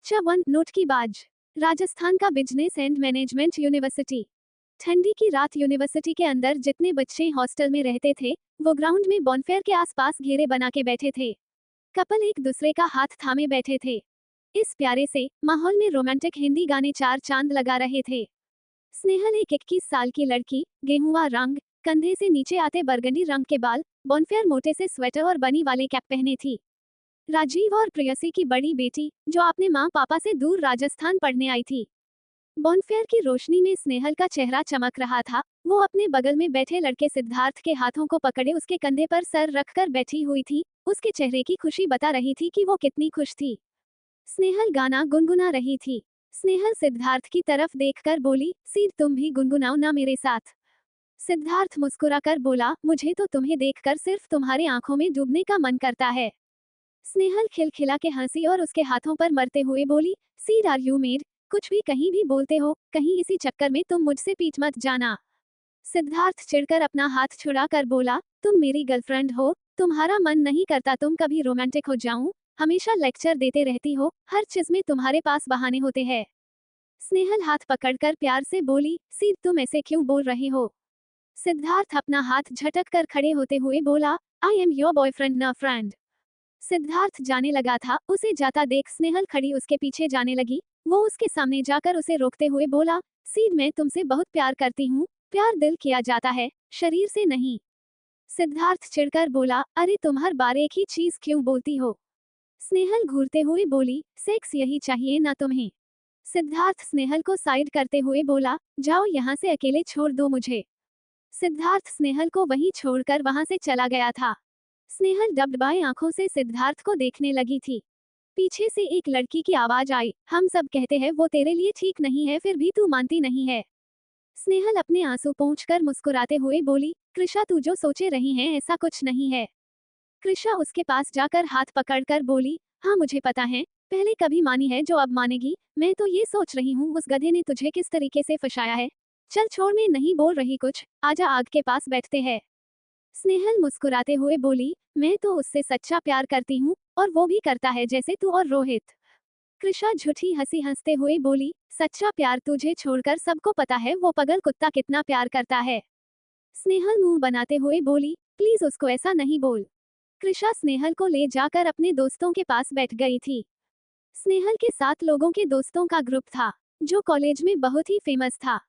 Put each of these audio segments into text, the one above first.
54 note की बाज। राजस्थान का बिजनेस एंड मैनेजमेंट यूनिवर्सिटी। ठंडी की रात यूनिवर्सिटी के अंदर जितने बच्चे हॉस्टल में रहते थे वो ग्राउंड में बॉनफेयर के आसपास घेरे बना के बैठे थे। कपल एक दूसरे का हाथ थामे बैठे थे। इस प्यारे से माहौल में रोमांटिक हिंदी गाने चार चांद लगा रहे थे। स्नेहल एक 21 साल की लड़की, गेहुआ रंग, कंधे से नीचे आते बरगंडी रंग के बाल, बॉनफेयर मोटे से स्वेटर और बनी वाले कैप पहने थी। राजीव और प्रेयसी की बड़ी बेटी, जो अपने माँ पापा से दूर राजस्थान पढ़ने आई थी। बॉनफेयर की रोशनी में स्नेहल का चेहरा चमक रहा था। वो अपने बगल में बैठे लड़के सिद्धार्थ के हाथों को पकड़े उसके कंधे पर सर रखकर बैठी हुई थी। उसके चेहरे की खुशी बता रही थी कि वो कितनी खुश थी। स्नेहल गाना गुनगुना रही थी। स्नेहल सिद्धार्थ की तरफ देखकर बोली, सीध तुम भी गुनगुनाओ ना मेरे साथ। सिद्धार्थ मुस्कुराकर बोला, मुझे तो तुम्हें देखकर सिर्फ तुम्हारे आंखों में डूबने का मन करता है। स्नेहल खिलखिला के हंसी और उसके हाथों पर मरते हुए बोली, सीड आर यू मेड, कुछ भी कहीं भी बोलते हो, कहीं इसी चक्कर में तुम मुझसे पीट मत जाना। सिद्धार्थ चिढ़कर अपना हाथ छुड़ा कर बोला, तुम मेरी गर्लफ्रेंड हो, तुम्हारा मन नहीं करता तुम कभी रोमांटिक हो जाऊं? हमेशा लेक्चर देते रहती हो, हर चीज में तुम्हारे पास बहाने होते हैं। स्नेहल हाथ पकड़कर प्यार से बोली, सीड तुम ऐसे क्यों बोल रहे हो? सिद्धार्थ अपना हाथ झटक कर खड़े होते हुए बोला, आई एम योर बॉयफ्रेंड न फ्रेंड। सिद्धार्थ जाने लगा था, उसे जाता देख स्नेहल खड़ी उसके पीछे जाने लगी। वो उसके सामने जाकर उसे रोकते हुए बोला, सीड मैं तुमसे बहुत प्यार करती हूँ, प्यार दिल किया जाता है, शरीर से नहीं। सिद्धार्थ चिढ़कर बोला, अरे तुम हर बार एक ही चीज क्यों बोलती हो? स्नेहल घूरते हुए बोली, सेक्स यही चाहिए ना तुम्हें? सिद्धार्थ स्नेहल को साइड करते हुए बोला, जाओ यहाँ से अकेले छोड़ दो मुझे। सिद्धार्थ स्नेहल को वहीं छोड़कर वहां से चला गया था। स्नेहल डबडबाई आंखों से सिद्धार्थ को देखने लगी थी। पीछे से एक लड़की की आवाज आई, हम सब कहते हैं वो तेरे लिए ठीक नहीं है, फिर भी तू मानती नहीं है। स्नेहल अपने आंसू पोंछकर मुस्कुराते हुए बोली, कृषा तू जो सोचे रही है ऐसा कुछ नहीं है। कृषा उसके पास जाकर हाथ पकड़कर बोली, हाँ मुझे पता है, पहले कभी मानी है जो अब मानेगी। मैं तो ये सोच रही हूँ उस गधे ने तुझे किस तरीके से फंसाया है। चल छोड़, मैं नहीं बोल रही कुछ, आजा आग के पास बैठते हैं। स्नेहल मुस्कुराते हुए बोली, मैं तो उससे सच्चा प्यार करती हूँ, और वो भी करता है जैसे तू और रोहित। कृषा झूठी हंसी हंसते हुए बोली, सच्चा प्यार तुझे छोड़कर सबको पता है वो पगल कुत्ता कितना प्यार करता है। स्नेहल मुंह बनाते हुए बोली, प्लीज उसको ऐसा नहीं बोल। कृषा स्नेहल को ले जाकर अपने दोस्तों के पास बैठ गई थी। स्नेहल के 7 लोगों के दोस्तों का ग्रुप था, जो कॉलेज में बहुत ही फेमस था।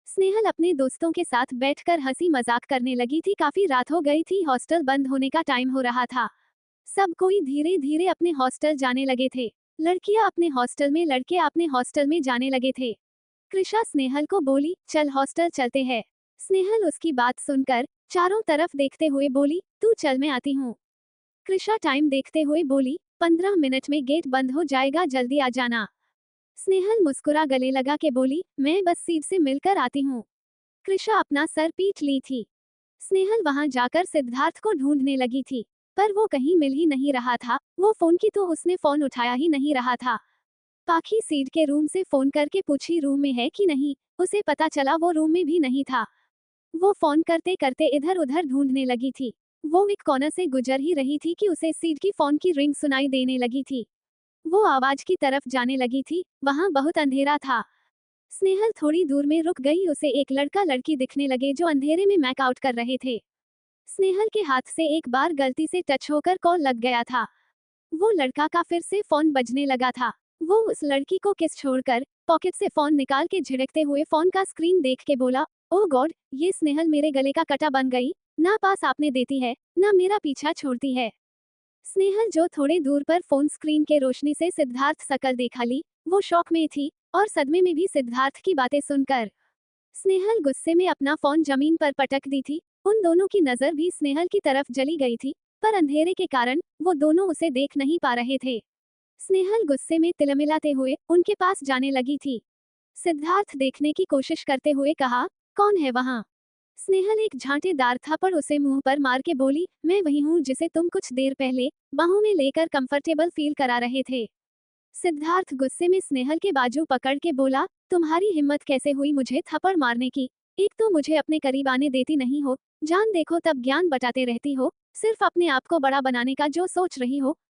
स्नेहल अपने दोस्तों के साथ बैठकर हंसी मजाक करने लगी थी। काफी रात हो गई थी, हॉस्टल बंद होने का टाइम हो रहा था। सब कोई धीरे धीरे अपने हॉस्टल जाने लगे थे। लड़कियां अपने हॉस्टल में, लड़के अपने हॉस्टल में जाने लगे थे। कृषा स्नेहल को बोली, चल हॉस्टल चलते हैं। स्नेहल उसकी बात सुनकर चारों तरफ देखते हुए बोली, तू चल मैं आती हूँ। कृषा टाइम देखते हुए बोली, 15 मिनट में गेट बंद हो जाएगा, जल्दी आ जाना। स्नेहल मुस्कुरा गले लगा के बोली, मैं बस सीट से मिलकर आती हूँ। कृषा अपना सर पीट ली थी। स्नेहल वहां जाकर सिद्धार्थ को ढूंढने लगी थी, पर वो कहीं मिल ही नहीं रहा था। वो फोन की तो उसने फोन उठाया ही नहीं रहा था। पाखी सीट के रूम से फोन करके पूछी रूम में है कि नहीं, उसे पता चला वो रूम में भी नहीं था। वो फोन करते करते इधर उधर ढूंढने लगी थी। वो एक कॉर्नर से गुजर ही रही थी कि उसे सीट की फोन की रिंग सुनाई देने लगी थी। वो आवाज की तरफ जाने लगी थी, वहां बहुत अंधेरा था। स्नेहल थोड़ी दूर में रुक गई, उसे एक लड़का लड़की दिखने लगे जो अंधेरे में मैक आउट कर रहे थे। स्नेहल के हाथ से एक बार गलती से टच होकर कॉल लग गया था। वो लड़का का फिर से फोन बजने लगा था। वो उस लड़की को किस छोड़कर पॉकेट से फोन निकाल के झिड़कते हुए फोन का स्क्रीन देख के बोला, ओ गॉड, ये स्नेहल मेरे गले का कटा बन गई, ना पास आपने देती है, ना मेरा पीछा छोड़ती है। स्नेहल जो थोड़े दूर पर फोन स्क्रीन के रोशनी से सिद्धार्थ शकल देखा ली, वो शौक में थी और सदमे में भी सिद्धार्थ की बातें सुनकर। स्नेहल गुस्से में अपना फोन जमीन पर पटक दी थी। उन दोनों की नजर भी स्नेहल की तरफ जली गई थी, पर अंधेरे के कारण वो दोनों उसे देख नहीं पा रहे थे। स्नेहल गुस्से में तिलमिलाते हुए उनके पास जाने लगी थी। सिद्धार्थ देखने की कोशिश करते हुए कहा, कौन है वहाँ? स्नेहल एक झांटेदार थप्पड़ उसे मुंह पर मार के बोली, मैं वही हूँ जिसे तुम कुछ देर पहले बाहों में लेकर कंफर्टेबल फील करा रहे थे। सिद्धार्थ गुस्से में स्नेहल के बाजू पकड़ के बोला, तुम्हारी हिम्मत कैसे हुई मुझे थप्पड़ मारने की? एक तो मुझे अपने करीब आने देती नहीं हो, जान देखो तब ज्ञान बटाते रहती हो, सिर्फ अपने आप को बड़ा बनाने का जो सोच रही हो,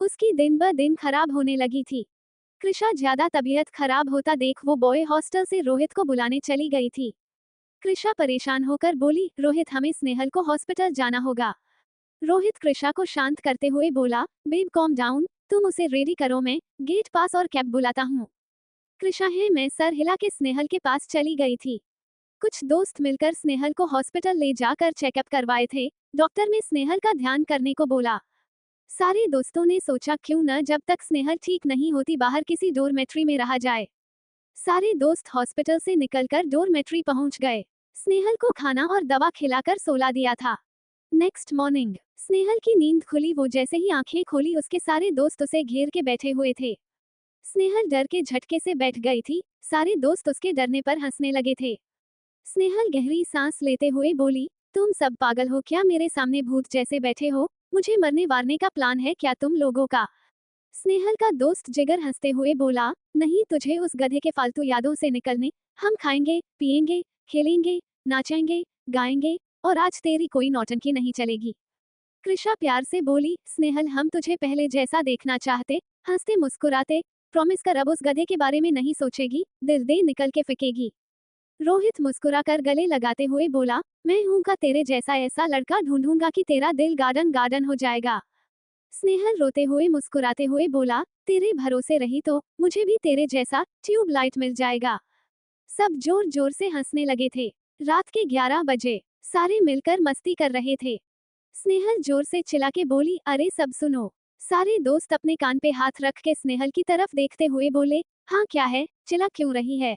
उसकी दिन ब दिन खराब होने लगी थी। कृषा ज्यादा तबीयत खराब होता देख वो बॉय हॉस्टल से रोहित को बुलाने चली गई थी। कृषा परेशान होकर बोली, रोहित हमें स्नेहल को हॉस्पिटल जाना होगा। रोहित कृषा को शांत करते हुए बोला, बेब कॉम डाउन, तुम उसे रेडी करो, मैं गेट पास और कैब बुलाता हूँ। कृषा है मैं सर हिला के स्नेहल के पास चली गई थी। कुछ दोस्त मिलकर स्नेहल को हॉस्पिटल ले जाकर चेकअप करवाए थे। डॉक्टर ने स्नेहल का ध्यान करने को बोला। सारे दोस्तों ने सोचा क्यों न जब तक स्नेहल ठीक नहीं होती बाहर किसी डोरमेट्री में रहा जाए। सारे दोस्त हॉस्पिटल से निकलकर डोरमेट्री पहुंच गए। स्नेहल को खाना और दवा खिलाकर सोला दिया था। नेक्स्ट मॉर्निंग स्नेहल की नींद खुली, वो जैसे ही आंखें खोली उसके सारे दोस्त उसे घेर के बैठे हुए थे। स्नेहल डर के झटके से बैठ गई थी। सारे दोस्त उसके डरने पर हंसने लगे थे। स्नेहल गहरी सांस लेते हुए बोली, तुम सब पागल हो क्या, मेरे सामने भूत जैसे बैठे हो, मुझे मरने वारने का प्लान है क्या तुम लोगों का। स्नेहल का दोस्त जिगर हंसते हुए बोला, नहीं तुझे उस गधे के फालतू यादों से निकलने, हम खाएंगे पिएंगे खेलेंगे नाचेंगे गाएंगे और आज तेरी कोई नौटंकी नहीं चलेगी। कृषा प्यार से बोली, स्नेहल हम तुझे पहले जैसा देखना चाहते, हंसते मुस्कुराते, प्रॉमिस कर अब उस गधे के बारे में नहीं सोचेगी, दिल दे निकल के फेंकेगी। रोहित मुस्कुराकर गले लगाते हुए बोला, मैं हूं का तेरे जैसा ऐसा लड़का ढूंढूंगा कि तेरा दिल गार्डन गार्डन हो जाएगा। स्नेहल रोते हुए मुस्कुराते हुए बोला, तेरे भरोसे रही तो मुझे भी तेरे जैसा ट्यूबलाइट मिल जाएगा। सब जोर जोर से हंसने लगे थे। रात के 11 बजे सारे मिलकर मस्ती कर रहे थे। स्नेहल जोर से चिल्ला के बोली, अरे सब सुनो। सारे दोस्त अपने कान पे हाथ रख के स्नेहल की तरफ देखते हुए बोले, हाँ क्या है, चिल्ला क्यों रही है।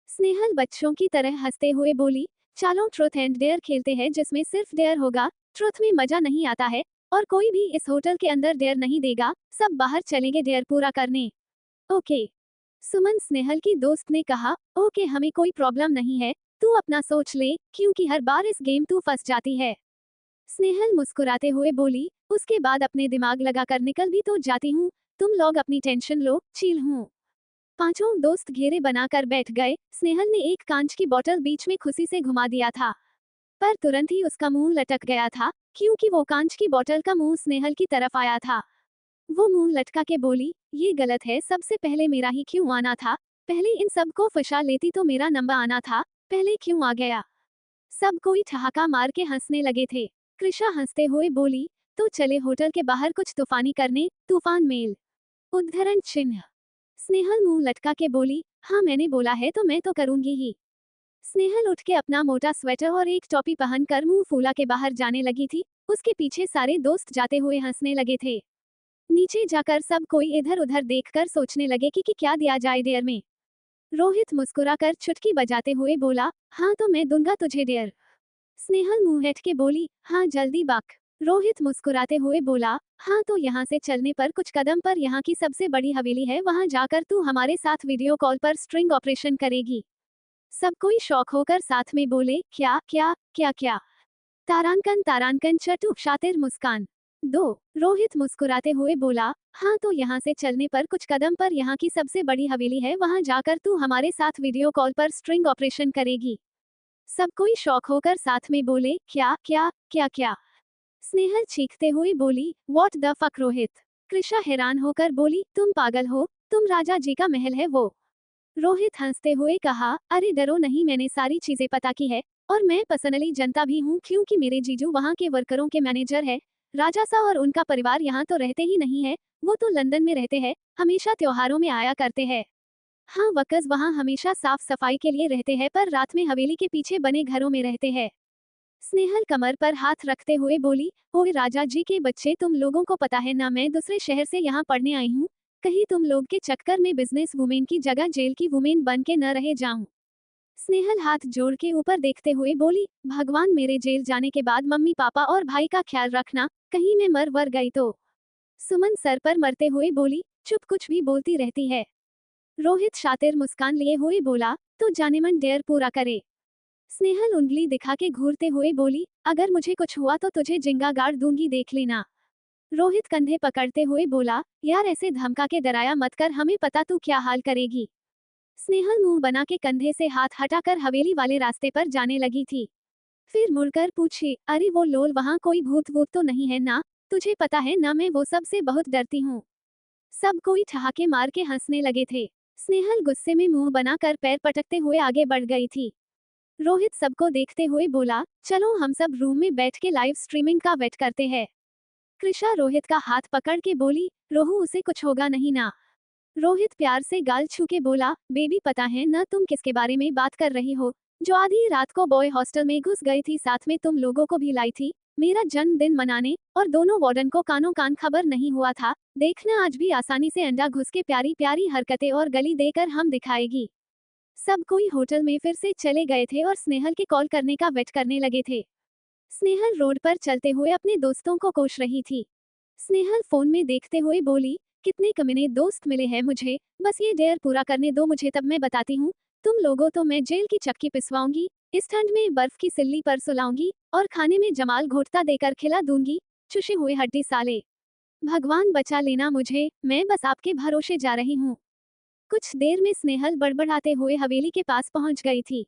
स्नेहल बच्चों की तरह हंसते हुए बोली, चलो ट्रुथ एंड डेयर खेलते हैं जिसमें सिर्फ डेयर होगा, ट्रुथ में मजा नहीं आता है और कोई भी इस होटल के अंदर डेयर नहीं देगा, सब बाहर चलेंगे डेयर पूरा करने। ओके। सुमन स्नेहल की दोस्त ने कहा, ओके हमें कोई प्रॉब्लम नहीं है, तू अपना सोच ले क्योंकि हर बार इस गेम तू फंस जाती है। स्नेहल मुस्कुराते हुए बोली, उसके बाद अपने दिमाग लगाकर निकल भी तो जाती हूँ, तुम लोग अपनी टेंशन लो, चिल हूँ। पांचों दोस्त घेरे बनाकर बैठ गए। स्नेहल ने एक कांच की बोतल बीच में खुशी से घुमा दिया था, पर तुरंत ही उसका मुंह लटक गया था क्योंकि वो कांच की बोतल का मुंह स्नेहल की तरफ आया था। वो मुंह लटका के बोली, ये गलत है, सबसे पहले मेरा ही क्यों आना था, पहले इन सब को फंसा लेती तो मेरा नंबर आना था, पहले क्यों आ गया। सब कोई ठहाका मार के हंसने लगे थे। कृषा हंसते हुए बोली, तो चले होटल के बाहर कुछ तूफानी करने, तूफान मेल उद्धरण चिन्ह। स्नेहल मुंह लटका के बोली, हाँ मैंने बोला है तो मैं तो करूंगी ही। स्नेहल उठ के अपना मोटा स्वेटर और एक टोपी पहनकर मुंह फूला के बाहर जाने लगी थी। उसके पीछे सारे दोस्त जाते हुए हंसने लगे थे। नीचे जाकर सब कोई इधर उधर देखकर सोचने लगे कि क्या दिया जाए डेयर में। रोहित मुस्कुराकर चुटकी बजाते हुए बोला, हाँ तो मैं दूंगा तुझे डेयर। स्नेहल मुंह हेट के बोली, हाँ जल्दी बक। रोहित मुस्कुराते हुए बोला, हाँ तो यहाँ से चलने पर कुछ कदम पर यहाँ की सबसे बड़ी हवेली है, वहाँ जाकर तू हमारे साथ वीडियो कॉल पर स्ट्रिंग ऑपरेशन करेगी। सब कोई शौक होकर साथ में बोले, क्या क्या क्या क्या। तारांकन तारांकन चटु शातिर मुस्कान। 2। रोहित मुस्कुराते हुए बोला, हाँ तो यहाँ से चलने पर कुछ कदम पर यहाँ की सबसे बड़ी हवेली है, वहाँ जाकर तू हमारे साथ वीडियो कॉल पर स्ट्रिंग ऑपरेशन करेगी। सब कोई शौक होकर साथ में बोले, क्या क्या क्या क्या। स्नेहल चीखते हुए बोली, what the fuck Rohit. Krisha हैरान होकर बोली, तुम पागल हो, तुम राजा जी का महल है वो। रोहित हंसते हुए कहा, अरे डरो नहीं, मैंने सारी चीजें पता की है और मैं पर्सनली जनता भी हूँ क्योंकि मेरे जीजू वहाँ के वर्करों के मैनेजर है। राजा सा और उनका परिवार यहाँ तो रहते ही नहीं है, वो तो लंदन में रहते हैं, हमेशा त्योहारों में आया करते हैं। हाँ वर्कर्स वहाँ हमेशा साफ सफाई के लिए रहते हैं पर रात में हवेली के पीछे बने घरों में रहते हैं। स्नेहल कमर पर हाथ रखते हुए बोली, ओए राजा जी के बच्चे, तुम लोगों को पता है ना मैं दूसरे शहर से यहाँ पढ़ने आई हूँ, कहीं तुम लोग के चक्कर में बिजनेस वुमेन की जगह जेल की वुमेन बन के न रह जाऊं। स्नेहल हाथ जोड़ के ऊपर देखते हुए बोली, भगवान मेरे जेल जाने के बाद मम्मी पापा और भाई का ख्याल रखना, कहीं मैं मर वर गई तो। सुमन सर पर मरते हुए बोली, चुप, कुछ भी बोलती रहती है। रोहित शातिर मुस्कान लिए हुए बोला, तो जानेमन डेयर पूरा करे। स्नेहल उंगली दिखा के घूरते हुए बोली, अगर मुझे कुछ हुआ तो तुझे जिंगा गाड़ दूंगी, देख लेना। रोहित कंधे पकड़ते हुए बोला, यार ऐसे धमका के डराया मत कर, हमें पता तू क्या हाल करेगी। स्नेहल मुंह बना के कंधे से हाथ हटाकर हवेली वाले रास्ते पर जाने लगी थी। फिर मुड़कर पूछी, अरे वो लोल, वहाँ कोई भूत वूत तो नहीं है ना, तुझे पता है ना, मैं वो सब से बहुत डरती हूँ। सब कोई ठहाके मार के हंसने लगे थे। स्नेहल गुस्से में मुंह बनाकर पैर पटकते हुए आगे बढ़ गई थी। रोहित सबको देखते हुए बोला, चलो हम सब रूम में बैठ के लाइव स्ट्रीमिंग का वेट करते हैं। कृषा रोहित का हाथ पकड़ के बोली, रोहू उसे कुछ होगा नहीं ना। रोहित प्यार से गाल छू के बोला, बेबी पता है ना तुम किसके बारे में बात कर रही हो, जो आधी रात को बॉय हॉस्टल में घुस गई थी, साथ में तुम लोगों को भी लाई थी मेरा जन्मदिन मनाने, और दोनों वार्डन को कानों कान खबर नहीं हुआ था। देखना आज भी आसानी से अंडा घुस के प्यारी प्यारी हरकतें और गली देकर हम दिखाएगी। सब कोई होटल में फिर से चले गए थे और स्नेहल के कॉल करने का वेट करने लगे थे। स्नेहल रोड पर चलते हुए अपने दोस्तों को कोस रही थी। स्नेहल फोन में देखते हुए बोली, कितने कमीने दोस्त मिले हैं मुझे, बस ये डेयर पूरा करने दो मुझे, तब मैं बताती हूँ तुम लोगों तो मैं जेल की चक्की पिसवाऊंगी, इस ठंड में बर्फ की सिल्ली पर सुलाऊंगी, और खाने में जमाल घोटता देकर खिला दूंगी, चुषे हुए हड्डी साले। भगवान बचा लेना मुझे, मैं बस आपके भरोसे जा रही हूँ। कुछ देर में स्नेहल बड़बड़ाते हुए हवेली के पास पहुंच गई थी।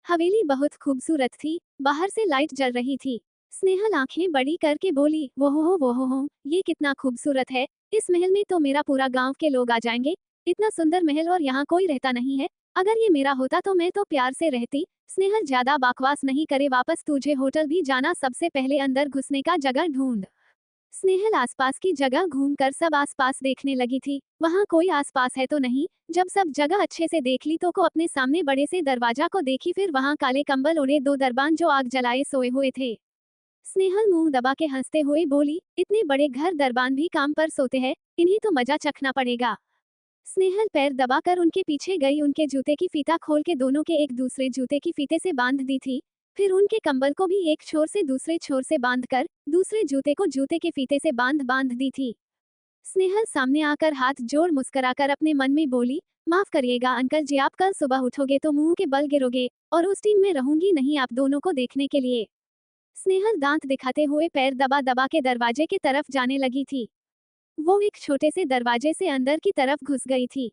हवेली बहुत खूबसूरत थी, बाहर से लाइट जल रही थी। स्नेहल आंखें बड़ी करके बोली, वो हो, ये कितना खूबसूरत है, इस महल में तो मेरा पूरा गांव के लोग आ जाएंगे, इतना सुंदर महल और यहाँ कोई रहता नहीं है, अगर ये मेरा होता तो मैं तो प्यार से रहती। स्नेहल ज्यादा बकवास नहीं करे, वापस तुझे होटल भी जाना, सबसे पहले अंदर घुसने का जगह ढूंढ। स्नेहल आसपास की जगह घूमकर सब आसपास देखने लगी थी, वहाँ कोई आसपास है तो नहीं। जब सब जगह अच्छे से देख ली तो को अपने सामने बड़े से दरवाजा को देखी, फिर वहाँ काले कंबल ओढ़े दो दरबान जो आग जलाए सोए हुए थे। स्नेहल मुंह दबा के हंसते हुए बोली, इतने बड़े घर दरबान भी काम पर सोते हैं, इन्हें तो मजा चखना पड़ेगा। स्नेहल पैर दबाकर उनके पीछे गई, उनके जूते की फीता खोल के दोनों के एक दूसरे जूते की फीते से बांध दी थी, फिर उनके कंबल को भी एक छोर से दूसरे छोर से बांधकर दूसरे जूते को जूते के फीते से बांध दी थी। स्नेहल सामने आकर हाथ जोड़ मुस्कुराकर अपने मन में बोली, माफ करिएगा अंकल जी, आप कल सुबह उठोगे तो मुंह के बल गिरोगे, और उस टीम में रहूंगी नहीं आप दोनों को देखने के लिए। स्नेहल दांत दिखाते हुए पैर दबा दबा के दरवाजे की तरफ जाने लगी थी। वो एक छोटे से दरवाजे से अंदर की तरफ घुस गई थी।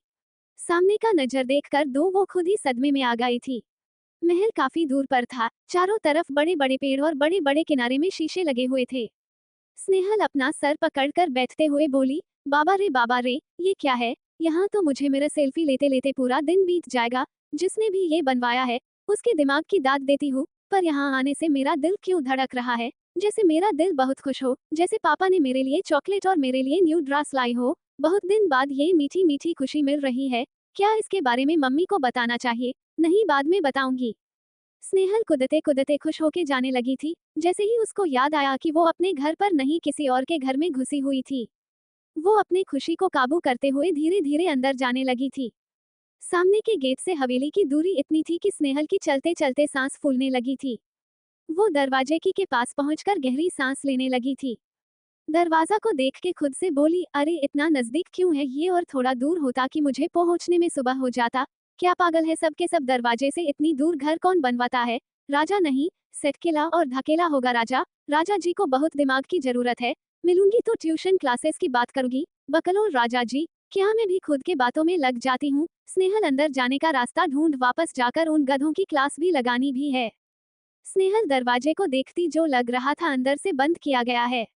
सामने का नजर देखकर दो वो खुद ही सदमे में आ गई थी। महल काफी दूर पर था, चारों तरफ बड़े बड़े पेड़ और बड़े बड़े किनारे में शीशे लगे हुए थे। स्नेहल अपना सर पकड़कर बैठते हुए बोली, बाबा रे, ये क्या है, यहाँ तो मुझे मेरा सेल्फी लेते लेते पूरा दिन बीत जाएगा, जिसने भी ये बनवाया है उसके दिमाग की दाद देती हूँ, पर यहाँ आने से मेरा दिल क्यों धड़क रहा है, जैसे मेरा दिल बहुत खुश हो, जैसे पापा ने मेरे लिए चॉकलेट और मेरे लिए न्यू ड्रेस लाई हो, बहुत दिन बाद ये मीठी मीठी खुशी मिल रही है, क्या इसके बारे में मम्मी को बताना चाहिए, नहीं बाद में बताऊंगी। स्नेहल कुदते कुदते खुश होके जाने लगी थी, जैसे ही उसको याद आया कि वो अपने घर पर नहीं किसी और के घर में घुसी हुई थी। वो अपनी खुशी को काबू करते हुए धीरे धीरे अंदर जाने लगी थी। सामने के गेट से हवेली की दूरी इतनी थी कि स्नेहल की चलते चलते सांस फूलने लगी थी। वो दरवाजे के पास पहुंचकर गहरी सांस लेने लगी थी। दरवाजा को देख के खुद से बोली, अरे इतना नजदीक क्यों है ये, और थोड़ा दूर होता कि मुझे पहुंचने में सुबह हो जाता। क्या पागल है सबके सब, दरवाजे से इतनी दूर घर कौन बनवाता है, राजा नहीं, सेटकेला और धकेला होगा राजा। राजा जी को बहुत दिमाग की जरूरत है, मिलूंगी तो ट्यूशन क्लासेस की बात करूंगी, बकलोल राजा जी, क्या मैं भी खुद के बातों में लग जाती हूँ। स्नेहल अंदर जाने का रास्ता ढूंढ, वापस जाकर उन गधों की क्लास भी लगानी भी है। स्नेहल दरवाजे को देखती, जो लग रहा था अंदर से बंद किया गया है।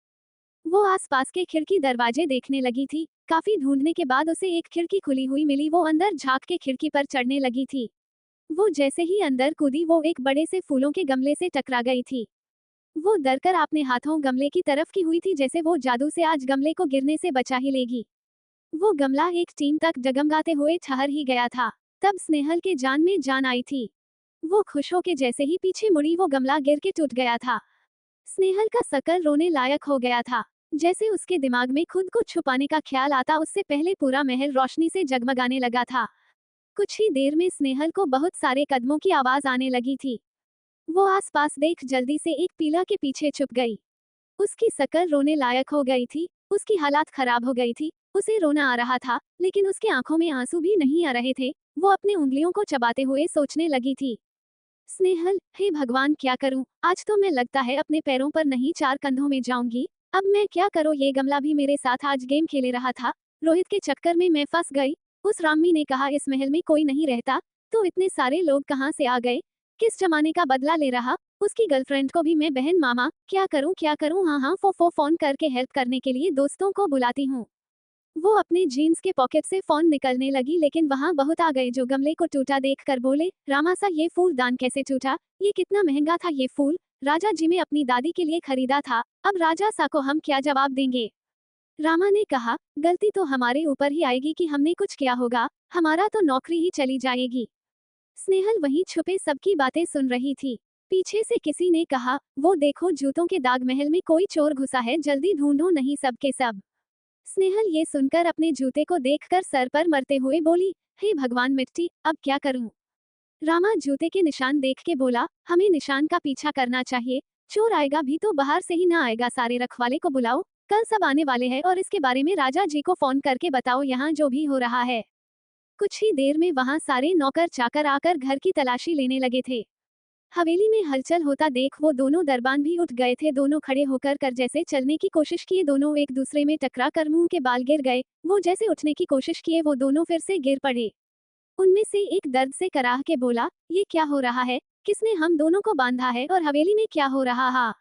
वो आसपास के खिड़की दरवाजे देखने लगी थी, काफी ढूंढने के बाद उसे एक खिड़की खुली हुई मिली, वो अंदर झांक के खिड़की पर चढ़ने लगी थी। वो जैसे ही अंदर कूदी वो एक बड़े से फूलों के गमले से टकरा गई थी। वो डरकर अपने हाथों गमले की तरफ की हुई थी, जैसे वो जादू से आज गमले को गिरने से बचा ही लेगी। वो गमला एक टीम तक डगमगाते हुए ठहर ही गया था। तब स्नेहल के जान में जान आई थी। वो खुश होके जैसे ही पीछे मुड़ी वो गमला गिर के टूट गया था। स्नेहल का शकल रोने लायक हो गया था। जैसे उसके दिमाग में खुद को छुपाने का ख्याल आता, उससे पहले पूरा महल रोशनी से जगमगाने लगा था। कुछ ही देर में स्नेहल को बहुत सारे कदमों की आवाज आने लगी थी। वो आसपास देख जल्दी से एक पीला के पीछे छुप गई। उसकी शकल रोने लायक हो गई थी, उसकी हालात खराब हो गई थी, उसे रोना आ रहा था, लेकिन उसके आंखों में आंसू भी नहीं आ रहे थे। वो अपने उंगलियों को चबाते हुए सोचने लगी थी, स्नेहल, हे भगवान क्या करूं, आज तो मैं लगता है अपने पैरों पर नहीं चार कंधों में जाऊंगी। अब मैं क्या करूं, ये गमला भी मेरे साथ आज गेम खेले रहा था, रोहित के चक्कर में मैं फंस गई। उस रामी ने कहा इस महल में कोई नहीं रहता, तो इतने सारे लोग कहां से आ गए, किस जमाने का बदला ले रहा, उसकी गर्लफ्रेंड को भी मैं बहन मामा क्या करूं हाँ फोन करके हेल्प करने के लिए दोस्तों को बुलाती हूँ। वो अपने जीन्स के पॉकेट से फोन निकलने लगी लेकिन वहाँ बहुत आ गए जो गमले को टूटा देख कर बोले, रामा सा ये फूल दान कैसे टूटा, ये कितना महंगा था ये फूल, राजा जी ने अपनी दादी के लिए खरीदा था, अब राजा सा को हम क्या जवाब देंगे। रामा ने कहा, गलती तो हमारे ऊपर ही आएगी कि हमने कुछ किया होगा, हमारा तो नौकरी ही चली जाएगी। स्नेहल वहीं छुपे सबकी बातें सुन रही थी। पीछे से किसी ने कहा, वो देखो जूतों के दाग, महल में कोई चोर घुसा है, जल्दी ढूंढो नहीं सब के सब। स्नेहल ये सुनकर अपने जूते को देखकर सर पर मरते हुए बोली, हे भगवान मिट्टी, अब क्या करूं। रामा जूते के निशान देख के बोला, हमें निशान का पीछा करना चाहिए, चोर आएगा भी तो बाहर से ही ना आएगा, सारे रखवाले को बुलाओ, कल सब आने वाले हैं और इसके बारे में राजा जी को फोन करके बताओ यहाँ जो भी हो रहा है। कुछ ही देर में वहाँ सारे नौकर चाकर आकर घर की तलाशी लेने लगे थे। हवेली में हलचल होता देख वो दोनों दरबान भी उठ गए थे, दोनों खड़े होकर कर जैसे चलने की कोशिश किए, दोनों एक दूसरे में टकरा कर मुंह के बाल गिर गए, वो जैसे उठने की कोशिश किए वो दोनों फिर से गिर पड़े। उनमें से एक दर्द से कराह के बोला, ये क्या हो रहा है, किसने हम दोनों को बांधा है और हवेली में क्या हो रहा है।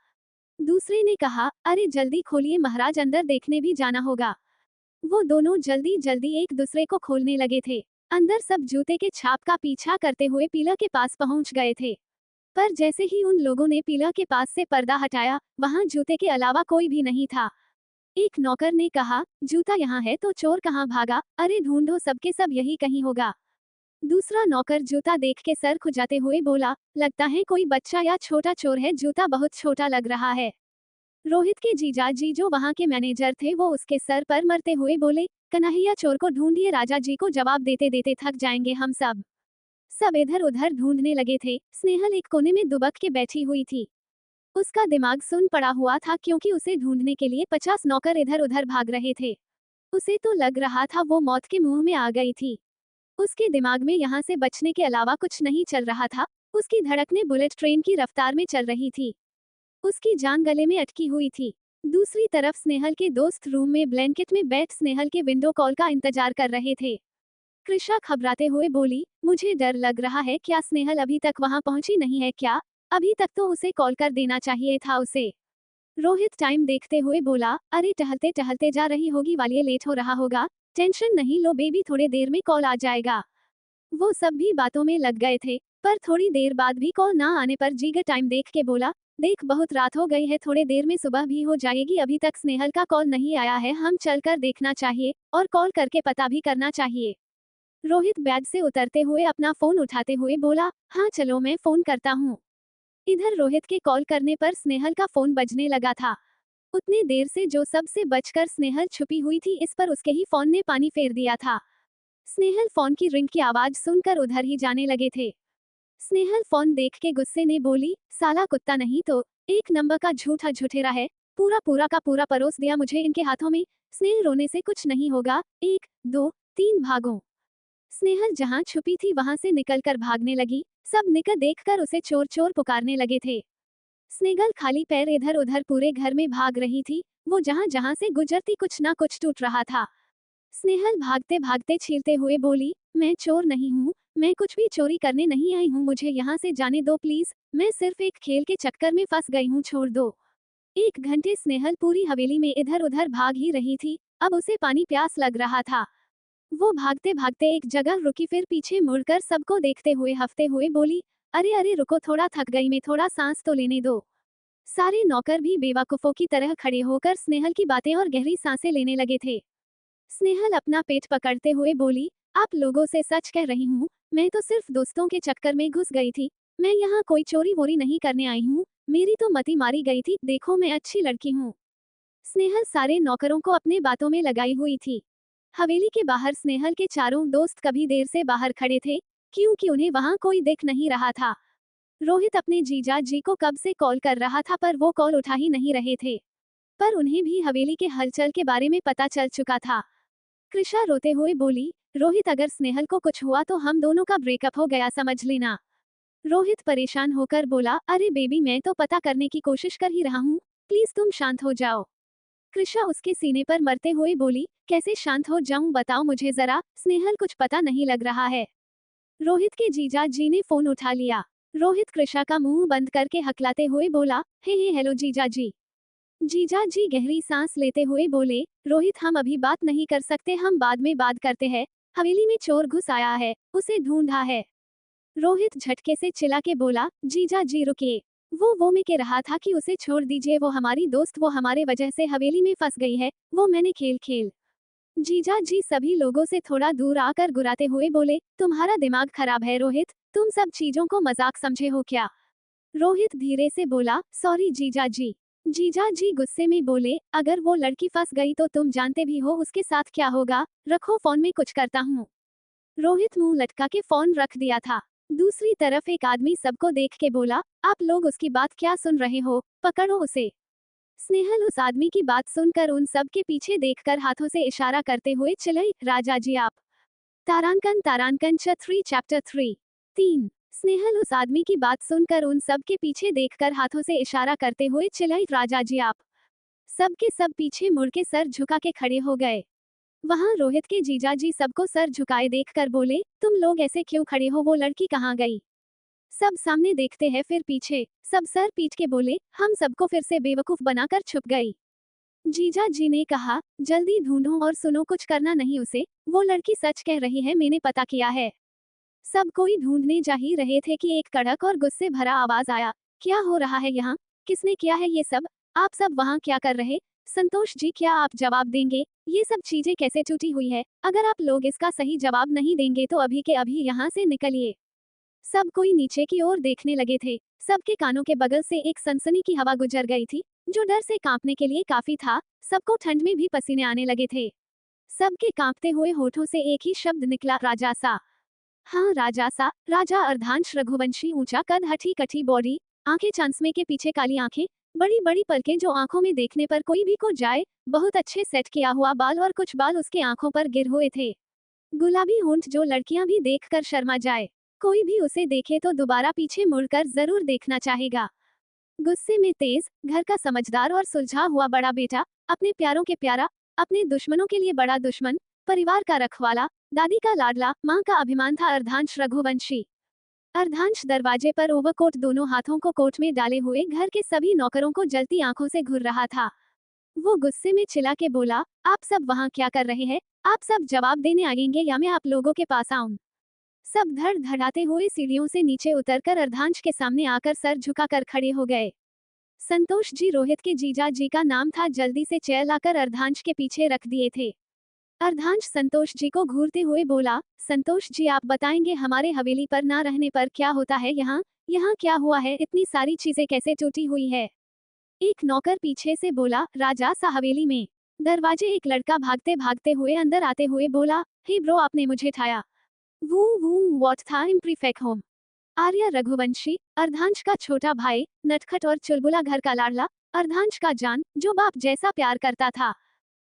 दूसरे ने कहा, अरे जल्दी खोलिए महाराज, अंदर देखने भी जाना होगा। वो दोनों जल्दी जल्दी एक दूसरे को खोलने लगे थे। अंदर सब जूते के छाप का पीछा करते हुए पीला के पास पहुंच गए थे, पर जैसे ही उन लोगों ने पीला के पास से पर्दा हटाया, वहां जूते के अलावा कोई भी नहीं था। एक नौकर ने कहा, जूता यहाँ है तो चोर कहाँ भागा, अरे ढूंढो सबके सब यही कहीं होगा। दूसरा नौकर जूता देख के सर खुजाते हुए बोला, लगता है कोई बच्चा या छोटा चोर है, जूता बहुत छोटा लग रहा है। रोहित के जीजा जी जो वहाँ के मैनेजर थे वो उसके सर पर मरते हुए बोले, कन्हैया चोर को ढूंढिए, राजा जी को जवाब देते देते थक जाएंगे हम सब। सब इधर उधर ढूंढने लगे थे। स्नेहल एक कोने में दुबक के बैठी हुई थी। उसका दिमाग सुन पड़ा हुआ था क्योंकि उसे ढूंढने के लिए 50 नौकर इधर उधर भाग रहे थे। उसे तो लग रहा था वो मौत के मुंह में आ गई थी। उसके दिमाग में यहाँ से बचने के अलावा कुछ नहीं चल रहा था। उसकी धड़कनें बुलेट ट्रेन की रफ्तार में चल रही थी। उसकी जान गले में अटकी हुई थी। दूसरी तरफ स्नेहल के दोस्त रूम में ब्लैंकेट में बैठ स्नेहल के विंडो कॉल का इंतजार कर रहे थे। कृषा घबराते हुए बोली, मुझे डर लग रहा है, क्या स्नेहल अभी तक वहां पहुंची नहीं है क्या, अभी तक तो उसे कॉल कर देना चाहिए था उसे। रोहित टाइम देखते हुए बोला, अरे टहलते टहलते जा रही होगी, वालिए लेट हो रहा होगा, टेंशन नहीं लो बेबी, थोड़े देर में कॉल आ जाएगा। वो सब भी बातों में लग गए थे, पर थोड़ी देर बाद भी कॉल ना आने पर जीगर टाइम देख के बोला, देख बहुत रात हो गई है, थोड़े देर में सुबह भी हो जाएगी, अभी तक स्नेहल का कॉल नहीं आया है, हम चलकर देखना चाहिए और कॉल करके पता भी करना चाहिए। रोहित बैग से उतरते हुए अपना फोन उठाते हुए बोला, हाँ चलो मैं फोन करता हूँ। इधर रोहित के कॉल करने पर स्नेहल का फोन बजने लगा था। उतने देर से जो सबसे बचकर स्नेहल छुपी हुई थी, इस पर उसके ही फोन ने पानी फेर दिया था। स्नेहल फोन की रिंग की आवाज सुनकर उधर ही जाने लगे थे। स्नेहल फोन देख के गुस्से ने बोली, साला कुत्ता नहीं तो एक नंबर का झूठा झुठेरा है, पूरा पूरा का पूरा परोस दिया मुझे इनके हाथों में। स्नेहल रोने से कुछ नहीं होगा, 1 2 3 भागो। स्नेहल जहां छुपी थी वहां से निकलकर भागने लगी। सब निकल देखकर उसे चोर चोर पुकारने लगे थे। स्नेहल खाली पैर इधर उधर पूरे घर में भाग रही थी। वो जहां जहां से गुजरती कुछ ना कुछ टूट रहा था। स्नेहल भागते भागते छीलते हुए बोली, मैं चोर नहीं हूँ, मैं कुछ भी चोरी करने नहीं आई हूँ, मुझे यहाँ से जाने दो प्लीज, मैं सिर्फ एक खेल के चक्कर में फंस गई हूँ, छोड़ दो। 1 घंटे स्नेहल पूरी हवेली में इधर उधर भाग ही रही थी। अब उसे पानी प्यास लग रहा था। वो भागते भागते एक जगह रुकी, फिर पीछे मुड़कर सबको देखते हुए हफ्ते हुए बोली, अरे अरे रुको, थोड़ा थक गई मैं, थोड़ा सांस तो लेने दो। सारे नौकर भी बेवकूफों की तरह खड़े होकर स्नेहल की बातें और गहरी सांसें लेने लगे थे। स्नेहल अपना पेट पकड़ते हुए बोली, आप लोगों से सच कह रही हूँ, मैं तो सिर्फ दोस्तों के चक्कर में घुस गई थी, मैं यहाँ कोई चोरी वोरी नहीं करने आई हूँ, मेरी तो मति मारी गई थी, देखो मैं अच्छी लड़की हूँ। स्नेहल सारे नौकरों को अपने बातों में लगाई हुई थी। हवेली के बाहर स्नेहल के चारों दोस्त कभी देर से बाहर खड़े थे, क्योंकि उन्हें वहां कोई दिख नहीं रहा था। रोहित अपने जीजा जी को कब से कॉल कर रहा था पर वो कॉल उठा ही नहीं रहे थे। पर उन्हें भी हवेली के हलचल के बारे में पता चल चुका था। कृषा रोते हुए बोली, रोहित अगर स्नेहल को कुछ हुआ तो हम दोनों का ब्रेकअप हो गया समझ लेना। रोहित परेशान होकर बोला, अरे बेबी मैं तो पता करने की कोशिश कर ही रहा हूँ, प्लीज तुम शांत हो जाओ। कृषा उसके सीने पर मरते हुए बोली, कैसे शांत हो जाऊं बताओ मुझे जरा, स्नेहल कुछ पता नहीं लग रहा है। रोहित के जीजा जी ने फोन उठा लिया। रोहित कृषा का मुंह बंद करके हकलाते हुए बोला, हे हेलो जीजा जी। जीजा जी गहरी सांस लेते हुए बोले, रोहित हम अभी बात नहीं कर सकते, हम बाद में बात करते हैं। हवेली में चोर घुस आया है, उसे ढूंढा है। रोहित झटके से चिल्ला के बोला, जीजा जी रुकिए। वो मैं कह रहा था कि उसे छोड़ दीजिए, वो हमारी दोस्त, वो हमारे वजह से हवेली में फंस गई है, वो मैंने खेल खेल। जीजा जी सभी लोगों से थोड़ा दूर आकर गुराते हुए बोले, तुम्हारा दिमाग खराब है रोहित, तुम सब चीजों को मजाक समझे हो क्या? रोहित धीरे से बोला, सॉरी जीजा जी। जीजा जी गुस्से में बोले, अगर वो लड़की फंस गई तो तुम जानते भी हो उसके साथ क्या होगा, रखो फोन में कुछ करता हूँ। रोहित मुंह लटका के फोन रख दिया था। दूसरी तरफ एक आदमी सबको देख के बोला, आप लोग उसकी बात क्या सुन रहे हो, पकड़ो उसे। स्नेहल उस आदमी की बात सुनकर उन सब के पीछे देखकर हाथों से इशारा करते हुए चिल्लाई, राजा जी आप। तारांकन तारांकन छ 3 चैप्टर 3। स्नेहल उस आदमी की बात सुनकर उन सब के पीछे देखकर हाथों से इशारा करते हुए चिल्लाई, राजा जी आप। सब के सब पीछे मुड़ के सर झुका के खड़े हो गए। वहां रोहित के जीजा जी सबको सर झुकाए देखकर बोले, तुम लोग ऐसे क्यों खड़े हो, वो लड़की कहाँ गई? सब सामने देखते हैं फिर पीछे। सब सर पीट के बोले, हम सबको फिर से बेवकूफ बनाकर छुप गई। जीजा जी ने कहा, जल्दी ढूंढो और सुनो, कुछ करना नहीं उसे, वो लड़की सच कह रही है, मैंने पता किया है। सब कोई ढूंढने जा ही रहे थे कि एक कड़क और गुस्से भरा आवाज आया, क्या हो रहा है यहाँ? किसने किया है ये सब? आप सब वहाँ क्या कर रहे? संतोष जी क्या आप जवाब देंगे? ये सब चीजें कैसे टूटी हुई है? अगर आप लोग इसका सही जवाब नहीं देंगे तो अभी के अभी यहाँ से निकलिए। सब कोई नीचे की ओर देखने लगे थे। सबके कानों के बगल से एक सनसनी की हवा गुजर गई थी, जो डर से कांपने के लिए काफी था। सबको ठंड में भी पसीने आने लगे थे। सबके कांपते हुए होठों से एक ही शब्द निकला, राजासा। हाँ राजासा। राजा अर्धांश रघुवंशी, ऊंचा कद, हठी कठी बॉडी, आंखें चंसमे के पीछे काली आंखें, बड़ी बड़ी पलकें जो आंखों में देखने पर कोई भी को जाए, बहुत अच्छे सेट किया हुआ बाल और कुछ बाल उसके आंखों पर गिर हुए थे। गुलाबी होंठ जो लड़कियां भी देखकर शर्मा जाए, कोई भी उसे देखे तो दोबारा पीछे मुड़कर जरूर देखना चाहेगा। गुस्से में तेज, घर का समझदार और सुलझा हुआ बड़ा बेटा, अपने प्यारों के प्यारा, अपने दुश्मनों के लिए बड़ा दुश्मन, परिवार का रखवाला, दादी का लाडला, माँ का अभिमान था अर्धांश रघुवंशी। अर्धांश दरवाजे पर ओवरकोट दोनों हाथों को कोट में डाले हुए घर के सभी नौकरों को जलती आंखों से घूर रहा था। वो गुस्से में चिल्ला के बोला, आप सब वहाँ क्या कर रहे हैं? आप सब जवाब देने आएंगे या मैं आप लोगों के पास आऊं? सब धड़ धड़ाते हुए सीढ़ियों से नीचे उतरकर अर्धांश के सामने आकर सर झुकाकर खड़े हो गए। संतोष जी रोहित के जीजा जी का नाम था, जल्दी से चेयर लाकर अर्धांश के पीछे रख दिए थे। अर्धांश संतोष जी को घूरते हुए बोला, संतोष जी आप बताएंगे हमारे हवेली पर ना रहने पर क्या होता है यहाँ? यहाँ क्या हुआ है, इतनी सारी चीजें कैसे टूटी हुई है? एक नौकर पीछे से बोला, राजा सा हवेली में। दरवाजे एक लड़का भागते भागते हुए अंदर आते हुए बोला, हे ब्रो आपने मुझे ठाया। वो व्हाट था इम्प्रीफेक्ट होम। आर्य रघुवंशी, अर्धांश का छोटा भाई, नटखट और चुलबुला घर का लाडला, अर्धांश का जान, जो बाप जैसा प्यार करता था।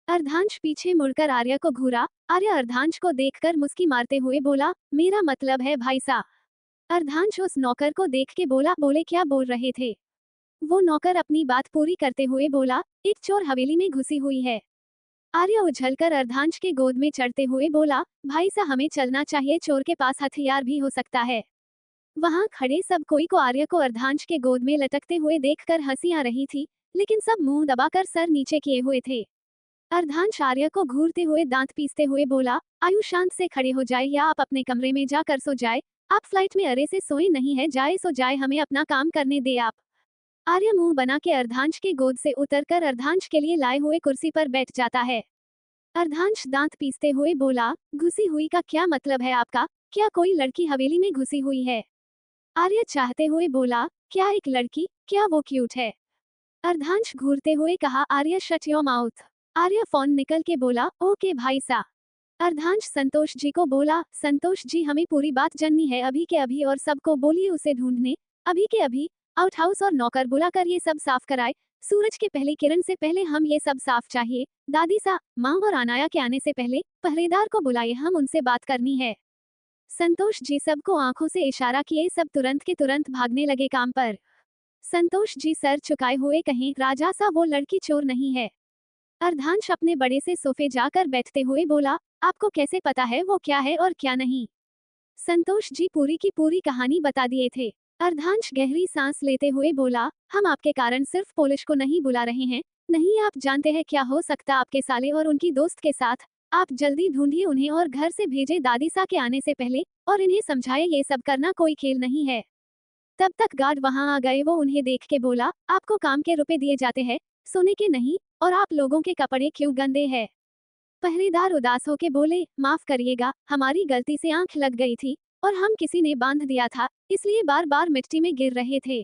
अर्धांश पीछे मुड़कर आर्य को घूरा। आर्य अर्धांश को देखकर मुस्की मारते हुए बोला, मेरा मतलब है भाई सा। अर्धांश उस नौकर को देख के बोला, बोले क्या बोल रहे थे? वो नौकर अपनी बात पूरी करते हुए बोला, एक चोर हवेली में घुसी हुई है। आर्य उछलकर अर्धांश के गोद में चढ़ते हुए बोला, भाई सा हमें चलना चाहिए, चोर के पास हथियार भी हो सकता है। वहां खड़े सब कोई को आर्य को अर्धांश के गोद में लटकते हुए देखकर हंसी आ रही थी, लेकिन सब मुंह दबाकर सर नीचे किए हुए थे। अर्धांश आर्य को घूरते हुए दांत पीसते हुए बोला, आयु शांत से खड़े हो जाए या आप अपने कमरे में जाकर सो जाए। आप फ्लाइट में अरे से सोए नहीं है, जाए सो जाए, हमें अपना काम करने दे आप। आर्य मुंह बना के अर्धांश के गोद से उतरकर अर्धांश के लिए लाए हुए कुर्सी पर बैठ जाता है। अर्धांश दांत पीसते हुए बोला, घुसी हुई का क्या मतलब है आपका? क्या कोई लड़की हवेली में घुसी हुई है? आर्य चाहते हुए बोला, क्या एक लड़की? क्या वो क्यूट है? अर्धांश घूरते हुए कहा, Arya shut your mouth. Arya phone निकल के बोला, ओके भाई सा। अर्धांश संतोष जी को बोला, संतोष जी हमें पूरी बात जाननी है अभी के अभी, और सबको बोलिए उसे ढूंढने अभी के अभी। आउट हाउस और नौकर बुलाकर ये सब साफ कराए। सूरज के पहली किरण से पहले हम ये सब साफ चाहिए। दादी सा, माँ और अनाया के आने से पहले पहरेदार को बुलाइए, हम उनसे बात करनी है। संतोष जी सबको आंखों से इशारा किए, सब तुरंत के तुरंत भागने लगे काम पर। संतोष जी सर झुकाए हुए कहें, राजा सा वो लड़की चोर नहीं है। अर्धांश अपने बड़े से सोफे जाकर बैठते हुए बोला, आपको कैसे पता है वो क्या है और क्या नहीं? संतोष जी पूरी की पूरी कहानी बता दिए थे। अर्धांश गहरी सांस लेते हुए बोला, हम आपके कारण सिर्फ पोलिश को नहीं बुला रहे हैं। नहीं, आप जानते हैं क्या हो सकता आपके साले और उनकी दोस्त के साथ। आप जल्दी ढूंढिए उन्हें और घर से भेजे दादी सा के आने से पहले, और इन्हें समझाए ये सब करना कोई खेल नहीं है। तब तक गार्ड वहां आ गए। वो उन्हें देख के बोला, आपको काम के रुपए दिए जाते हैं, सोने के नहीं, और आप लोगों के कपड़े क्यों गंदे हैं। पहरेदार उदास होके बोले, माफ करिएगा, हमारी गलती से आंख लग गई थी, और हम किसी ने बांध दिया था, इसलिए बार बार मिट्टी में गिर रहे थे।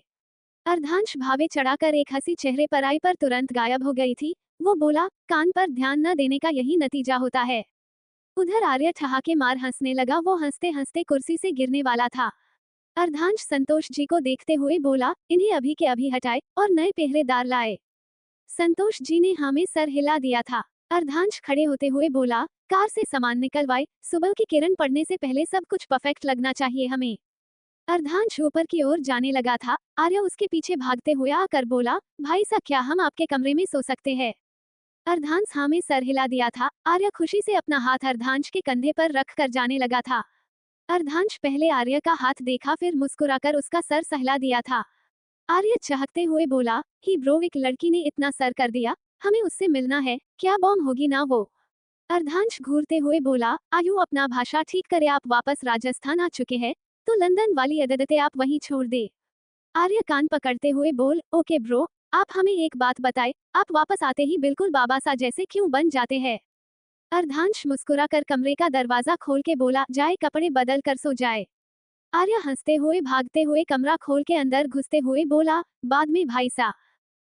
अर्धांश भावे चढ़ाकर एक हंसी चेहरे पर आई पर तुरंत गायब हो गई थी। वो बोला, कान पर ध्यान न देने का यही नतीजा होता है। उधर आर्य ठहाके मार हंसने लगा। वो हंसते हंसते कुर्सी से गिरने वाला था। अर्धांश संतोष जी को देखते हुए बोला, इन्हें अभी के अभी हटाए और नए पहरेदार लाए। संतोष जी ने हाँ में सर हिला दिया था। अर्धांश खड़े होते हुए बोला, कार से सामान निकलवाए, सुबह की किरण पड़ने से पहले सब कुछ परफेक्ट लगना चाहिए हमें। अर्धांश ऊपर की ओर जाने लगा था। आर्य उसके पीछे भागते हुए आकर बोला, भाई सा क्या हम आपके कमरे में सो सकते हैं। अर्धांश हाँ में सर हिला दिया था। आर्य खुशी से अपना हाथ अर्धांश के कंधे पर रख कर जाने लगा था। अर्धांश पहले आर्य का हाथ देखा, फिर मुस्कुराकर उसका सर सहला दिया था। आर्य चहकते हुए बोला, ही ब्रो, एक लड़की ने इतना सर कर दिया, हमें उससे मिलना है, क्या बॉम्ब होगी ना वो। अर्धांश घूरते हुए बोला, आयु अपना भाषा ठीक करे, आप वापस राजस्थान आ चुके हैं, तो लंदन वाली अददते आप वहीं छोड़ दे। आर्य कान पकड़ते हुए बोल, ओके ब्रो, आप हमें एक बात बताए, आप वापस आते ही बिल्कुल बाबा सा जैसे क्यों बन जाते हैं। अर्धांश मुस्कुराकर कमरे का दरवाजा खोल के बोला, जाए कपड़े बदल कर सो जाए। आर्य हंसते हुए भागते हुए कमरा खोल के अंदर घुसते हुए बोला, बाद में भाई सा।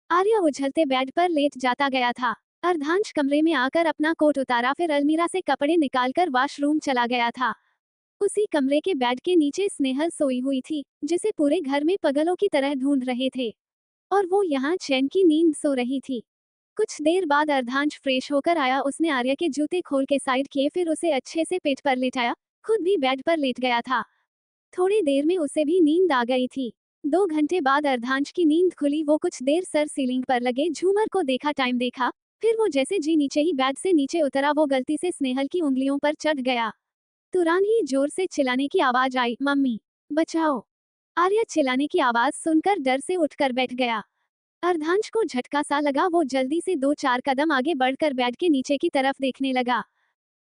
आर्य उछलते बेड पर लेट जाता गया था। अर्धांश कमरे में आकर अपना कोट उतारा, फिर अलमीरा से कपड़े निकालकर वॉशरूम चला गया था। उसी कमरे के बेड के नीचे स्नेहल सोई हुई थी, जिसे पूरे घर में पगलों की तरह ढूंढ रहे थे, और वो यहाँ चैन की नींद सो रही थी। कुछ देर बाद अर्धांश फ्रेश होकर आया। उसने आर्य के जूते खोल के साइड किए, फिर उसे अच्छे से पेट पर लेटाया, खुद भी बेड पर लेट गया था। थोड़ी देर में उसे भी नींद आ गई थी। 2 घंटे बाद अर्धांश की नींद खुली। वो कुछ देर सर सीलिंग पर लगे झूमर को देखा, टाइम देखा, फिर वो जैसे जी नीचे ही बेड से नीचे उतरा, वो गलती से स्नेहल की उंगलियों पर चढ़ गया। तुरंत ही जोर से चिल्लाने की आवाज आई, मम्मी बचाओ। आर्य चिल्लाने की आवाज सुनकर डर से उठकर बैठ गया। अर्धांश को झटका सा लगा। वो जल्दी से 2-4 कदम आगे बढ़कर बेड के नीचे की तरफ देखने लगा।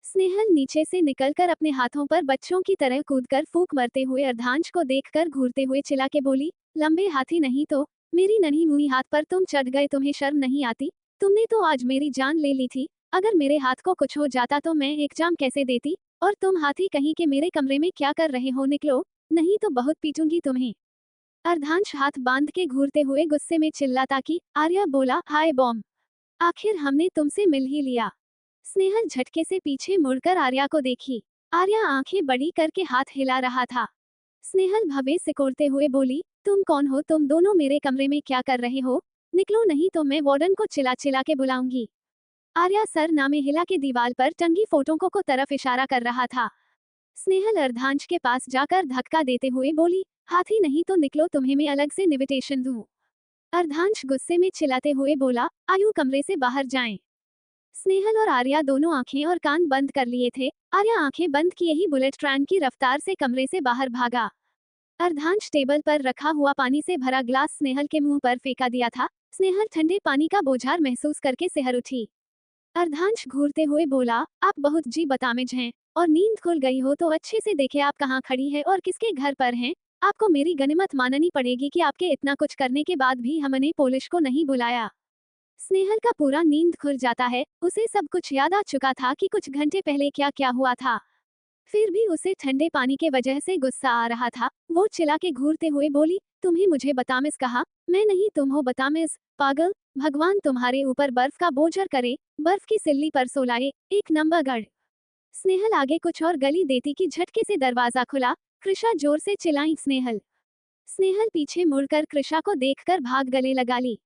स्नेहल नीचे से निकलकर अपने हाथों पर बच्चों की तरह कूदकर फूंक मारते हुए अर्धांश को देखकर घूरते हुए चिल्ला के बोली, लंबे हाथी नहीं तो मेरी नन्ही मुई हाथ पर तुम चढ़ गए, तुम्हें शर्म नहीं आती। तुमने तो आज मेरी जान ले ली थी। अगर मेरे हाथ को कुछ हो जाता तो मैं एग्जाम कैसे देती। और तुम हाथी कहीं के मेरे कमरे में क्या कर रहे हो, निकलो, नहीं तो बहुत पीटूंगी तुम्हें। अर्धांश हाथ बांध के घूरते हुए गुस्से में चिल्लाता कि आर्या बोला, हाय बॉम्ब, आखिर हमने तुमसे मिल ही लिया। स्नेहल झटके से पीछे मुड़कर आर्या को देखी। आर्या आंखें बड़ी करके हाथ हिला रहा था। स्नेहल भवे सिकोड़ते हुए बोली, तुम कौन हो, तुम दोनों मेरे कमरे में क्या कर रहे हो, निकलो नहीं तो मैं वार्डन को चिल्ला चिल्ला के बुलाऊंगी। आर्या सर नामे हिला के दीवार पर टंगी फोटो को तरफ इशारा कर रहा था। स्नेहल अर्धांश के पास जाकर धक्का देते हुए बोली, हाथी नहीं तो निकलो, तुम्हें मैं अलग से इनविटेशन दूं। अर्धांश गुस्से में चिल्लाते हुए बोला, आयु कमरे से बाहर जाएं। स्नेहल और आर्या दोनों आंखें और कान बंद कर लिए थे। आर्या आंखें बंद किए ही बुलेट ट्रेन की रफ्तार से कमरे से बाहर भागा। अर्धांश टेबल पर रखा हुआ पानी से भरा ग्लास स्नेहल के मुंह पर फेंका दिया था। स्नेहल ठंडे पानी का बोझार महसूस करके सिहर उठी। अर्धांश घूरते हुए बोला, आप बहुत जी बदतमीज हैं, और नींद खुल गई हो तो अच्छे से देखे आप कहाँ खड़ी है और किसके घर पर हैं। आपको मेरी गनीमत माननी पड़ेगी कि आपके इतना कुछ करने के बाद भी हमने पुलिस को नहीं बुलाया। स्नेहल का पूरा नींद खुल जाता है। उसे सब कुछ याद आ चुका था कि कुछ घंटे पहले क्या क्या हुआ था। फिर भी उसे ठंडे पानी के वजह से गुस्सा आ रहा था। वो चिल्ला के घूरते हुए बोली, तुम्हें मुझे बदतमीज कहा, मैं नहीं तुम हो बदतमीज, पागल। भगवान तुम्हारे ऊपर बर्फ का बोझर करे, बर्फ की सिल्ली पर सोलाए, एक नंबर गढ़। स्नेहल आगे कुछ और गली देती कि झटके से दरवाजा खुला। कृषा जोर से चिल्लाई, स्नेहल। स्नेहल पीछे मुड़कर कृषा को देखकर भाग गले लगा ली।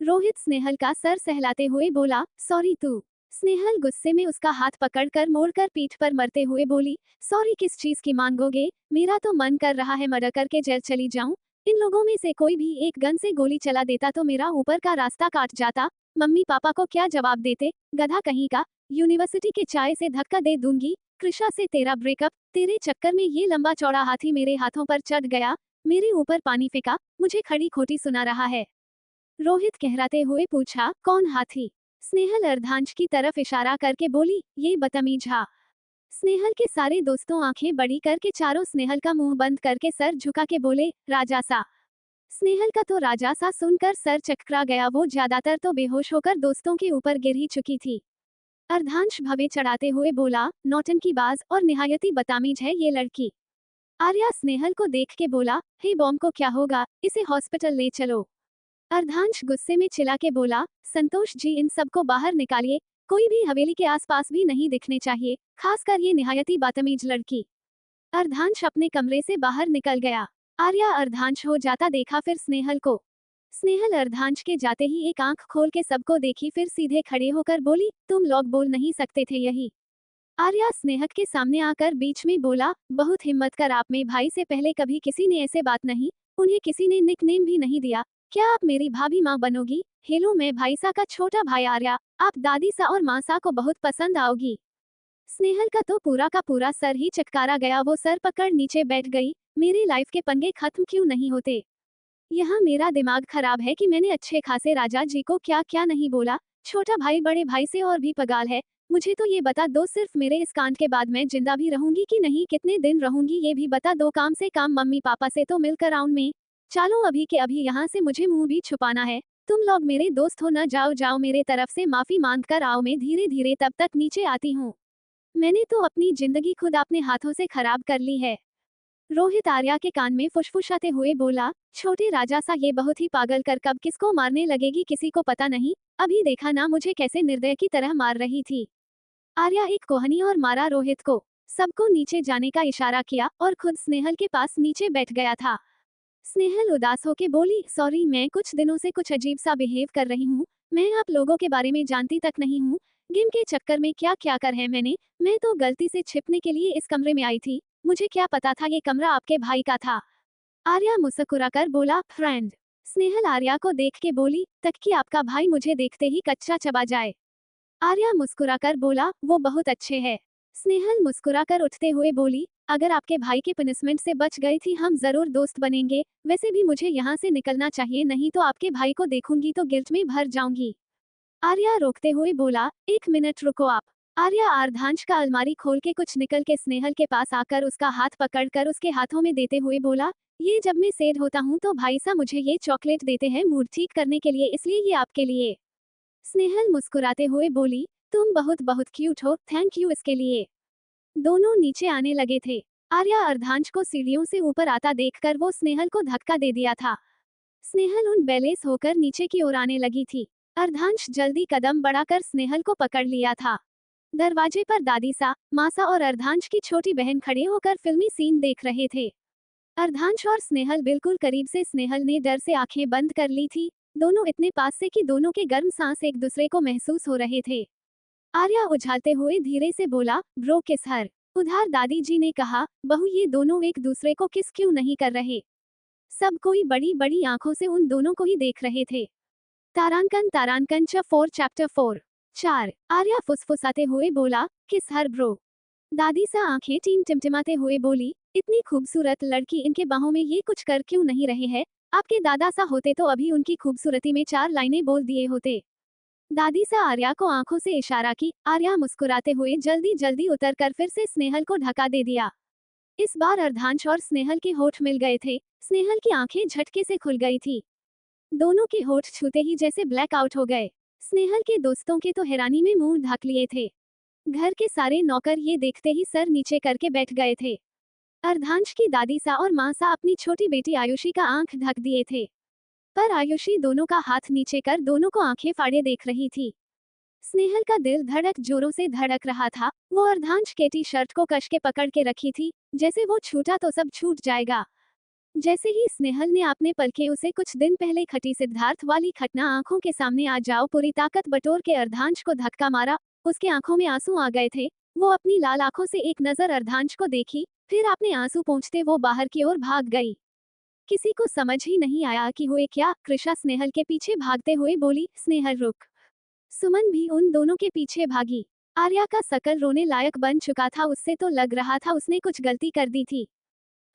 रोहित स्नेहल का सर सहलाते हुए बोला, सॉरी तू। स्नेहल गुस्से में उसका हाथ पकड़कर मोड़कर पीठ पर मरते हुए बोली, सॉरी किस चीज की मांगोगे, मेरा तो मन कर रहा है मर्डर करके जेल चली जाऊं। इन लोगों में से कोई भी एक गन से गोली चला देता तो मेरा ऊपर का रास्ता काट जाता। मम्मी पापा को क्या जवाब देते, गधा कहीं का। यूनिवर्सिटी के चाय से धक्का दे दूंगी। कृषा से तेरा ब्रेकअप, तेरे चक्कर में ये लंबा चौड़ा हाथी मेरे हाथों पर चढ़ गया। मेरे ऊपर पानी फेंका, मुझे खड़ी खोटी सुना रहा है। रोहित कहराते हुए पूछा, कौन हाथी? स्नेहल अर्धांश की तरफ इशारा करके बोली, ये बदतमीज हा। स्नेहल के सारे दोस्तों आंखें बड़ी करके चारों स्नेहल का मुंह बंद करके सर झुका के बोले, राजासा। स्नेहल का तो राजासा सुनकर सर चकरा गया, वो ज्यादातर तो बेहोश होकर दोस्तों के ऊपर गिर ही चुकी थी। अर्धांश भवे चढ़ाते हुए बोला, नौटंकीबाज और निहायती बदतमीज है ये लड़की। आर्या स्नेहल को देख के बोला, हे बॉम्ब को क्या होगा, इसे हॉस्पिटल ले चलो। अर्धांश गुस्से में चिल्ला के बोला, संतोष जी इन सबको बाहर निकालिए, कोई भी हवेली के आसपास भी नहीं दिखने चाहिए, खासकर ये निहायती बदतमीज लड़की। अर्धांश अपने कमरे से बाहर निकल गया। आर्या अर्धांश हो जाता देखा, फिर स्नेहल को। स्नेहल अर्धांश के जाते ही एक आंख खोल के सबको देखी, फिर सीधे खड़े होकर बोली, तुम लोग बोल नहीं सकते थे यही? आर्या स्नेहल के सामने आकर बीच में बोला, बहुत हिम्मत कर आप में भाई से पहले कभी किसी ने ऐसे बात नहीं, उन्हें किसी ने निकनेम भी नहीं दिया, क्या आप मेरी भाभी माँ बनोगी? हेलो मैं भाईसा का छोटा भाई आर्या, आप दादी सा और माँ सा को बहुत पसंद आओगी। स्नेहल का तो पूरा का पूरा सर ही चटकारा गया, वो सर पकड़ नीचे बैठ गई, मेरी लाइफ के पंगे खत्म क्यों नहीं होते? यहाँ मेरा दिमाग खराब है कि मैंने अच्छे खासे राजा जी को क्या क्या नहीं बोला, छोटा भाई बड़े भाई से और भी पगाल है, मुझे तो ये बता दो सिर्फ मेरे इस कांड के बाद मैं जिंदा भी रहूंगी कि नहीं, कितने दिन रहूंगी ये भी बता दो, काम से काम मम्मी पापा से तो मिलकर आऊं मैं, चलो अभी के अभी यहाँ से मुझे मुंह भी छुपाना है, तुम लोग मेरे दोस्त हो न, जाओ जाओ मेरे तरफ से माफी मांग कर आओ, मैं धीरे धीरे तब तक नीचे आती हूँ, मैंने तो अपनी जिंदगी खुद अपने हाथों से खराब कर ली है। रोहित आर्या के कान में फुसफुसाते हुए बोला, छोटे राजा सा ये बहुत ही पागल कर कब किसको मारने लगेगी किसी को पता नहीं, अभी देखा ना मुझे कैसे निर्दय की तरह मार रही थी। आर्या एक कोहनी और मारा रोहित को, सबको नीचे जाने का इशारा किया और खुद स्नेहल के पास नीचे बैठ गया था। स्नेहल उदास होके बोली, सॉरी मैं कुछ दिनों से कुछ अजीब सा बिहेव कर रही हूँ, मैं आप लोगों के बारे में जानती तक नहीं हूँ, गेम के चक्कर में क्या क्या कर है मैंने, मैं तो गलती से छिपने के लिए इस कमरे में आई थी, मुझे क्या पता था ये कमरा आपके भाई का था। आर्या मुस्कुराकर बोला, फ्रेंड। स्नेहल आर्या को देख के बोली, तक कि आपका भाई मुझे देखते ही कच्चा चबा जाए। आर्या मुस्कुराकर बोला, वो बहुत अच्छे हैं। स्नेहल मुस्कुराकर उठते हुए बोली, अगर आपके भाई के पनिशमेंट से बच गई थी हम जरूर दोस्त बनेंगे, वैसे भी मुझे यहाँ से निकलना चाहिए, नहीं तो आपके भाई को देखूंगी तो गिल्ट में भर जाऊंगी। आर्या रोकते हुए बोला, एक मिनट रुको आप। आर्या अर्धांश का अलमारी खोल के कुछ निकल के स्नेहल के पास आकर उसका हाथ पकड़कर उसके हाथों में देते हुए बोला, ये जब मैं सैड होता हूँ तो भाई सा मुझे ये चॉकलेट देते हैं मूड ठीक करने के लिए, इसलिए ये आपके लिए। स्नेहल मुस्कुराते हुए बोली, तुम बहुत बहुत क्यूट हो, थैंक यू इसके लिए। दोनों नीचे आने लगे थे। आर्या अर्धांश को सीढ़ियों से ऊपर आता देखकर वो स्नेहल को धक्का दे दिया था। स्नेहल उन बैलेंस होकर नीचे की ओर आने लगी थी। अर्धांश जल्दी कदम बढ़ाकर स्नेहल को पकड़ लिया था। दरवाजे पर दादी सा, मासा और अर्धांश की छोटी बहन खड़े होकर फिल्मी सीन देख रहे थे। अर्धांश और स्नेहल बिल्कुल करीब से, स्नेहल ने डर से आंखें बंद कर ली थी, दोनों इतने पास से कि दोनों के गर्म सांस एक दूसरे को महसूस हो रहे थे। आर्या उछालते हुए धीरे से बोला, ब्रो किस हर। उधार दादी जी ने कहा, बहू ये दोनों एक दूसरे को किस क्यों नहीं कर रहे। सब कोई बड़ी बड़ी आंखों से उन दोनों को ही देख रहे थे। तारांकन तारांकन चैप्टर 4 4। आर्या फुसफुसाते हुए बोला, किस हर ब्रो। दादी सा आंखें टिमटिमाते हुए बोली, इतनी खूबसूरत लड़की इनके बाहों में ये कुछ कर क्यों नहीं रहे हैं, आपके दादा सा होते तो अभी उनकी खूबसूरती में 4 लाइनें बोल दिए होते। दादी सा आर्या को आंखों से इशारा की, आर्या मुस्कुराते हुए जल्दी जल्दी उतरकर फिर से स्नेहल को ढका दे दिया। इस बार अर्धांश और स्नेहल के होठ मिल गए थे, स्नेहल की आंखें झटके से खुल गई थी। दोनों के होठ छूते ही जैसे ब्लैक आउट हो गए। स्नेहल के दोस्तों के तो हैरानी में मुंह ढक लिए थे। घर के सारे नौकर ये देखते ही सर नीचे करके बैठ गए थे। अर्धांश की दादी सा और माँ सा अपनी छोटी बेटी आयुषी का आंख ढक दिए थे, पर आयुषी दोनों का हाथ नीचे कर दोनों को आंखें फाड़े देख रही थी। स्नेहल का दिल धड़क जोरों से धड़क रहा था, वो अर्धांश के टी शर्ट को कस के पकड़ के रखी थी, जैसे वो छूटा तो सब छूट जाएगा। जैसे ही स्नेहल ने अपने पलके उसे कुछ दिन पहले खटी सिद्धार्थ वाली घटना आंखों के सामने आ जाओ पूरी ताकत बटोर के अर्धांश को धक्का मारा, उसके आंखों में आंसू आ गए थे। वो अपनी लाल आंखों से एक नजर अर्धांश को देखी, फिर अपने आंसू पोंछते वो बाहर की ओर भाग गई। किसी को समझ ही नहीं आया कि हुए क्या। कृषा स्नेहल के पीछे भागते हुए बोली, स्नेहल रुक। सुमन भी उन दोनों के पीछे भागी। आर्या का शकल रोने लायक बन चुका था, उससे तो लग रहा था उसने कुछ गलती कर दी थी।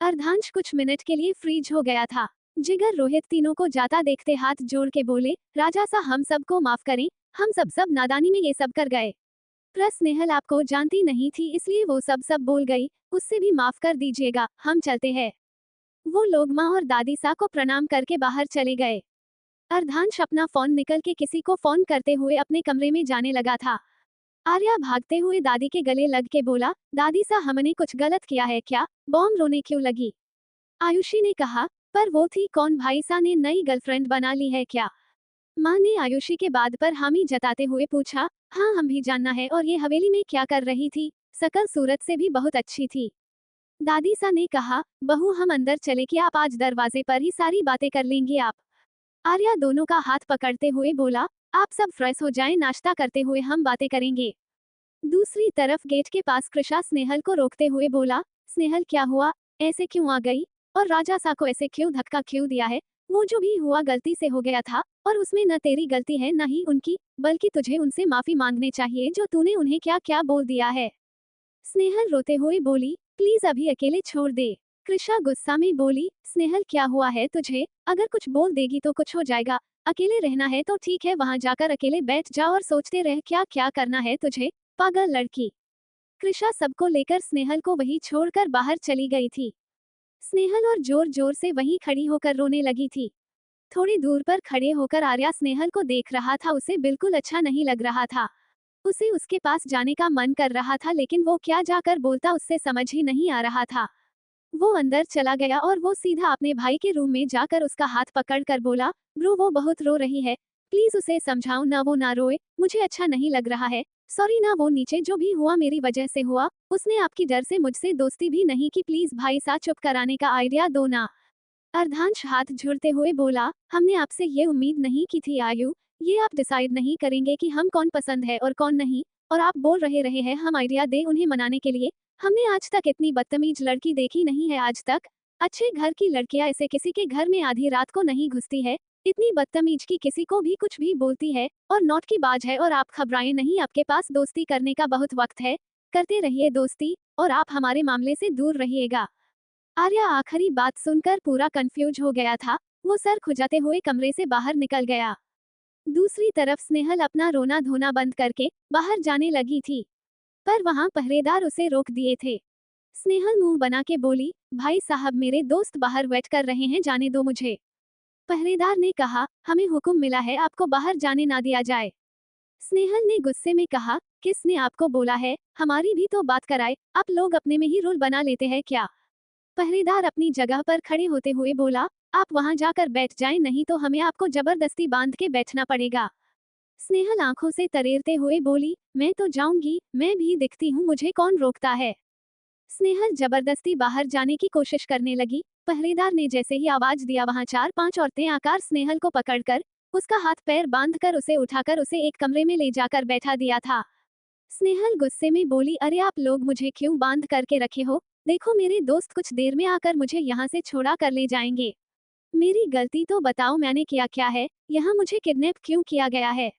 अर्धांश कुछ मिनट के लिए फ्रीज हो गया था। जिगर रोहित तीनों को जाता देखते हाथ जोड़ के बोले, राजा सा हम सबको माफ करें, हम सब नादानी में ये सब कर गए। पर स्नेहल आपको जानती नहीं थी इसलिए वो सब बोल गई, उससे भी माफ कर दीजिएगा, हम चलते हैं। वो लोग माँ और दादी सा को प्रणाम करके बाहर चले गए। अर्धांश अपना फोन निकल के किसी को फोन करते हुए अपने कमरे में जाने लगा था। आर्या भागते हुए दादी के गले लग के बोला, दादी सा हमने कुछ गलत किया है क्या, बॉम्ब रोने क्यों लगी? आयुषी ने कहा, पर वो थी कौन, भाई सा ने नई गर्लफ्रेंड बना ली है क्या? माँ ने आयुषी के बाद पर हामी जताते हुए पूछा, हाँ हम भी जानना है, और ये हवेली में क्या कर रही थी, सकल सूरत से भी बहुत अच्छी थी। दादी सा ने कहा, बहू हम अंदर चले कि आप आज दरवाजे पर ही सारी बातें कर लेंगी आप। आर्या दोनों का हाथ पकड़ते हुए बोला, आप सब फ्रेश हो जाएं, नाश्ता करते हुए हम बातें करेंगे। दूसरी तरफ गेट के पास कृषा स्नेहल को रोकते हुए बोला, स्नेहल क्या हुआ, ऐसे क्यों आ गई, और राजा सा को ऐसे क्यों धक्का क्यों दिया है? वो जो भी हुआ गलती से हो गया था, और उसमें न तेरी गलती है न ही उनकी, बल्कि तुझे उनसे माफी मांगने चाहिए जो तूने उन्हें क्या क्या बोल दिया है। स्नेहल रोते हुए बोली, प्लीज अभी अकेले छोड़ दे। कृषा गुस्सा में बोली, स्नेहल क्या हुआ है तुझे, अगर कुछ बोल देगी तो कुछ हो जाएगा, अकेले रहना है तो ठीक है, वहां जाकर अकेले बैठ जा और सोचते रह क्या क्या करना है तुझे, पागल लड़की। कृषा सबको लेकर स्नेहल को वहीं छोड़कर बाहर चली गई थी। स्नेहल और जोर जोर से वहीं खड़ी होकर रोने लगी थी। थोड़ी दूर पर खड़े होकर आर्या स्नेहल को देख रहा था, उसे बिल्कुल अच्छा नहीं लग रहा था। उसे उसके पास जाने का मन कर रहा था, लेकिन वो क्या जाकर बोलता उससे समझ ही नहीं आ रहा था। वो अंदर चला गया और वो सीधा अपने भाई के रूम में जाकर उसका हाथ पकड़कर बोला, ब्रो वो बहुत रो रही है, प्लीज उसे समझाओ ना, वो ना रोए, मुझे अच्छा नहीं लग रहा है, सॉरी ना, वो नीचे जो भी हुआ मेरी वजह से हुआ, उसने आपकी डर से मुझसे दोस्ती भी नहीं की, प्लीज भाई साथ चुप कराने का आइडिया दो ना। अर्धांश हाथ जोड़ते हुए बोला, हमने आपसे ये उम्मीद नहीं की थी आयु, ये आप डिसाइड नहीं करेंगे कि हम कौन पसंद है और कौन नहीं, और आप बोल रहे हैं हम आइडिया दे उन्हें मनाने के लिए, हमने आज तक इतनी बदतमीज लड़की देखी नहीं है आज तक। अच्छे घर की लड़कियां ऐसे किसी के घर में आधी रात को नहीं घुसती है, इतनी बदतमीज की किसी को भी कुछ भी बोलती है, और नौट की बाज है, और आप घबराएं नहीं, आपके पास दोस्ती करने का बहुत वक्त है, करते रहिए दोस्ती, और आप हमारे मामले से दूर रहिएगा। आर्या आखिरी बात सुनकर पूरा कंफ्यूज हो गया था, वो सर खुजाते हुए कमरे से बाहर निकल गया। दूसरी तरफ स्नेहल अपना रोना धोना बंद करके बाहर जाने लगी थी, पर वहां पहरेदार उसे रोक दिए थे। स्नेहल मुंह बना के बोली, भाई साहब मेरे दोस्त बाहर वेट कर रहे हैं, जाने दो मुझे। पहरेदार ने कहा, हमें हुक्म मिला है आपको बाहर जाने ना दिया जाए। स्नेहल ने गुस्से में कहा, किसने आपको बोला है, हमारी भी तो बात कराए, आप लोग अपने में ही रूल बना लेते हैं क्या? पहरेदार अपनी जगह पर खड़े होते हुए बोला, आप वहां जाकर बैठ जाएं, नहीं तो हमें आपको जबरदस्ती बांध के बैठना पड़ेगा। स्नेहल आंखों से तरेरते हुए बोली, मैं तो जाऊंगी, मैं भी दिखती हूँ, मुझे कौन रोकता है। स्नेहल जबरदस्ती बाहर जाने की कोशिश करने लगी। पहरेदार ने जैसे ही आवाज दिया, वहां 4-5 औरतें आकर स्नेहल को पकड़कर उसका हाथ पैर बांधकर उसे उठाकर उसे एक कमरे में ले जाकर बैठा दिया था। स्नेहल गुस्से में बोली, अरे आप लोग मुझे क्यों बांध करके रखे हो, देखो मेरे दोस्त कुछ देर में आकर मुझे यहाँ से छोड़ा कर ले जाएंगे। मेरी गलती तो बताओ, मैंने किया क्या है, यहाँ मुझे किडनैप क्यों किया गया है?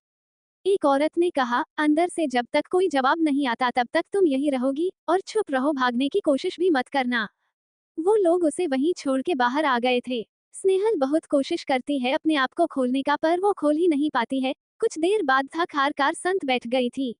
एक औरत ने कहा, अंदर से जब तक कोई जवाब नहीं आता तब तक तुम यही रहोगी, और चुप रहो, भागने की कोशिश भी मत करना। वो लोग उसे वहीं छोड़ के बाहर आ गए थे। स्नेहल बहुत कोशिश करती है अपने आप को खोलने का, पर वो खोल ही नहीं पाती है। कुछ देर बाद थक हार कर संत बैठ गई थी।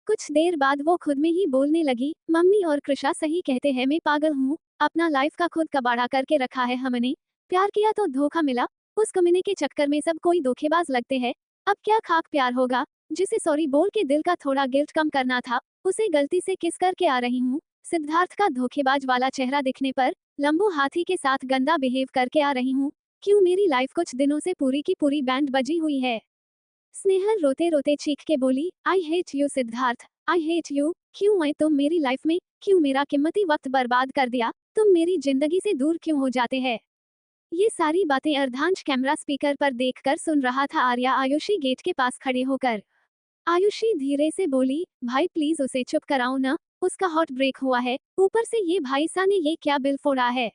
कुछ देर बाद वो खुद में ही बोलने लगी, मम्मी और कृषा सही कहते हैं, मैं पागल हूँ, अपना लाइफ का खुद कबाड़ा करके रखा है हमने, प्यार किया तो धोखा मिला, उस कमीने के चक्कर में सब कोई धोखेबाज लगते हैं, अब क्या खाक प्यार होगा, जिसे सॉरी बोल के दिल का थोड़ा गिल्ट कम करना था, उसे गलती से किस करके आ रही हूँ। सिद्धार्थ का धोखेबाज वाला चेहरा दिखने पर लंबू हाथी के साथ गंदा बिहेव करके आ रही हूँ, क्यों मेरी लाइफ कुछ दिनों से पूरी की पूरी बैंड बजी हुई है। स्नेहल रोते रोते चीख के बोली, I hate you Siddharth, I hate you, क्यों आए तुम मेरी लाइफ में, क्यों मेरा कीमती वक्त बर्बाद कर दिया, तुम मेरी जिंदगी से दूर क्यों हो जाते हैं। ये सारी बातें अर्धांश कैमरा स्पीकर पर देखकर सुन रहा था। आर्या आयुषी गेट के पास खड़े होकर आयुषी धीरे से बोली, भाई प्लीज उसे चुप कराओ ना, उसका हॉट ब्रेक हुआ है, ऊपर से ये भाई सा ने ये क्या बिल फोड़ा है।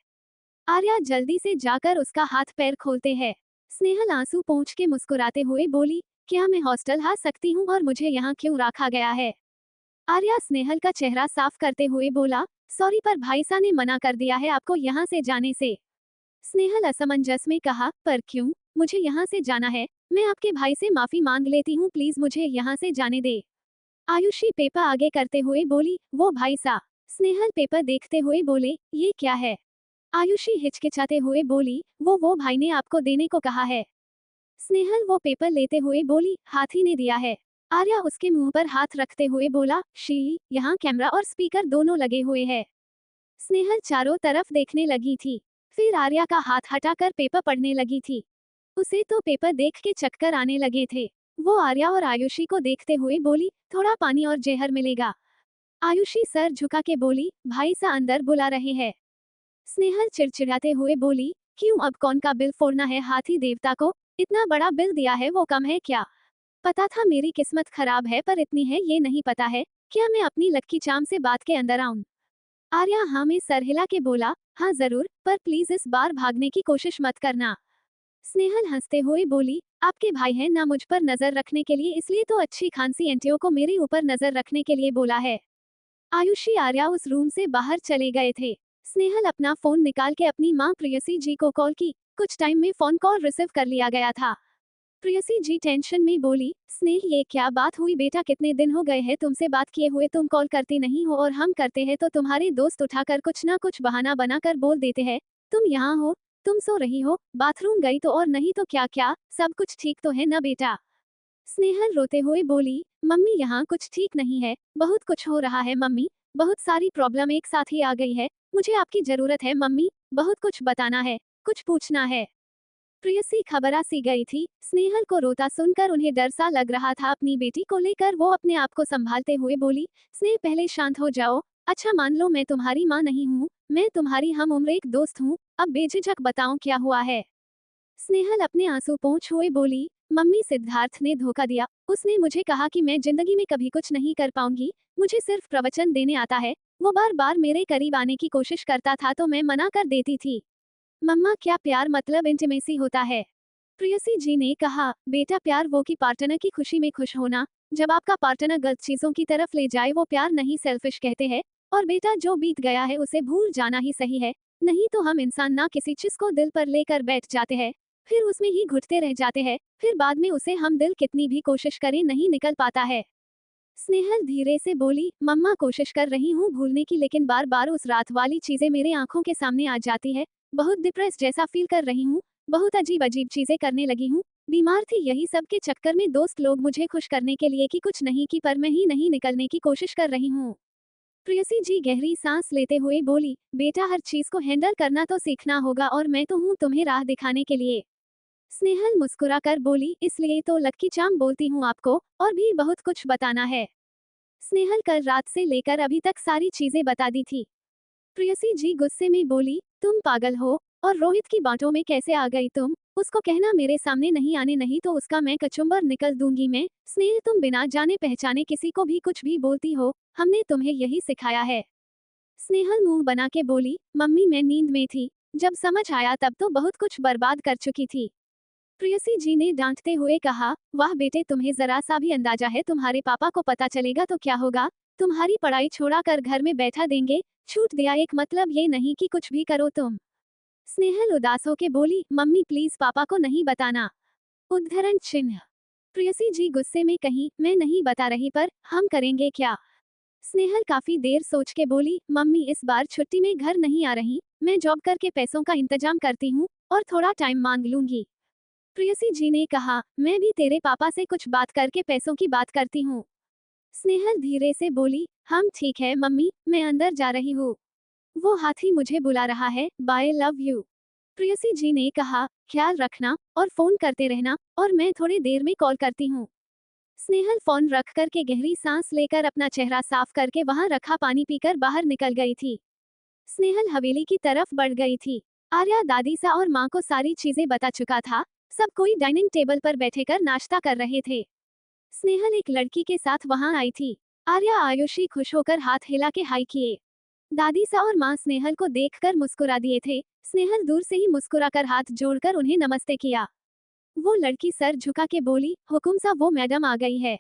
आर्या जल्दी से जाकर उसका हाथ पैर खोलते हैं। स्नेहल आंसू पोंछ के मुस्कुराते हुए बोली, क्या मैं हॉस्टल आ सकती हूँ और मुझे यहाँ क्यों रखा गया है? आर्या स्नेहल का चेहरा साफ करते हुए बोला, सॉरी पर भाईसा ने मना कर दिया है आपको यहाँ से जाने से। स्नेहल असमंजस में कहा, पर क्यों, मुझे यहाँ से जाना है, मैं आपके भाई से माफी मांग लेती हूँ, प्लीज मुझे यहाँ से जाने दे। आयुषी पेपर आगे करते हुए बोली, वो भाई सा। स्नेहल पेपर देखते हुए बोले, ये क्या है। आयुषी हिचकिचाते हुए बोली, वो भाई ने आपको देने को कहा है। स्नेहल वो पेपर लेते हुए बोली, हाथी ने दिया है। आर्या उसके मुंह पर हाथ रखते हुए बोला, शी, यहाँ कैमरा और स्पीकर दोनों लगे हुए हैं। स्नेहल चारों तरफ देखने लगी थी, फिर आर्या का हाथ हटाकर पेपर पढ़ने लगी थी। उसे तो पेपर देख के चक्कर आने लगे थे। वो आर्या और आयुषी को देखते हुए बोली, थोड़ा पानी और जहर मिलेगा। आयुषी सर झुका के बोली, भाई सा अंदर बुला रहे हैं। स्नेहल चिड़चिड़ाते हुए बोली, क्यों, अब कौन का बिल फोड़ना है हाथी देवता को, इतना बड़ा बिल दिया है, वो कम है क्या। पता था मेरी किस्मत खराब है पर इतनी है ये नहीं पता है, क्या मैं अपनी लक्की चाम से बात के अंदर आऊं। आर्या हाँ में सर हिला के बोला, हाँ जरूर, पर प्लीज इस बार भागने की कोशिश मत करना। स्नेहल हंसते हुए बोली, आपके भाई हैं ना मुझ पर नजर रखने के लिए, इसलिए तो अच्छी खांसी एंटियों को मेरे ऊपर नजर रखने के लिए बोला है। आयुषी आर्या उस रूम से बाहर चले गए थे। स्नेहल अपना फोन निकाल के अपनी माँ प्रियसी जी को कॉल की। कुछ टाइम में फोन कॉल रिसीव कर लिया गया था। प्रियसी जी टेंशन में बोली, स्नेह ये क्या बात हुई बेटा, कितने दिन हो गए हैं तुमसे बात किए हुए, तुम कॉल करती नहीं हो और हम करते हैं तो तुम्हारे दोस्त उठाकर कुछ ना कुछ बहाना बनाकर बोल देते हैं, तुम यहाँ हो, तुम सो रही हो, बाथरूम गई तो, और नहीं तो क्या क्या, सब कुछ ठीक तो है ना बेटा। स्नेहल रोते हुए बोली, मम्मी यहाँ कुछ ठीक नहीं है, बहुत कुछ हो रहा है मम्मी, बहुत सारी प्रॉब्लम एक साथ ही आ गई है, मुझे आपकी जरूरत है मम्मी, बहुत कुछ बताना है, कुछ पूछना है। प्रियसी खबरा सी गई थी। स्नेहल को रोता सुनकर उन्हें डर सा लग रहा था अपनी बेटी को लेकर। वो अपने आप को संभालते हुए बोली, स्नेह पहले शांत हो जाओ, अच्छा मान लो मैं तुम्हारी माँ नहीं हूँ, मैं तुम्हारी हम उम्र एक दोस्त हूँ, अब बेझिझक बताओ क्या हुआ है। स्नेहल अपने आंसू पोंछ हुए बोली, मम्मी सिद्धार्थ ने धोखा दिया, उसने मुझे कहा कि मैं जिंदगी में कभी कुछ नहीं कर पाऊंगी, मुझे सिर्फ प्रवचन देने आता है, वो बार बार मेरे करीब आने की कोशिश करता था तो मैं मना कर देती थी। मम्मा क्या प्यार मतलब इंटीमेसी होता है। प्रियसी जी ने कहा, बेटा प्यार वो कि पार्टनर की खुशी में खुश होना, जब आपका पार्टनर गलत चीजों की तरफ ले जाए वो प्यार नहीं, सेल्फिश कहते हैं। और बेटा जो बीत गया है उसे भूल जाना ही सही है, नहीं तो हम इंसान ना किसी चीज को दिल पर लेकर बैठ जाते हैं, फिर उसमें ही घुटते रह जाते हैं, फिर बाद में उसे हम दिल कितनी भी कोशिश करें नहीं निकल पाता है। स्नेहल धीरे से बोली, मम्मा कोशिश कर रही हूँ भूलने की, लेकिन बार बार उस रात वाली चीजें मेरे आंखों के सामने आ जाती है, बहुत डिप्रेस जैसा फील कर रही हूँ, बहुत अजीब अजीब चीजें करने लगी हूँ, बीमार थी, यही सब के चक्कर में दोस्त लोग मुझे खुश करने के लिए कि कुछ नहीं की, पर मैं ही नहीं निकलने की कोशिश कर रही हूँ। प्रियसी जी गहरी सांस लेते हुए बोली, बेटा हर चीज को हैंडल करना तो सीखना होगा और मैं तो हूँ तुम्हें राह दिखाने के लिए। स्नेहल मुस्कुराकर बोली, इसलिए तो लक्की चाम बोलती हूँ आपको, और भी बहुत कुछ बताना है। स्नेहल कल रात से लेकर अभी तक सारी चीजें बता दी थी। प्रियसी जी गुस्से में बोली, तुम पागल हो, और रोहित की बातों में कैसे आ गई तुम, उसको कहना मेरे सामने नहीं आने, नहीं तो उसका मैं कचुम्बर निकल दूंगी मैं। स्नेह तुम बिना जाने पहचाने किसी को भी कुछ भी बोलती हो, हमने तुम्हें यही सिखाया है। स्नेहल मुंह बना के बोली, मम्मी मैं नींद में थी, जब समझ आया तब तो बहुत कुछ बर्बाद कर चुकी थी। प्रियसी जी ने डांटते हुए कहा, वाह बेटे तुम्हें जरा सा भी अंदाजा है, तुम्हारे पापा को पता चलेगा तो क्या होगा, तुम्हारी पढ़ाई छोड़ा कर घर में बैठा देंगे, छूट दिया एक, मतलब ये नहीं कि कुछ भी करो तुम। स्नेहल उदास होके बोली, मम्मी प्लीज पापा को नहीं बताना। उद्धरण चिन्ह। प्रियसी जी गुस्से में कहीं, मैं नहीं बता रही पर हम करेंगे क्या। स्नेहल काफी देर सोच के बोली, मम्मी इस बार छुट्टी में घर नहीं आ रही, मैं जॉब करके पैसों का इंतजाम करती हूँ और थोड़ा टाइम मांग लूंगी। प्रियसी जी ने कहा, मैं भी तेरे पापा से कुछ बात करके पैसों की बात करती हूँ। स्नेहल धीरे से बोली, हम ठीक है मम्मी, मैं अंदर जा रही हूँ, वो हाथी मुझे बुला रहा है, बाय लव यू। प्रियसी जी ने कहा, ख्याल रखना और फोन करते रहना, और मैं थोड़ी देर में कॉल करती हूँ। स्नेहल फोन रख कर के गहरी सांस लेकर अपना चेहरा साफ करके वहां रखा पानी पीकर बाहर निकल गई थी। स्नेहल हवेली की तरफ बढ़ गई थी। आर्या दादी सा और माँ को सारी चीजें बता चुका था। सब कोई डाइनिंग टेबल पर बैठे कर नाश्ता कर रहे थे। स्नेहल एक लड़की के साथ वहां आई थी। आर्या आयुषी खुश होकर हाथ हिला के हाई किए। दादी सा और माँ स्नेहल को देखकर मुस्कुरा दिए थे। स्नेहल दूर से ही मुस्कुराकर हाथ जोड़कर उन्हें नमस्ते किया। वो लड़की सर झुका के बोली, हुकुम सा वो मैडम आ गई है।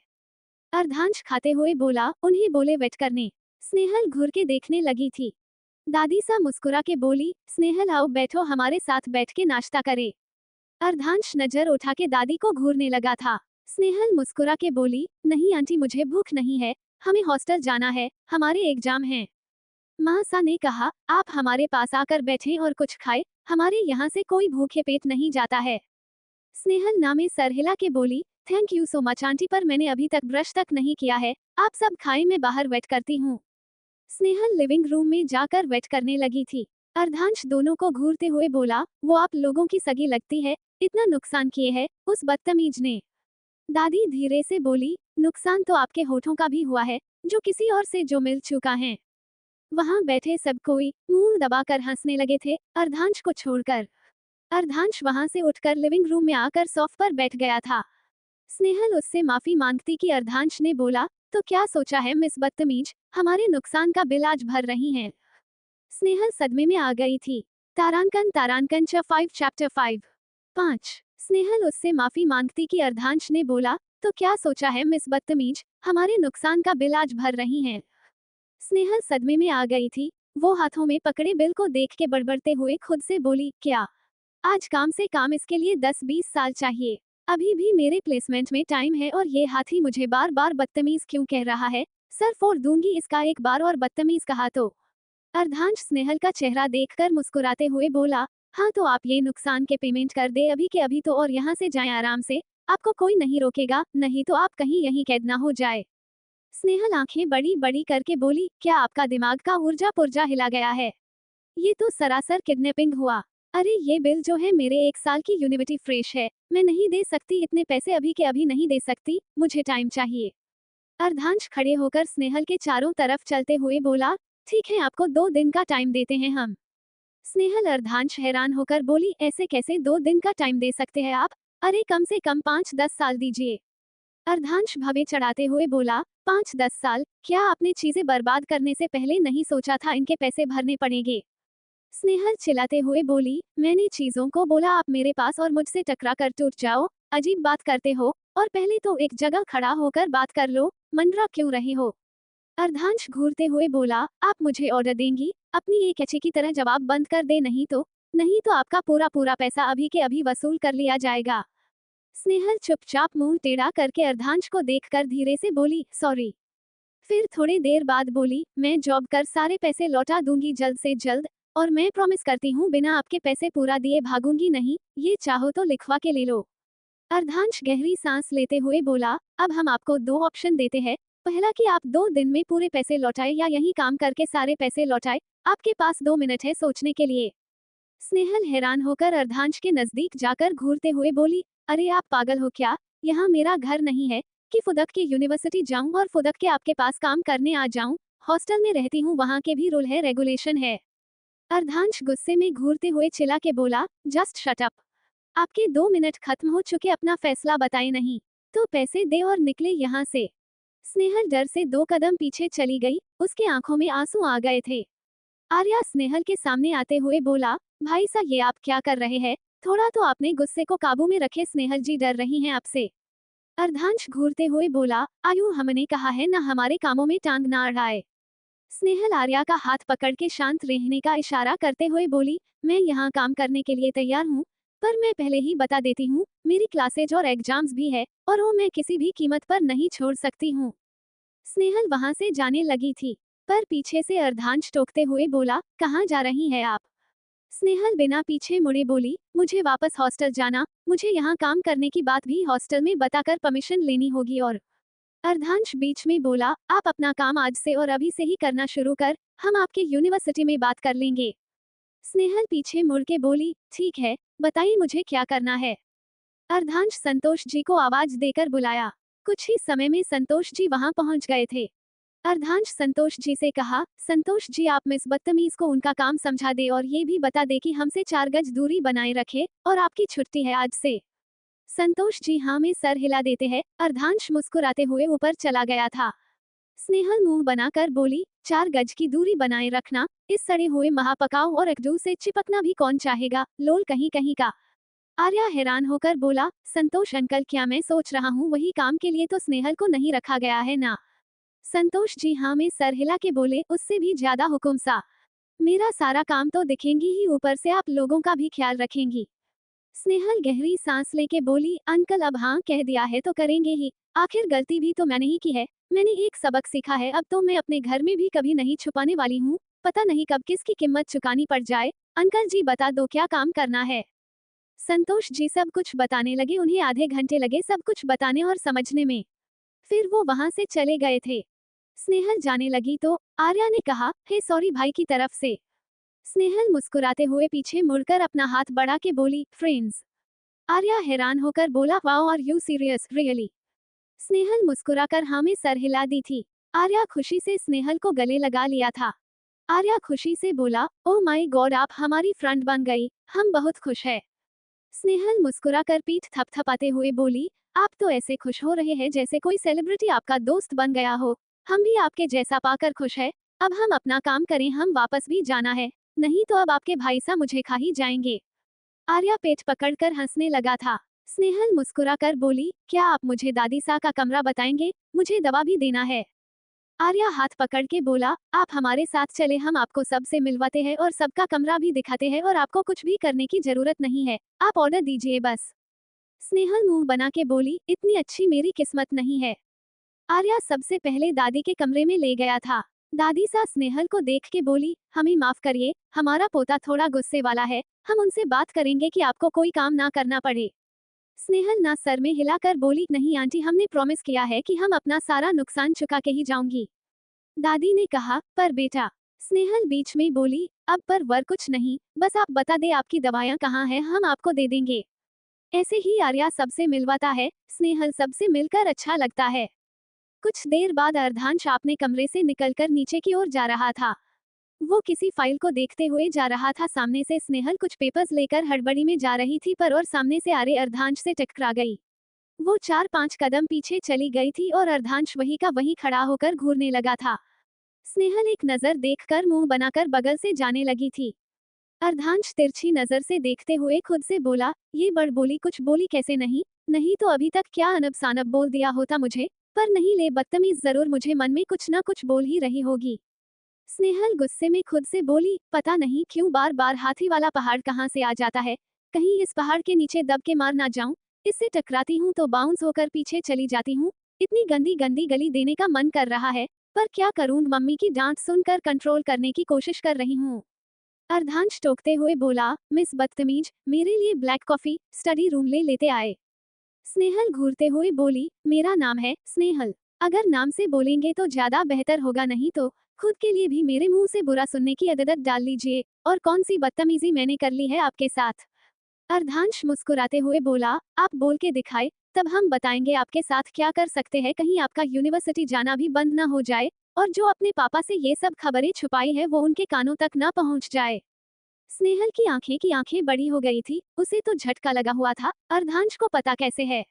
अर्धांश खाते हुए बोला, उन्हें बोले वेट करने। स्नेहल घूर के देखने लगी थी। दादी सा मुस्कुरा के बोली, स्नेहल आओ बैठो, हमारे साथ बैठ के नाश्ता करे। अर्धांश नजर उठा के दादी को घूरने लगा था। स्नेहल मुस्कुरा के बोली, नहीं आंटी, मुझे भूख नहीं है, हमें हॉस्टल जाना है, हमारे एग्जाम हैं। माँ सा ने कहा, आप हमारे पास आकर बैठें और कुछ खाएं, हमारे यहाँ से कोई भूखे पेट नहीं जाता है। स्नेहल नामे सर हिला के बोली, thank you so much aunty, पर मैंने अभी तक ब्रश तक नहीं किया है, आप सब खाएं, मैं बाहर वेट करती हूँ। स्नेहल लिविंग रूम में जाकर वेट करने लगी थी। अर्धांश दोनों को घूरते हुए बोला, वो आप लोगों की सगी लगती है, इतना नुकसान किए है उस बदतमीज ने। दादी धीरे से बोली, नुकसान तो आपके होठों का भी हुआ है, जो किसी और से जो मिल चुका है। वहां बैठे सब कोई मुंह दबाकर हंसने लगे थे, अर्धांश को छोड़कर। अर्धांश वहां से उठकर लिविंग रूम में आकर सोफा पर बैठ गया था। स्नेहल उससे माफी मांगती कि अर्धांश ने बोला, तो क्या सोचा है मिस बदतमीज, हमारे नुकसान का बिल आज भर रही हैं। स्नेहल सदमे में आ गई थी। तारांकन तारांकन चैप्टर 5। स्नेहल उससे माफी मांगती कि अर्धांश ने बोला, तो क्या सोचा है मिस बदतमीज, हमारे नुकसान का बिल आज भर रही हैं। स्नेहल सदमे में आ गई थी। वो हाथों में पकड़े बिल को देख के बड़बड़ते हुए खुद से बोली, क्या आज काम से काम इसके लिए 10-20 साल चाहिए। अभी भी मेरे प्लेसमेंट में टाइम है और ये हाथी मुझे बार बार बदतमीज क्यों कह रहा है, सर फोड़ दूंगी इसका एक बार और बदतमीज कहा तो। अर्धांश स्नेहल का चेहरा देखकर मुस्कुराते हुए बोला, हाँ तो आप ये नुकसान के पेमेंट कर दे अभी के अभी तो, और यहाँ से जाएं आराम से, आपको कोई नहीं रोकेगा, नहीं तो आप कहीं यहीं कैद ना हो जाए। स्नेहल आंखें बड़ी बड़ी करके बोली, क्या आपका दिमाग का ऊर्जा पुर्जा हिला गया है? ये तो सरासर किडनैपिंग हुआ। अरे ये बिल जो है मेरे 1 साल की यूनिवर्सिटी फ्रेश है, मैं नहीं दे सकती इतने पैसे, अभी के अभी नहीं दे सकती, मुझे टाइम चाहिए। अर्धांश खड़े होकर स्नेहल के चारों तरफ चलते हुए बोला, ठीक है आपको 2 दिन का टाइम देते हैं हम। स्नेहल अर्धांश हैरान होकर बोली, ऐसे कैसे 2 दिन का टाइम दे सकते हैं आप? अरे कम से कम 5-10 साल दीजिए। अर्धांश भवे चढ़ाते हुए बोला, 5-10 साल, क्या आपने चीजें बर्बाद करने से पहले नहीं सोचा था इनके पैसे भरने पड़ेंगे? स्नेहल चिल्लाते हुए बोली, मैंने चीजों को बोला आप मेरे पास और मुझसे टकरा कर टूट जाओ, अजीब बात करते हो, और पहले तो एक जगह खड़ा होकर बात कर लो, मंडरा क्यों रहे हो? अर्धांश घूरते हुए बोला, आप मुझे ऑर्डर देंगी? अपनी एक अच्छी की तरह जवाब बंद कर दे, नहीं तो आपका पूरा पूरा पैसा अभी के अभी वसूल कर लिया जाएगा। स्नेहल चुपचाप मुंह टेढ़ा करके अर्धांश को देखकर धीरे से बोली, सॉरी। फिर थोड़ी देर बाद बोली, मैं जॉब कर सारे पैसे लौटा दूंगी जल्द से जल्द, और मैं प्रॉमिस करती हूँ बिना आपके पैसे पूरा दिए भागूंगी नहीं, ये चाहो तो लिखवा के ले लो। अर्धांश गहरी सांस लेते हुए बोला, अब हम आपको 2 ऑप्शन देते हैं, पहला कि आप 2 दिन में पूरे पैसे लौटाए या यही काम करके सारे पैसे लौटाए, आपके पास 2 मिनट है सोचने के लिए। स्नेहल हैरान होकर अर्धांश के नजदीक जाकर घूरते हुए बोली, अरे आप पागल हो क्या, यहाँ मेरा घर नहीं है कि फुदक के यूनिवर्सिटी जाऊं और फुदक के आपके पास काम करने आ जाऊं, हॉस्टल में रहती हूँ, वहाँ के भी रूल है रेगुलेशन है। अर्धांश गुस्से में घूरते हुए चिल्ला के बोला, जस्ट शट अप। आपके 2 मिनट खत्म हो चुके, अपना फैसला बताए, नहीं तो पैसे दे और निकले यहाँ से। स्नेहल डर से 2 कदम पीछे चली गई, उसके आंखों में आंसू आ गए थे। आर्या स्नेहल के सामने आते हुए बोला, भाई साहब ये आप क्या कर रहे हैं, थोड़ा तो आपने गुस्से को काबू में रखे, स्नेहल जी डर रही हैं आपसे। अर्धांश घूरते हुए बोला, आयु हमने कहा है ना हमारे कामों में टांग ना अड़ाए। स्नेहल आर्या का हाथ पकड़ के शांत रहने का इशारा करते हुए बोली, मैं यहाँ काम करने के लिए तैयार हूँ, पर मैं पहले ही बता देती हूँ, मेरी क्लासेज और एग्जाम्स भी है, और वो मैं किसी भी कीमत पर नहीं छोड़ सकती हूँ। स्नेहल वहां से जाने लगी थी, पर पीछे से अर्धांश टोकते हुए बोला, कहाँ जा रही है आप? स्नेहल बिना पीछे मुड़े बोली, मुझे वापस हॉस्टल जाना, मुझे यहाँ काम करने की बात भी हॉस्टल में बताकर परमिशन लेनी होगी। और अर्धांश बीच में बोला, आप अपना काम आज से और अभी से ही करना शुरू कर, हम आपके यूनिवर्सिटी में बात कर लेंगे। स्नेहल पीछे मुड़ के बोली, ठीक है, बताइए मुझे क्या करना है। अर्धांश संतोष जी को आवाज देकर बुलाया। कुछ ही समय में संतोष जी वहां पहुंच गए थे। अर्धांश संतोष जी से कहा, संतोष जी आप मिस बदतमीज को उनका काम समझा दे और ये भी बता दे कि हमसे 4 गज दूरी बनाए रखे, और आपकी छुट्टी है आज से। संतोष जी हाँ में सर हिला देते हैं। अर्धांश मुस्कुराते हुए ऊपर चला गया था। स्नेहल मुंह बनाकर बोली, 4 गज की दूरी बनाए रखना, इस सड़े हुए महापकाओ और अकडू से चिपकना भी कौन चाहेगा, लोल कहीं कहीं का। आर्या हैरान होकर बोला, संतोष अंकल क्या मैं सोच रहा हूँ वही काम के लिए तो स्नेहल को नहीं रखा गया है ना। संतोष जी हाँ में सर हिला के बोले, उससे भी ज्यादा हुकुम सा। मेरा सारा काम तो दिखेंगी ही, ऊपर से आप लोगों का भी ख्याल रखेंगी। स्नेहल गहरी सांस लेके बोली, अंकल अब हाँ कह दिया है तो करेंगे ही, आखिर गलती भी तो मैंने ही की है। मैंने एक सबक सीखा है, अब तो मैं अपने घर में भी कभी नहीं छुपाने वाली हूँ। पता नहीं कब किसकी कीमत चुकानी पड़ जाए। अंकल जी बता दो क्या काम करना है। संतोष जी सब कुछ बताने लगे। उन्हें आधे घंटे लगे सब कुछ बताने और समझने में। फिर वो वहां से चले गए थे। स्नेहल जाने लगी तो आर्या ने कहा, हे सॉरी भाई की तरफ से। स्नेहल मुस्कुराते हुए पीछे मुड़कर अपना हाथ बढ़ा के बोली, फ्रेंड्स। आर्या हैरान होकर बोला, wow are you serious really. Snehal मुस्कुराकर हाँ में सर हिला दी थी। आर्या खुशी से स्नेहल को गले लगा लिया था। आर्या खुशी से बोला, ओह माय गॉड आप हमारी फ्रेंड बन गई, हम बहुत खुश है। स्नेहल मुस्कुराकर पीठ थपथपाते हुए बोली, आप तो ऐसे खुश हो रहे हैं जैसे कोई सेलिब्रिटी आपका दोस्त बन गया हो। हम भी आपके जैसा पाकर खुश है। अब हम अपना काम करें, हम वापस भी जाना है, नहीं तो अब आपके भाई सा मुझे खा ही जाएंगे। आर्या पेट पकड़कर हंसने लगा था। स्नेहल मुस्कुराकर बोली, क्या आप मुझे दादी सा का कमरा बताएंगे, मुझे दवा भी देना है। आर्या हाथ पकड़ के बोला, आप हमारे साथ चले, हम आपको सबसे मिलवाते हैं और सबका कमरा भी दिखाते हैं और आपको कुछ भी करने की जरूरत नहीं है, आप ऑर्डर दीजिए बस। स्नेहल मुंह बना के बोली, इतनी अच्छी मेरी किस्मत नहीं है। आर्या सबसे पहले दादी के कमरे में ले गया था। दादी सा स्नेहल को देख के बोली, हमें माफ करिए, हमारा पोता थोड़ा गुस्से वाला है, हम उनसे बात करेंगे कि आपको कोई काम ना करना पड़े। स्नेहल ना सर में हिलाकर बोली, नहीं आंटी, हमने प्रॉमिस किया है कि हम अपना सारा नुकसान चुका के ही जाऊंगी। दादी ने कहा, पर बेटा। स्नेहल बीच में बोली, अब पर वर कुछ नहीं, बस आप बता दे आपकी दवाइयाँ कहाँ हैं, हम आपको दे देंगे। ऐसे ही आर्या सबसे मिलवाता है, स्नेहल सबसे मिलकर अच्छा लगता है। कुछ देर बाद अर्धांश अपने कमरे से निकलकर नीचे की ओर जा रहा था। वो किसी फाइल को देखते हुए जा रहा था। सामने से स्नेहल कुछ पेपर्स लेकर हड़बड़ी में जा रही थी, पर और सामने से आ रहे अर्धांश से टकरा गई। वो 4-5 कदम पीछे चली गई थी और अर्धांश वहीं का वहीं खड़ा होकर घूरने लगा था। स्नेहल एक नजर देखकर मुंह बनाकर बगल से जाने लगी थी। अर्धांश तिरछी नजर से देखते हुए खुद से बोला, ये बड़ बोली, कुछ बोली कैसे नहीं, नहीं तो अभी तक क्या अनब सानब बोल दिया होता मुझे, पर नहीं ले बदतमीज, जरूर मुझे मन में कुछ ना कुछ बोल ही रही होगी। स्नेहल गुस्से में खुद से बोली, पता नहीं क्यों बार बार हाथी वाला पहाड़ कहाँ से आ जाता है, कहीं इस पहाड़ के नीचे दब के मार ना जाऊं, इससे टकराती हूँ तो बाउंस होकर पीछे चली जाती हूँ, इतनी गंदी गंदी गली देने का मन कर रहा है, पर क्या करूं, मम्मी की डांट सुनकर कंट्रोल करने की कोशिश कर रही हूँ। अर्धांश टोकते हुए बोला, मिस बदतमीज, मेरे लिए ब्लैक कॉफी स्टडी रूम ले लेते आए। स्नेहल घूरते हुए बोली, मेरा नाम है स्नेहल, अगर नाम से बोलेंगे तो ज्यादा बेहतर होगा, नहीं तो खुद के लिए भी मेरे मुंह से बुरा सुनने की आदत डाल लीजिए, और कौन सी बदतमीजी मैंने कर ली है आपके साथ। अर्धांश मुस्कुराते हुए बोला, आप बोल के दिखाए, तब हम बताएंगे आपके साथ क्या कर सकते हैं, कहीं आपका यूनिवर्सिटी जाना भी बंद ना हो जाए, और जो अपने पापा से ये सब खबरें छुपाई है वो उनके कानों तक ना पहुंच जाए। स्नेहल की आंखें बड़ी हो गई थी, उसे तो झटका लगा हुआ था, अर्धांश को पता कैसे है।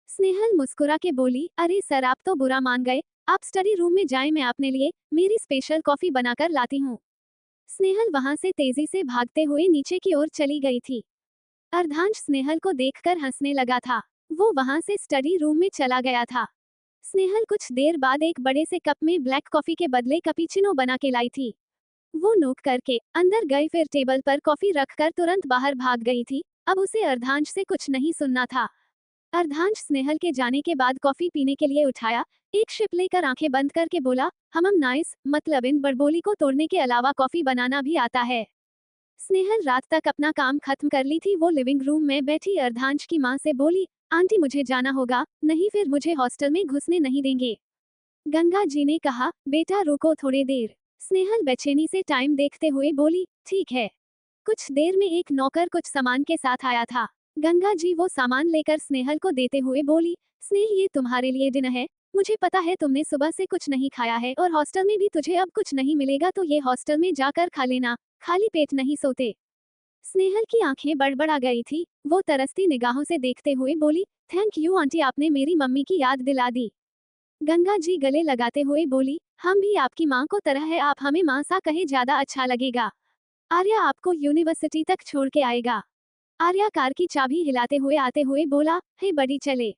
स्नेहल मुस्कुरा के बोली, अरे सर आप तो बुरा मान गए, आप स्टडी रूम में जाएं, मैं अपने लिए मेरी स्पेशल कॉफी बनाकर लाती हूँ। स्नेहल वहां से तेजी से भागते हुए नीचे की ओर चली गई थी। अर्धांश स्नेहल को देखकर हंसने लगा था। वो वहां से स्टडी रूम में चला गया था। स्नेहल कुछ देर बाद एक बड़े से कप में ब्लैक कॉफी के बदले कैपुचिनो बना के लाई थी। वो नोक करके अंदर गई, फिर टेबल पर कॉफी रखकर तुरंत बाहर भाग गई थी। अब उसे अर्धांश से कुछ नहीं सुनना था। अर्धांश स्नेहल के जाने के बाद कॉफी पीने के लिए उठाया, एक शिप लेकर आंखें बंद करके बोला, हमम नाइस, मतलब इन बड़बोली को तोड़ने के अलावा कॉफी बनाना भी आता है। स्नेहल रात तक अपना काम खत्म कर ली थी। वो लिविंग रूम में बैठी अर्धांश की माँ से बोली, आंटी मुझे जाना होगा, नहीं फिर मुझे हॉस्टल में घुसने नहीं देंगे। गंगा जी ने कहा, बेटा रुको थोड़ी देर। स्नेहल बेचैनी से टाइम देखते हुए बोली, ठीक है। कुछ देर में एक नौकर कुछ सामान के साथ आया था। गंगा जी वो सामान लेकर स्नेहल को देते हुए बोली, स्नेह ये तुम्हारे लिए डिनर है, मुझे पता है तुमने सुबह से कुछ नहीं खाया है और हॉस्टल में भी तुझे अब कुछ नहीं मिलेगा, तो ये हॉस्टल में जाकर खा लेना, खाली पेट नहीं सोते। स्नेहल की आंखें बड़बड़ा गई थी। वो तरसती निगाहों से देखते हुए बोली, थैंक यू आंटी, आपने मेरी मम्मी की याद दिला दी। गंगा जी गले लगाते हुए बोली, हम भी आपकी माँ को तरह है, आप हमें माँ सा कहे ज्यादा अच्छा लगेगा। आर्या आपको यूनिवर्सिटी तक छोड़ के आएगा। आर्या कार की चाबी हिलाते हुए आते हुए बोला, हे बड़ी चले।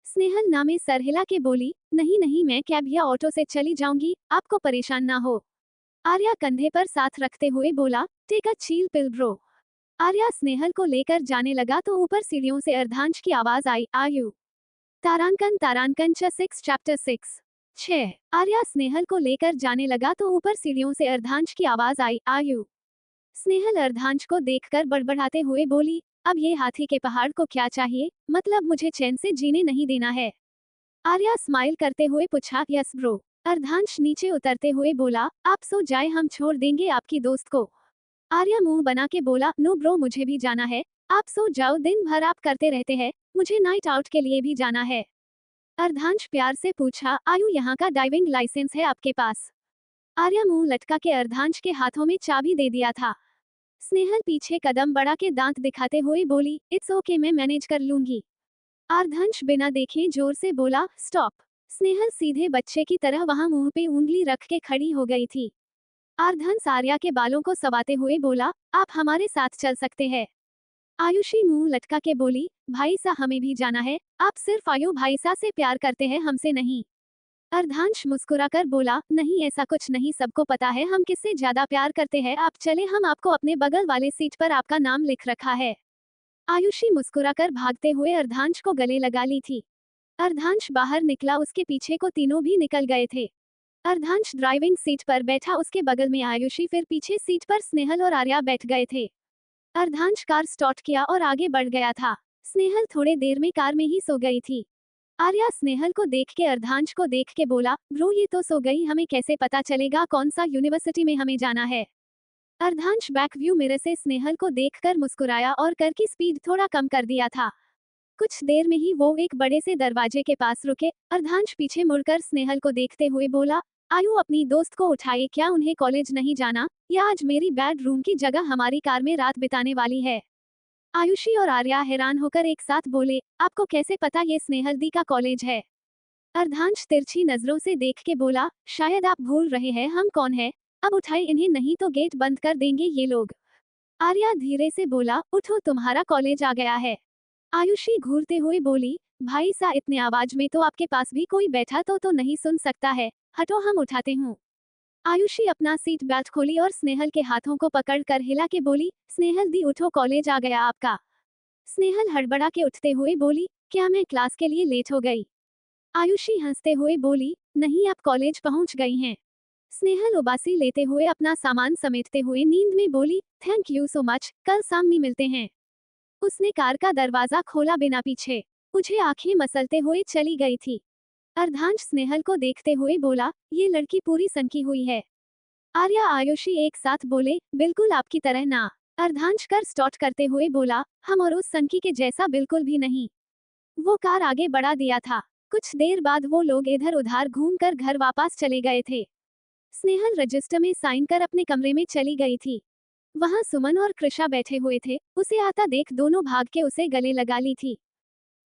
स्नेहल नामे सर हिला के बोली, नहीं नहीं मैं कैब या ऑटो से चली जाऊंगी, आपको परेशान ना हो। आर्या कंधे पर साथ रखते हुए बोला, टेक अ चील पिल ब्रो। आर्या स्नेहल को लेकर जाने लगा तो ऊपर सीढ़ियों से अर्धांश की आवाज आई, आयु तारांकन तारांकन 6 चैप्टर 6। आर्या स्नेहल को लेकर जाने लगा तो ऊपर सीढ़ियों से अर्धांश की आवाज आई, आयु। स्नेहल अर्धांश को देखकर बड़बड़ाते हुए बोली, अब ये हाथी के पहाड़ को क्या चाहिए, मतलब मुझे चैन से जीने नहीं देना है। आर्या स्माइल करते हुए पूछा, यस ब्रो। अर्धांश नीचे उतरते हुए बोला, आप सो जाए, हम छोड़ देंगे आपकी दोस्त को। आर्या मुंह बना के बोला, नो ब्रो मुझे भी जाना है, आप सो जाओ, दिन भर आप करते रहते हैं, मुझे नाइट आउट के लिए भी जाना है। अर्धांश प्यार से पूछा, आयु यहाँ का ड्राइविंग लाइसेंस है आपके पास? आर्या मुंह लटका के अर्धांश के हाथों में चाबी दे दिया था। स्नेहल पीछे कदम बढ़ा के दांत दिखाते हुए बोली, इट्स ओके मैं मैनेज कर लूंगी। अर्धांश बिना देखे जोर से बोला, स्टॉप। स्नेहल सीधे बच्चे की तरह वहां मुंह पे उंगली रख के खड़ी हो गई थी। अर्धांश आर्या के बालों को सवाते हुए बोला, आप हमारे साथ चल सकते हैं। आयुषी मुंह लटका के बोली, भाई सा हमें भी जाना है, आप सिर्फ आयु भाई सा से प्यार करते हैं, हमसे नहीं। अर्धांश मुस्कुराकर बोला, नहीं ऐसा कुछ नहीं, सबको पता है हम किससे ज्यादा प्यार करते हैं, आप चले, हम आपको अपने बगल वाले सीट पर आपका नाम लिख रखा है। आयुषी मुस्कुराकर भागते हुए अर्धांश को गले लगा ली थी। अर्धांश बाहर निकला, उसके पीछे को तीनों भी निकल गए थे। अर्धांश ड्राइविंग सीट पर बैठा, उसके बगल में आयुषी, फिर पीछे सीट पर स्नेहल और आर्या बैठ गए थे। अर्धांश कार स्टार्ट किया और आगे बढ़ गया था। स्नेहल थोड़े देर में कार में ही सो गई थी। आर्या स्नेहल को देख के अर्धांश को देख के बोला, ब्रो ये तो सो गई, हमें कैसे पता चलेगा कौन सा यूनिवर्सिटी में हमें जाना है। अर्धांश बैक व्यू मिरर से स्नेहल को देखकर मुस्कुराया और कार की स्पीड थोड़ा कम कर दिया था। कुछ देर में ही वो एक बड़े से दरवाजे के पास रुके। अर्धांश पीछे मुड़कर स्नेहल को देखते हुए बोला, आयु अपनी दोस्त को उठाए, क्या उन्हें कॉलेज नहीं जाना, या आज मेरी बेडरूम की जगह हमारी कार में रात बिताने वाली है। आयुषी और आर्या हैरान होकर एक साथ बोले, आपको कैसे पता ये स्नेहल दी का कॉलेज है? अर्धांश तिरछी नजरों से देख के बोला, शायद आप भूल रहे हैं हम कौन है, अब उठाए इन्हें नहीं तो गेट बंद कर देंगे ये लोग। आर्या धीरे से बोला, उठो तुम्हारा कॉलेज आ गया है। आयुषी घूरते हुए बोली, भाई सा इतने आवाज में तो आपके पास भी कोई बैठा तो नहीं सुन सकता है, हटो हम उठाते हूँ। आयुषी अपना सीट बेल्ट खोली और स्नेहल के हाथों को पकड़कर हिला के बोली, स्नेहल दी उठो, कॉलेज आ गया आपका। स्नेहल हड़बड़ा के उठते हुए बोली, क्या मैं क्लास के लिए लेट हो गई? आयुषी हंसते हुए बोली, नहीं आप कॉलेज पहुंच गई हैं। स्नेहल उबासी लेते हुए अपना सामान समेटते हुए नींद में बोली, थैंक यू सो मच, कल शाम में मिलते हैं। उसने कार का दरवाजा खोला बिना पीछे मुझे आंखें मसलते हुए चली गई थी। अर्धांश स्नेहल को देखते हुए बोला, ये लड़की पूरी सनकी हुई है। आर्या आयुषी एक साथ बोले, बिल्कुल आपकी तरह ना। अर्धांश कर स्टार्ट करते हुए बोला, हम और उस सनकी के जैसा बिल्कुल भी नहीं। वो कार आगे बढ़ा दिया था। कुछ देर बाद वो लोग इधर उधर घूमकर घर वापस चले गए थे। स्नेहल रजिस्टर में साइन कर अपने कमरे में चली गई थी। वहां सुमन और कृषा बैठे हुए थे, उसे आता देख दोनों भाग के उसे गले लगा ली थी।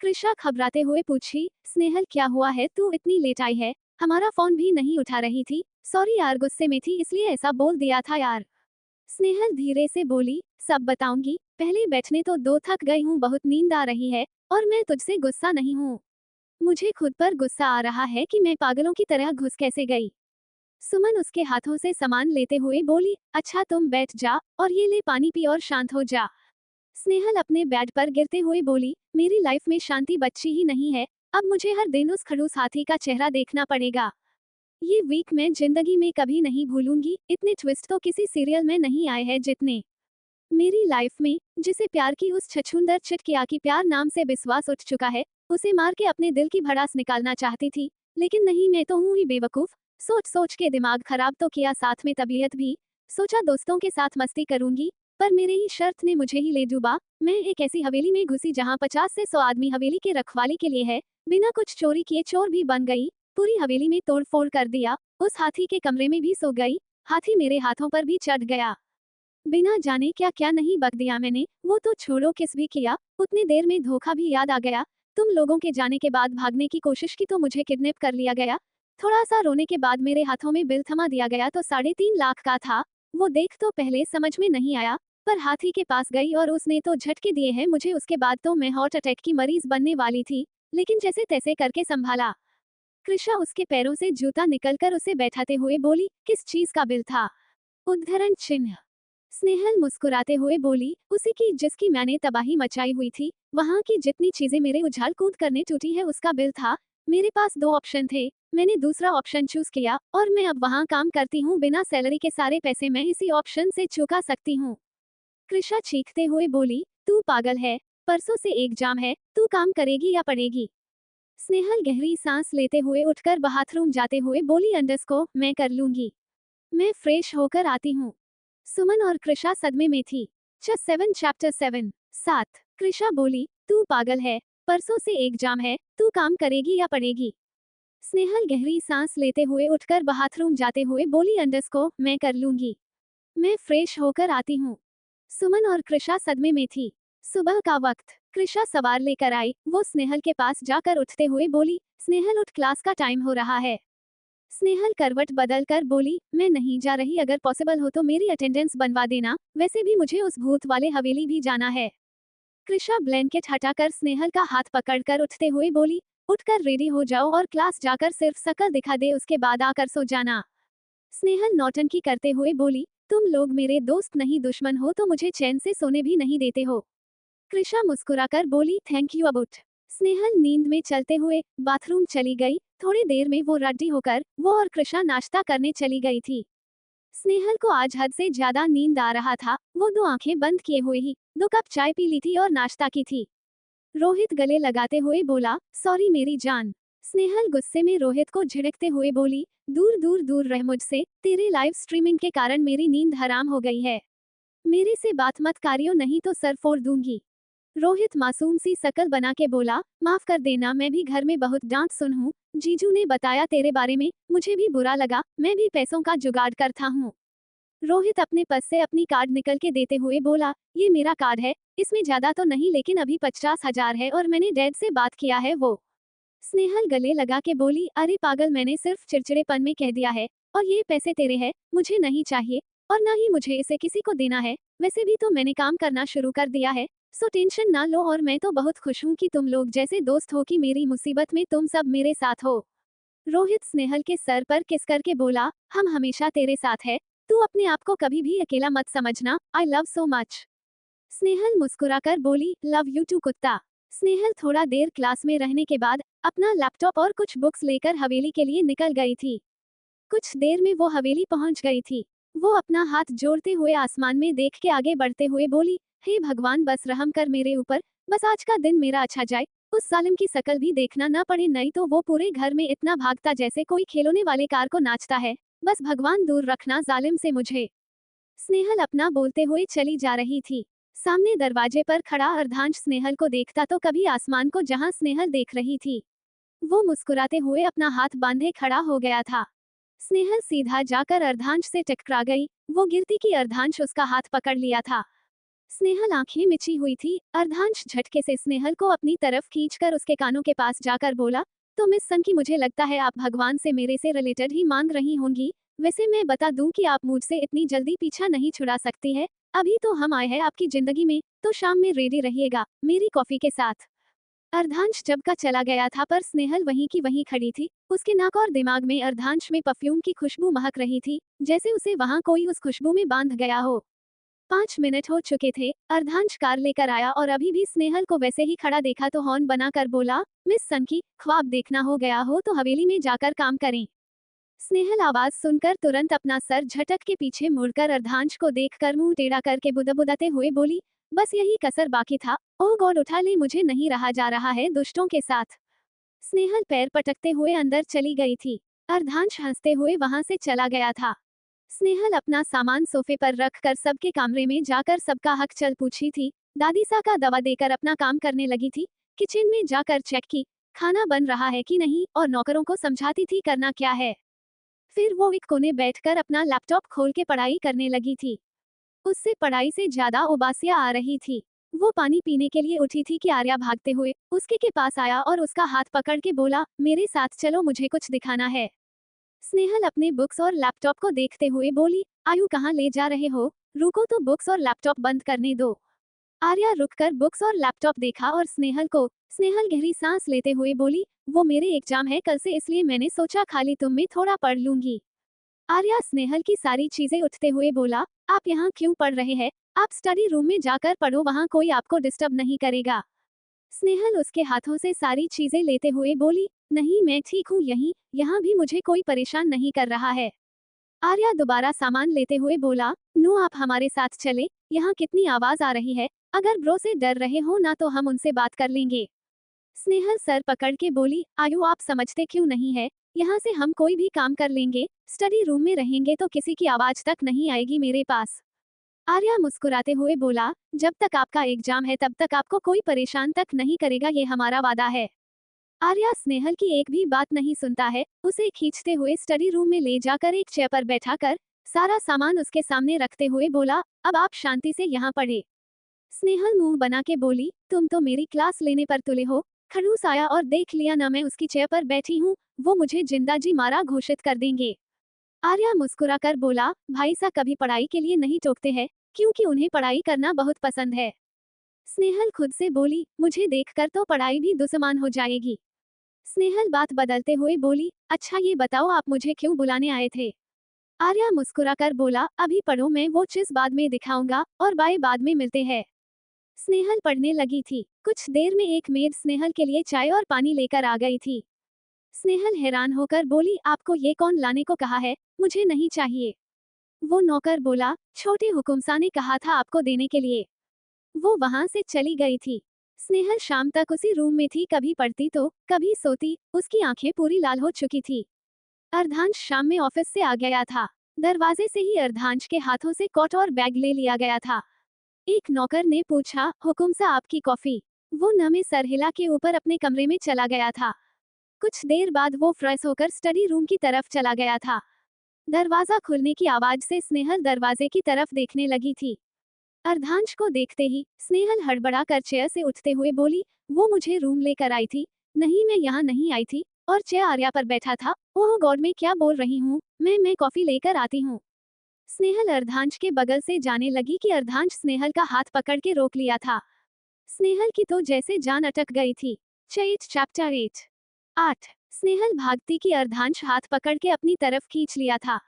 कृषा घबराते हुए पूछी, स्नेहल क्या हुआ है, तू इतनी लेट आई है, हमारा फोन भी नहीं उठा रही थी। सॉरी यार, गुस्से में थी इसलिए ऐसा बोल दिया था यार। स्नेहल धीरे से बोली, सब बताऊंगी, पहले बैठने तो दो, थक गई हूँ, बहुत नींद आ रही है, और मैं तुझसे गुस्सा नहीं हूँ। मुझे खुद पर गुस्सा आ रहा है कि मैं पागलों की तरह घुस कैसे गई। सुमन उसके हाथों से सामान लेते हुए बोली, अच्छा तुम बैठ जा, और ये ले पानी पी और शांत हो जा। स्नेहल अपने बेड पर गिरते हुए बोली, मेरी लाइफ में शांति बच्ची ही नहीं है, अब मुझे हर दिन उस खड़ूस हाथी का चेहरा देखना पड़ेगा। ये वीक मैं जिंदगी में कभी नहीं भूलूंगी, इतने ट्विस्ट तो किसी सीरियल में नहीं आए हैं जितने मेरी लाइफ में। जिसे प्यार की उस छछूंदर चिटकिया की प्यार नाम से विश्वास उठ चुका है, उसे मार के अपने दिल की भड़ास निकालना चाहती थी, लेकिन नहीं, मैं तो हूँ ही बेवकूफ। सोच सोच के दिमाग खराब तो किया, साथ में तबीयत भी। सोचा दोस्तों के साथ मस्ती करूंगी, पर मेरे ही शर्त ने मुझे ही ले डूबा। मैं एक ऐसी हवेली में घुसी जहाँ 50 से 100 आदमी हवेली के रखवाली के लिए है, बिना कुछ चोरी किए चोर भी बन गई, पूरी हवेली में तोड़ फोड़ कर दिया, उस हाथी के कमरे में भी सो गई, हाथी मेरे हाथों पर भी चढ़ गया। बिना जाने क्या क्या नहीं बक दिया मैंने, वो तो छोड़ो किस भी किया, उतनी देर में धोखा भी याद आ गया। तुम लोगों के जाने के बाद भागने की कोशिश की तो मुझे किडनैप कर लिया गया। थोड़ा सा रोने के बाद मेरे हाथों में बिल थमा दिया गया तो 3.5 लाख का था। वो देख तो पहले समझ में नहीं आया, पर हाथी के पास गई और उसने तो झटके दिए हैं मुझे, उसके बाद तो मैं हार्ट अटैक की मरीज बनने वाली थी। लेकिन जैसे तैसे करके संभाला। कृषा उसके पैरों से जूता निकलकर उसे बैठाते हुए बोली, किस चीज का बिल था? उद्धरण चिन्ह। स्नेहल मुस्कुराते हुए बोली, उसी की जिसकी मैंने तबाही मचाई हुई थी। वहां की जितनी चीजें मेरे उछाल कूद करने टूटी है उसका बिल था। मेरे पास 2 ऑप्शन थे, मैंने दूसरा ऑप्शन चूज किया और मैं अब वहां काम करती हूँ। बिना सैलरी के सारे पैसे मैं इसी ऑप्शन से चुका सकती हूँ। कृषा चीखते हुए बोली, तू पागल है, परसों से एग्जाम है, तू काम करेगी या पढ़ेगी? स्नेहल गहरी सांस लेते हुए उठकर बाथरूम जाते हुए बोली, अंडरस्को मैं कर लूंगी, मैं फ्रेश होकर आती हूँ। सुमन और कृषा सदमे में थी। चैप्टर 7। कृषा बोली, तू पागल है, परसों से एग्जाम है, तू काम करेगी या पढ़ेगी? स्नेहल गहरी सांस लेते हुए उठकर बाथरूम जाते हुए बोली, अंडरस्को मैं कर लूंगी, मैं फ्रेश होकर आती हूँ। सुमन और कृषा सदमे में थी। सुबह का वक्त। कृषा सवार लेकर आई, वो स्नेहल के पास जाकर उठते हुए बोली, स्नेहल उठ, क्लास का टाइम हो रहा है। स्नेहल करवट बदल कर बोली, मैं नहीं जा रही, अगर पॉसिबल हो तो मेरी अटेंडेंस बनवा देना, वैसे भी मुझे उस भूत वाले हवेली भी जाना है। कृषा ब्लैंकेट हटाकर स्नेहल का हाथ पकड़कर उठते हुए बोली, उठकर रेडी हो जाओ और क्लास जाकर सिर्फ शकल दिखा दे, उसके बाद आकर सो जाना। स्नेहल नौटंकी करते हुए बोली, तुम लोग मेरे दोस्त नहीं दुश्मन हो तो मुझे चैन से सोने भी नहीं देते हो। कृषा मुस्कुराकर बोली, थैंक यू, अब उठ। स्नेहल नींद में चलते हुए बाथरूम चली गई। थोड़ी देर में वो रेडी होकर वो और कृषा नाश्ता करने चली गई थी। स्नेहल को आज हद से ज्यादा नींद आ रहा था। वो 2 आंखें बंद किए हुए ही 2 कप चाय पी ली थी और नाश्ता की थी। रोहित गले लगाते हुए बोला, सॉरी मेरी जान। स्नेहल गुस्से में रोहित को झिड़कते हुए बोली, दूर दूर दूर रह मुझसे, तेरे लाइव स्ट्रीमिंग के कारण मेरी नींद हराम हो गई है। मेरे से बात मत करियो, नहीं तो सर फोड़ दूंगी। रोहित मासूम सी शकल बना के बोला, माफ कर देना, मैं भी घर में बहुत डांट सुन हूँ। जीजू ने बताया तेरे बारे में, मुझे भी बुरा लगा, मैं भी पैसों का जुगाड़ करता हूँ। रोहित अपने पर्स से अपनी कार्ड निकल के देते हुए बोला, ये मेरा कार्ड है, इसमें ज्यादा तो नहीं लेकिन अभी 50,000 है और मैंने डैड से बात किया है वो। स्नेहल गले लगा के बोली, अरे पागल, मैंने सिर्फ चिड़चिड़ेपन में कह दिया है, और ये पैसे तेरे हैं, मुझे नहीं चाहिए, और ना ही मुझे इसे किसी को देना है। वैसे भी तो मैंने काम करना शुरू कर दिया है, सो टेंशन ना लो, और मैं तो बहुत खुश हूँ कि तुम लोग जैसे दोस्त हो कि मेरी मुसीबत में तुम सब मेरे साथ हो। रोहित स्नेहल के सर पर किस करके बोला, हम हमेशा तेरे साथ है, तू अपने आप को कभी भी अकेला मत समझना, I love so much. Snehal मुस्कुराकर बोली, लव यू टू कुत्ता। स्नेहल थोड़ा देर क्लास में रहने के बाद अपना लैपटॉप और कुछ बुक्स लेकर हवेली के लिए निकल गई थी। कुछ देर में वो हवेली पहुंच गई थी। वो अपना हाथ जोड़ते हुए आसमान में देख के आगे बढ़ते हुए बोली, हे भगवान, बस रहम कर मेरे ऊपर, बस आज का दिन मेरा अच्छा जाए, उस जालिम की शकल भी देखना ना पड़े, नहीं तो वो पूरे घर में इतना भागता जैसे कोई खिलौने वाले कार को नाचता है। बस भगवान दूर रखना जालिम से मुझे। स्नेहल अपना बोलते हुए चली जा रही थी। सामने दरवाजे पर खड़ा अर्धांश स्नेहल को देखता तो कभी आसमान को जहां स्नेहल देख रही थी। वो मुस्कुराते हुए अपना हाथ बांधे खड़ा हो गया था। स्नेहल सीधा जाकर अर्धांश से टकरा गई। वो गिरती कि अर्धांश उसका हाथ पकड़ लिया था। स्नेहल आंखें मिची हुई थी। अर्धांश झटके से स्नेहल को अपनी तरफ खींचकर उसके कानों के पास जाकर बोला, तो मिस सन की, मुझे लगता है आप भगवान से मेरे से रिलेटेड ही मांग रही होंगी। वैसे मैं बता दूं कि आप मुझसे इतनी जल्दी पीछा नहीं छुड़ा सकती है। अभी तो हम आए हैं आपकी जिंदगी में, तो शाम में रेडी रहिएगा मेरी कॉफी के साथ। अर्धांश जब का चला गया था पर स्नेहल वहीं की वहीं खड़ी थी। उसके नाक और दिमाग में अर्धांश में परफ्यूम की खुशबू महक रही थी, जैसे उसे वहां कोई उस खुशबू में बांध गया हो। 5 मिनट हो चुके थे। अर्धांश कार लेकर आया और अभी भी स्नेहल को वैसे ही खड़ा देखा तो हॉर्न बनाकर बोला, मिस सनकी, ख्वाब देखना हो गया हो तो हवेली में जाकर काम करें। स्नेहल आवाज सुनकर तुरंत अपना सर झटक के पीछे मुड़कर अर्धांश को देखकर मुंह टेढ़ा करके बुदबुदाते हुए बोली, बस यही कसर बाकी था। ओह गॉड, उठा ले, मुझे नहीं रहा जा रहा है दुष्टों के साथ। स्नेहल पैर पटकते हुए अंदर चली गई थी। अर्धांश हंसते हुए वहां से चला गया था। स्नेहल अपना सामान सोफे पर रख कर सबके कमरे में जाकर सबका हक चल पूछी थी। दादी सा का दवा देकर अपना काम करने लगी थी। किचन में जाकर चेक की खाना बन रहा है कि नहीं, और नौकरों को समझाती थी करना क्या है। फिर वो एक कोने बैठकर अपना लैपटॉप खोल के पढ़ाई करने लगी थी। उससे पढ़ाई से ज्यादा उबासियां आ रही थी। वो पानी पीने के लिए उठी थी कि आर्या भागते हुए उसके के पास आया और उसका हाथ पकड़ के बोला, मेरे साथ चलो, मुझे कुछ दिखाना है। स्नेहल अपने बुक्स और लैपटॉप को देखते हुए बोली, आयु कहाँ ले जा रहे हो, रुको तो बुक्स और लैपटॉप बंद करने दो। आर्या रुककर बुक्स और लैपटॉप देखा और स्नेहल गहरी सांस लेते हुए बोली, वो मेरे एग्जाम है कल से, इसलिए मैंने सोचा खाली तुम में थोड़ा पढ़ लूंगी। आर्या स्नेहल की सारी चीजें उठते हुए बोला, आप यहाँ क्यों पढ़ रहे हैं? आप स्टडी रूम में जाकर पढ़ो, वहाँ कोई आपको डिस्टर्ब नहीं करेगा। स्नेहल उसके हाथों से सारी चीजें लेते हुए बोली, नहीं मैं ठीक हूँ, यहाँ भी मुझे कोई परेशान नहीं कर रहा है। आर्या दोबारा सामान लेते हुए बोला, नू आप हमारे साथ चले, यहाँ कितनी आवाज आ रही है, अगर ब्रो से डर रहे हो ना तो हम उनसे बात कर लेंगे। स्नेहल सर पकड़ के बोली, आयु आप समझते क्यों नहीं है, यहाँ से हम कोई भी काम कर लेंगे, स्टडी रूम में रहेंगे तो किसी की आवाज तक नहीं आएगी मेरे पास। आर्या मुस्कुराते हुए बोला, जब तक आपका एग्जाम है तब तक आपको कोई परेशान तक नहीं करेगा, ये हमारा वादा है। आर्या स्नेहल की एक भी बात नहीं सुनता है, उसे खींचते हुए स्टडी रूम में ले जाकर एक चेयर पर बैठाकर सारा सामान उसके सामने रखते हुए बोला, अब आप शांति से यहाँ पढ़े। स्नेहल मुंह बना के बोली, तुम तो मेरी क्लास लेने पर तुले हो, खड़ूस आया और देख लिया ना मैं उसकी चेयर पर बैठी हूँ, वो मुझे जिंदा जी मारा घोषित कर देंगे। आर्या मुस्कुराकर बोला, भाई सा कभी पढ़ाई के लिए नहीं टोकते हैं, क्योंकि उन्हें पढ़ाई करना बहुत पसंद है। स्नेहल खुद से बोली, मुझे देखकर तो पढ़ाई भी दुश्मन हो जाएगी। स्नेहल बात बदलते हुए बोली, अच्छा ये बताओ आप मुझे क्यों बुलाने आए थे? आर्या मुस्कुराकर बोला, अभी पढ़ो, मैं वो चीज बाद में दिखाऊंगा, और बाय बाद में मिलते हैं। स्नेहल पढ़ने लगी थी। कुछ देर में एक मेड स्नेहल के लिए चाय और पानी लेकर आ गई थी। स्नेहल हैरान होकर बोली, आपको ये कौन लाने को कहा है, मुझे नहीं चाहिए। वो नौकर बोला, छोटे हुकुमसा ने कहा था आपको देने के लिए। वो वहां से चली गई थी। स्नेहल शाम तक उसी रूम में थी, कभी पढ़ती तो कभी सोती, उसकी आंखें पूरी लाल हो चुकी थी। अर्धांश शाम में ऑफिस से आ गया था। दरवाजे से ही अर्धांश के हाथों से कोट और बैग ले लिया गया था। एक नौकर ने पूछा, हुकुमसा आपकी कॉफी? वो नमे सर हिला के ऊपर अपने कमरे में चला गया था। कुछ देर बाद वो फ्रेश होकर स्टडी रूम की तरफ चला गया था। दरवाजा खुलने की आवाज से स्नेहल दरवाजे की तरफ देखने लगी थी। अर्धांश को देखते ही स्नेहल हड़बड़ा कर चेयर से उठते हुए बोली, वो मुझे रूम लेकर आई थी, नहीं मैं यहाँ नहीं आई थी, और चेयर आर्या पर बैठा था। ओह गॉड मैं क्या बोल रही हूँ, मैं कॉफी लेकर आती हूँ। स्नेहल अर्धांश के बगल से जाने लगी कि अर्धांश स्नेहल का हाथ पकड़ के रोक लिया था। स्नेहल की तो जैसे जान अटक गई थी। चैप्टर 8। स्नेहल भागती कि अर्धांश हाथ पकड़ के अपनी तरफ खींच लिया था।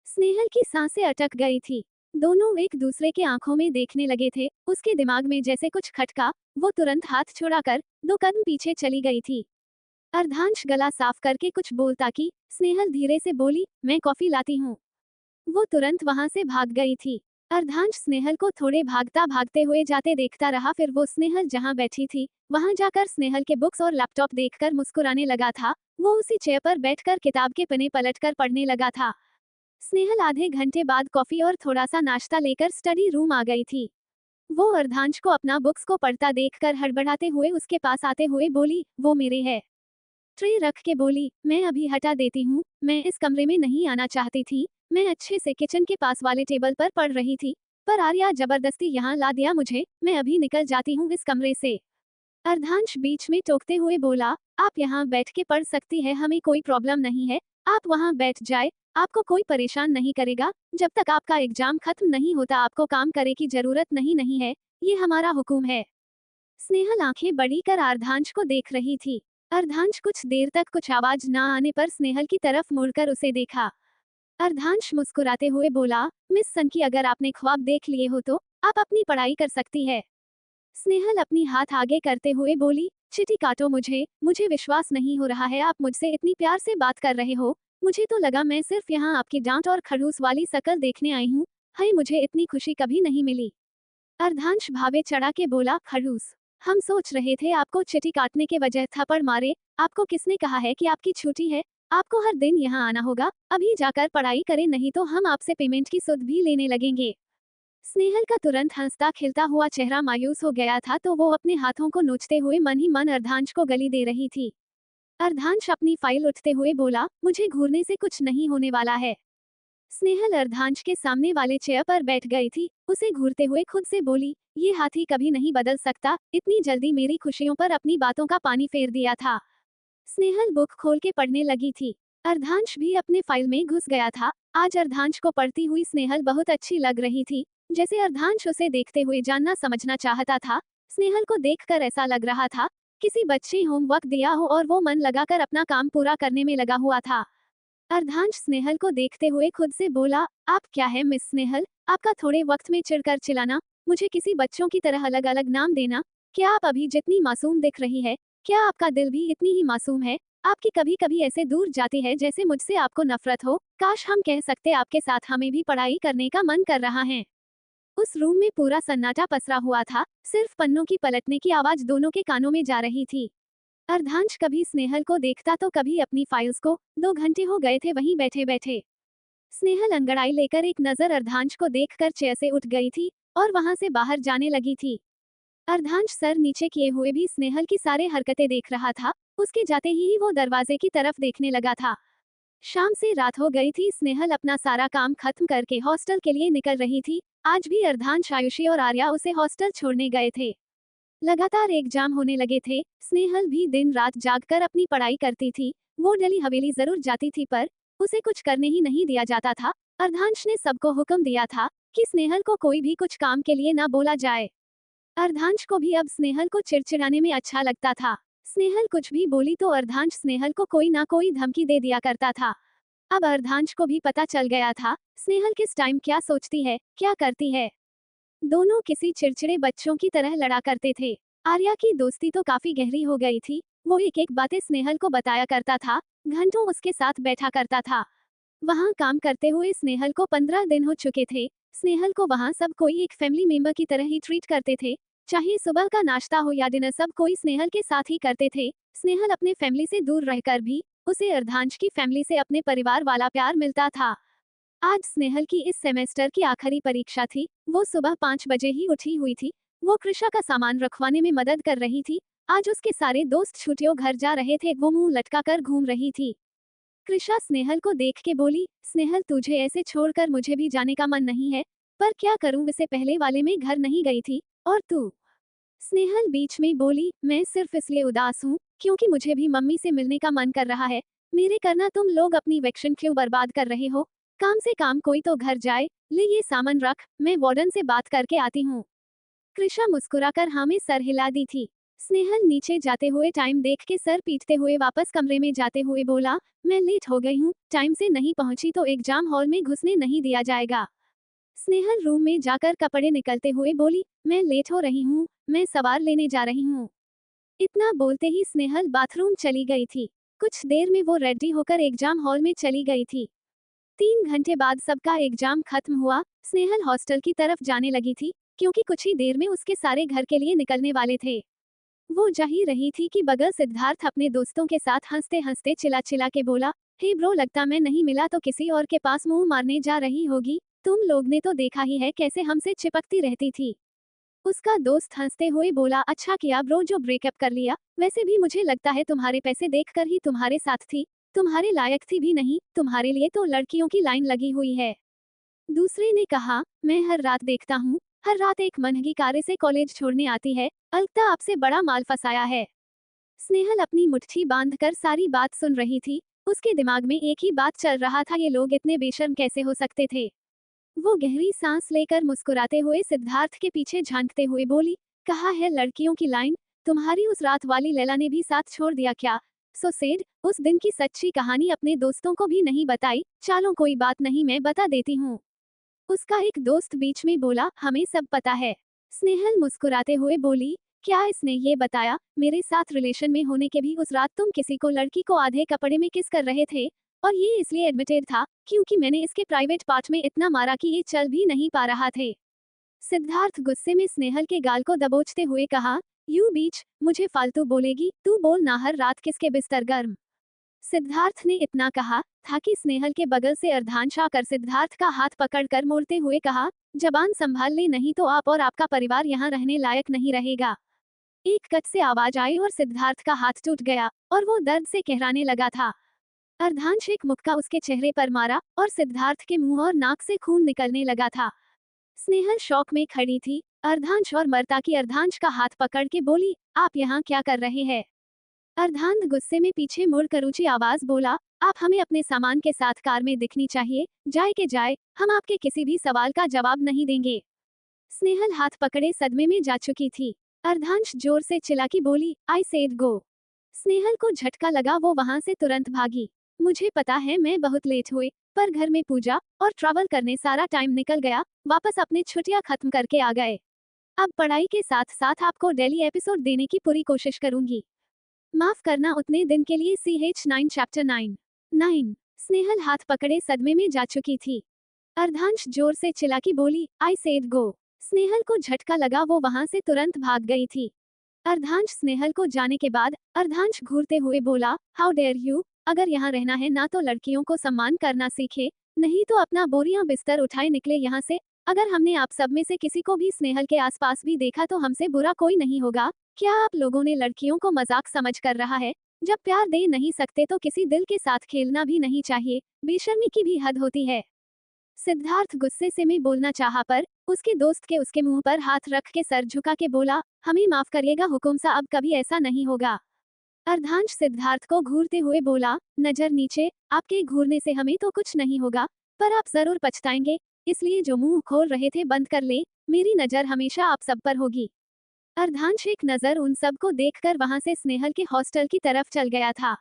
स्नेहल की सांसें अटक गई थी। दोनों एक दूसरे के आंखों में देखने लगे थे। उसके दिमाग में जैसे कुछ खटका, वो तुरंत हाथ छुड़ाकर 2 कदम पीछे चली गई थी। अर्धांश गला साफ करके कुछ बोलता कि स्नेहल धीरे से बोली, मैं कॉफी लाती हूँ। वो तुरंत वहां से भाग गई थी। अर्धांश स्नेहल को थोड़े भागता भागते हुए जाते देखता रहा, फिर वो स्नेहल जहां बैठी थी वहां जाकर स्नेहल के बुक्स और लैपटॉप देखकर मुस्कुराने लगा था। वो उसी चेयर पर बैठकर किताब के पन्ने पलटकर पढ़ने लगा था। स्नेहल आधे घंटे बाद कॉफी और थोड़ा सा नाश्ता लेकर स्टडी रूम आ गई थी। वो अर्धांश को अपना बुक्स को पढ़ता देखकर हड़बड़ाते हुए उसके पास आते हुए बोली, वो मेरे है। ट्रे रख के बोली, मैं अभी हटा देती हूँ, मैं इस कमरे में नहीं आना चाहती थी, मैं अच्छे से किचन के पास वाले टेबल पर पढ़ रही थी, पर आर्या जबरदस्ती यहाँ ला दिया मुझे, मैं अभी निकल जाती हूँ इस कमरे से। अर्धांश बीच में टोकते हुए बोला, आप यहाँ बैठ के पढ़ सकती है, हमें कोई प्रॉब्लम नहीं है, आप वहाँ बैठ जाए, आपको कोई परेशान नहीं करेगा, जब तक आपका एग्जाम खत्म नहीं होता आपको काम करे की जरूरत नहीं है, ये हमारा हुक्म है। स्नेहल आंखें बड़ी कर अर्धांश को देख रही थी। अर्धांश कुछ देर तक कुछ आवाज ना आने पर स्नेहल की तरफ मुड़कर उसे देखा। अर्धांश मुस्कुराते हुए बोला, मिस सनकी अगर आपने ख्वाब देख लिए हो तो आप अपनी पढ़ाई कर सकती है। स्नेहल अपनी हाथ आगे करते हुए बोली, चिट्ठी काटो, मुझे विश्वास नहीं हो रहा है आप मुझसे इतनी प्यार से बात कर रहे हो, मुझे तो लगा मैं सिर्फ यहाँ आपकी डांट और खड़ूस वाली शकल देखने आई हूँ, हाय मुझे इतनी खुशी कभी नहीं मिली। अर्धांश भावे चढ़ा के बोला, खड़ूस, हम सोच रहे थे आपको चिट्ठी काटने के वजह थप्पड़ मारे, आपको किसने कहा है कि आपकी छुट्टी है, आपको हर दिन यहाँ आना होगा, अभी जाकर पढ़ाई करें नहीं तो हम आपसे पेमेंट की सुध भी लेने लगेंगे। स्नेहल का तुरंत हंसता खिलता हुआ चेहरा मायूस हो गया था, तो वो अपने हाथों को नोचते हुए मन ही मन अर्धांश को गली दे रही थी। अर्धांश अपनी फाइल उठते हुए बोला, मुझे घूरने से कुछ नहीं होने वाला है। स्नेहल अर्धांश के सामने वाले चेयर पर बैठ गई थी, उसे घूरते हुए खुद से बोली, ये हाथी कभी नहीं बदल सकता, इतनी जल्दी मेरी खुशियों पर अपनी बातों का पानी फेर दिया था। स्नेहल बुक खोल के पढ़ने लगी थी। अर्धांश भी अपने फाइल में घुस गया था। आज अर्धांश को पढ़ती हुई स्नेहल बहुत अच्छी लग रही थी। जैसे अर्धांश उसे देखते हुए जानना समझना चाहता था। स्नेहल को देखकर ऐसा लग रहा था किसी बच्चे होमवर्क दिया हो और वो मन लगाकर अपना काम पूरा करने में लगा हुआ था। अर्धांश स्नेहल को देखते हुए खुद से बोला, आप क्या है मिस स्नेहल, आपका थोड़े वक्त में चिढ़कर चिल्लाना, मुझे किसी बच्चों की तरह अलग अलग नाम देना। क्या आप अभी जितनी मासूम दिख रही है, क्या आपका दिल भी इतनी ही मासूम है? आपकी कभी कभी ऐसे दूर जाती है जैसे मुझसे आपको नफरत हो। काश हम कह सकते आपके साथ हमें भी पढ़ाई करने का मन कर रहा है। उस रूम में पूरा सन्नाटा पसरा हुआ था, सिर्फ पन्नों की पलटने की आवाज दोनों के कानों में जा रही थी। अर्धांश कभी स्नेहल को देखता तो कभी अपनी फाइल्स को। 2 घंटे हो गए थे वहीं बैठे बैठे। स्नेहल अंगड़ाई लेकर एक नजर अर्धांश को देखकर चेयर से उठ गई थी और वहां से बाहर जाने लगी थी। अर्धांश सर नीचे किए हुए भी स्नेहल की सारे हरकतें देख रहा था। उसके जाते ही वो दरवाजे की तरफ देखने लगा था। शाम से रात हो गई थी। स्नेहल अपना सारा काम खत्म करके हॉस्टल के लिए निकल रही थी। आज भी अर्धांश, आयुषी और आर्या उसे हॉस्टल छोड़ने गए थे। लगातार एग्जाम होने लगे थे। स्नेहल भी दिन रात जागकर अपनी पढ़ाई करती थी। वो दिल्ली हवेली जरूर जाती थी पर उसे कुछ करने ही नहीं दिया जाता था। अर्धांश ने सबको हुक्म दिया था कि स्नेहल को कोई भी कुछ काम के लिए ना बोला जाए। अर्धांश को भी अब स्नेहल को चिड़चिड़ाने में अच्छा लगता था। स्नेहल कुछ भी बोली तो अर्धांश स्नेहल को कोई ना कोई धमकी दे दिया करता था। अब अर्धांश को भी पता चल गया था स्नेहल किस टाइम क्या सोचती है, क्या करती है। दोनों किसी चिड़चिड़े बच्चों की तरह लड़ा करते थे। आर्या की दोस्ती तो काफी गहरी हो गई थी। वो एक एक बातें स्नेहल को बताया करता था, घंटों उसके साथ बैठा करता था। वहाँ काम करते हुए स्नेहल को 15 दिन हो चुके थे। स्नेहल को वहाँ सब कोई एक फैमिली मेंबर की तरह ही ट्रीट करते थे। चाहे सुबह का नाश्ता हो या डिनर, सब कोई स्नेहल के साथ ही करते थे। स्नेहल अपने फैमिली से दूर रहकर भी उसे अर्धांश की फैमिली से अपने परिवार वाला प्यार मिलता था। आज स्नेहल की इस सेमेस्टर की आखिरी परीक्षा थी। वो सुबह 5 बजे ही उठी हुई थी। वो कृषा का सामान रखवाने में मदद कर रही थी। आज उसके सारे दोस्त छुट्टियों घर जा रहे थे। वो मुंह लटका कर घूम रही थी। कृषा स्नेहल को देख के बोली, स्नेहल तुझे ऐसे छोड़कर मुझे भी जाने का मन नहीं है, पर क्या करूं, इससे पहले वाले में घर नहीं गई थी। और तू? स्नेहल बीच में बोली, मैं सिर्फ इसलिए उदास हूँ क्योंकि मुझे भी मम्मी से मिलने का मन कर रहा है। मेरे करना तुम लोग अपनी वैक्शन क्यों बर्बाद कर रहे हो? काम से काम कोई तो घर जाए। ले ये सामान रख, मैं वार्डन से बात करके आती हूँ। कृषा मुस्कुराकर हाँ में सर हिला दी थी। स्नेहल नीचे जाते हुए टाइम देख के सर पीटते हुए वापस कमरे में जाते हुए बोला, मैं लेट हो गई हूँ, टाइम से नहीं पहुंची तो एग्जाम हॉल में घुसने नहीं दिया जाएगा। स्नेहल रूम में जाकर कपड़े निकलते हुए बोली, मैं लेट हो रही हूँ, मैं सवार लेने जा रही हूँ। इतना बोलते ही स्नेहल बाथरूम चली गई थी। कुछ देर में वो रेडी होकर एग्जाम हॉल में चली गई थी। 3 घंटे बाद सबका एग्जाम खत्म हुआ। स्नेहल हॉस्टल की तरफ जाने लगी थी क्योंकि कुछ ही देर में उसके सारे घर के लिए निकलने वाले थे। वो जा ही रही थी कि बगल सिद्धार्थ अपने दोस्तों के साथ हंसते हंसते चिल्ला चिल्ला के बोला, हे ब्रो, लगता मैं नहीं मिला तो किसी और के पास मुंह मारने जा रही होगी। तुम लोग ने तो देखा ही है कैसे हमसे चिपकती रहती थी। उसका दोस्त हंसते हुए बोला, अच्छा किया ब्रो जो ब्रेकअप कर लिया, वैसे भी मुझे लगता है तुम्हारे पैसे देखकर ही तुम्हारे साथ थी, तुम्हारे लायक थी भी नहीं, तुम्हारे लिए तो लड़कियों की लाइन लगी हुई है। दूसरे ने कहा, मैं हर रात देखता हूँ, हर रात एक महंगी कार से कॉलेज छोड़ने आती है, अलगता आपसे बड़ा माल फंसाया है। स्नेहल अपनी मुट्ठी बांधकर सारी बात सुन रही थी। उसके दिमाग में एक ही बात चल रहा था, ये लोग इतने बेशर्म कैसे हो सकते थे। वो गहरी सांस लेकर मुस्कुराते हुए सिद्धार्थ के पीछे झांकते हुए बोली, कहा है लड़कियों की लाइन, तुम्हारी उस रात वाली लैला ने भी साथ छोड़ दिया क्या? सो सेड, उस दिन की सच्ची कहानी अपने दोस्तों को भी नहीं बताई। चलो कोई बात नहीं, मैं बता देती हूँ। उसका एक दोस्त बीच में बोला, हमें सब पता है। स्नेहल मुस्कुराते हुए बोली, क्या इसने ये बताया मेरे साथ रिलेशन में होने के भी उस रात तुम किसी को लड़की को आधे कपड़े में किस कर रहे थे? और ये इसलिए एडमिटेड था क्योंकि मैंने इसके प्राइवेट पार्ट में इतना मारा कि ये चल भी नहीं पा रहा थे। सिद्धार्थ गुस्से में स्नेहल के गाल को दबोचते हुए कहा, यू बीच, मुझे फालतू बोलेगी? तू बोल ना, हर रात किसके बिस्तर गर्म? सिद्धार्थ ने इतना कहा था कि स्नेहल के बगल से अर्धांश आकर सिद्धार्थ का हाथ पकड़कर मोड़ते हुए कहा, जबान संभाल ले नहीं तो आप और आपका परिवार यहाँ रहने लायक नहीं रहेगा। एक कट से आवाज आई और सिद्धार्थ का हाथ टूट गया और वो दर्द से कहराने लगा था। अर्धांश एक मुक्का उसके चेहरे पर मारा और सिद्धार्थ के मुंह और नाक से खून निकलने लगा था। स्नेहल शौक में खड़ी थी। अर्धांश और मरता की अर्धांश का हाथ पकड़ के बोली, आप यहाँ क्या कर रहे हैं? अर्धांत गुस्से में पीछे मुड़कर ऊंची आवाज बोला, आप हमें अपने सामान के साथ कार में दिखनी चाहिए, जाए के जाए, हम आपके किसी भी सवाल का जवाब नहीं देंगे। स्नेहल हाथ पकड़े सदमे में जा चुकी थी। अर्धांश जोर से चिल्लाकर बोली, आई सेड गो। स्नेहल को झटका लगा, वो वहां से तुरंत भागी। मुझे पता है मैं बहुत लेट हुई, पर घर में पूजा और ट्रैवल करने सारा टाइम निकल गया, वापस अपने छुट्टियां खत्म करके आ गए। अब पढ़ाई के साथ साथ आपको डेली एपिसोड देने की पूरी कोशिश करूंगी। माफ करना उतने दिन के लिए। CH9 chapter 9। स्नेहल हाथ पकड़े सदमे में जा चुकी थी। अर्धांश जोर से चिल्लाकर बोली, आई सेड गो। स्नेहल को झटका लगा, वो वहां से तुरंत भाग गई थी। अर्धांश स्नेहल को जाने के बाद अर्धांश घूरते हुए बोला, हाउ डेयर यू, अगर यहाँ रहना है ना तो लड़कियों को सम्मान करना सीखे, नहीं तो अपना बोरियां बिस्तर उठाए निकले यहाँ से। अगर हमने आप सब में से किसी को भी स्नेहल के आसपास भी देखा तो हमसे बुरा कोई नहीं होगा। क्या आप लोगों ने लड़कियों को मजाक समझ कर रहा है? जब प्यार दे नहीं सकते तो किसी दिल के साथ खेलना भी नहीं चाहिए, बेशर्मी की भी हद होती है। सिद्धार्थ गुस्से से में बोलना चाहा, पर उसके दोस्त के उसके मुंह पर हाथ रख के सर झुका के बोला, हमें माफ करिएगा हुकुम सा, अब कभी ऐसा नहीं होगा। अर्धांश सिद्धार्थ को घूरते हुए बोला, नजर नीचे, आपके घूरने से हमें तो कुछ नहीं होगा, पर आप जरूर पछताएंगे, इसलिए जो मुंह खोल रहे थे बंद कर ले, मेरी नजर हमेशा आप सब पर होगी। अर्धांश एक नजर उन सब को देखकर वहां से स्नेहल के हॉस्टल की तरफ चल गया था।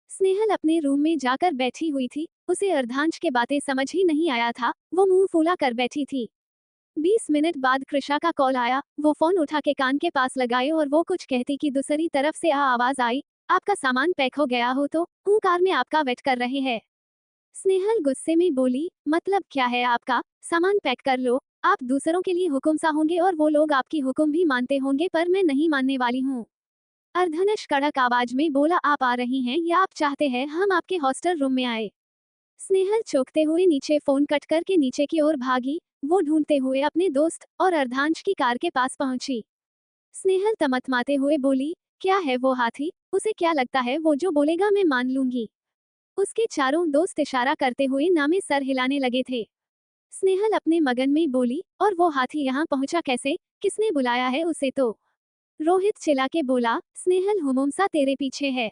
स्नेहल अपने रूम में जाकर बैठी हुई थी, उसे अर्धांश के बातें समझ ही नहीं आया था, वो मुंह फूला कर बैठी थी। 20 मिनट बाद कृषा का कॉल आया, वो फोन उठा के कान के पास लगाए और वो कुछ कहती कि दूसरी तरफ से आवाज आई, आपका सामान पैक हो गया हो तो कार में आपका वेट कर रहे हैं। स्नेहल गुस्से में बोली, मतलब क्या है आपका, सामान पैक कर लो, आप दूसरों के लिए हुक्म सा होंगे और वो लोग आपकी हुक्म भी मानते होंगे, पर मैं नहीं मानने वाली हूँ। अर्धनश कड़क आवाज में बोला, आप आ रही हैं या आप चाहते हैं हम आपके हॉस्टल रूम में आए? स्नेहल चौंकते हुए नीचे फोन कट करके नीचे की ओर भागी, वो ढूंढते हुए अपने दोस्त और अर्धांश की कार के पास पहुंची। स्नेहल तमतमाते हुए बोली, क्या है वो हाथी, उसे क्या लगता है वो जो बोलेगा मैं मान लूंगी? उसके चारों दोस्त इशारा करते हुए नामे सर हिलाने लगे थे। स्नेहल अपने मगन में बोली, और वो हाथी यहाँ पहुंचा कैसे, किसने बुलाया है उसे? तो रोहित चिल्ला के बोला, स्नेहल हुमुमसा तेरे पीछे है।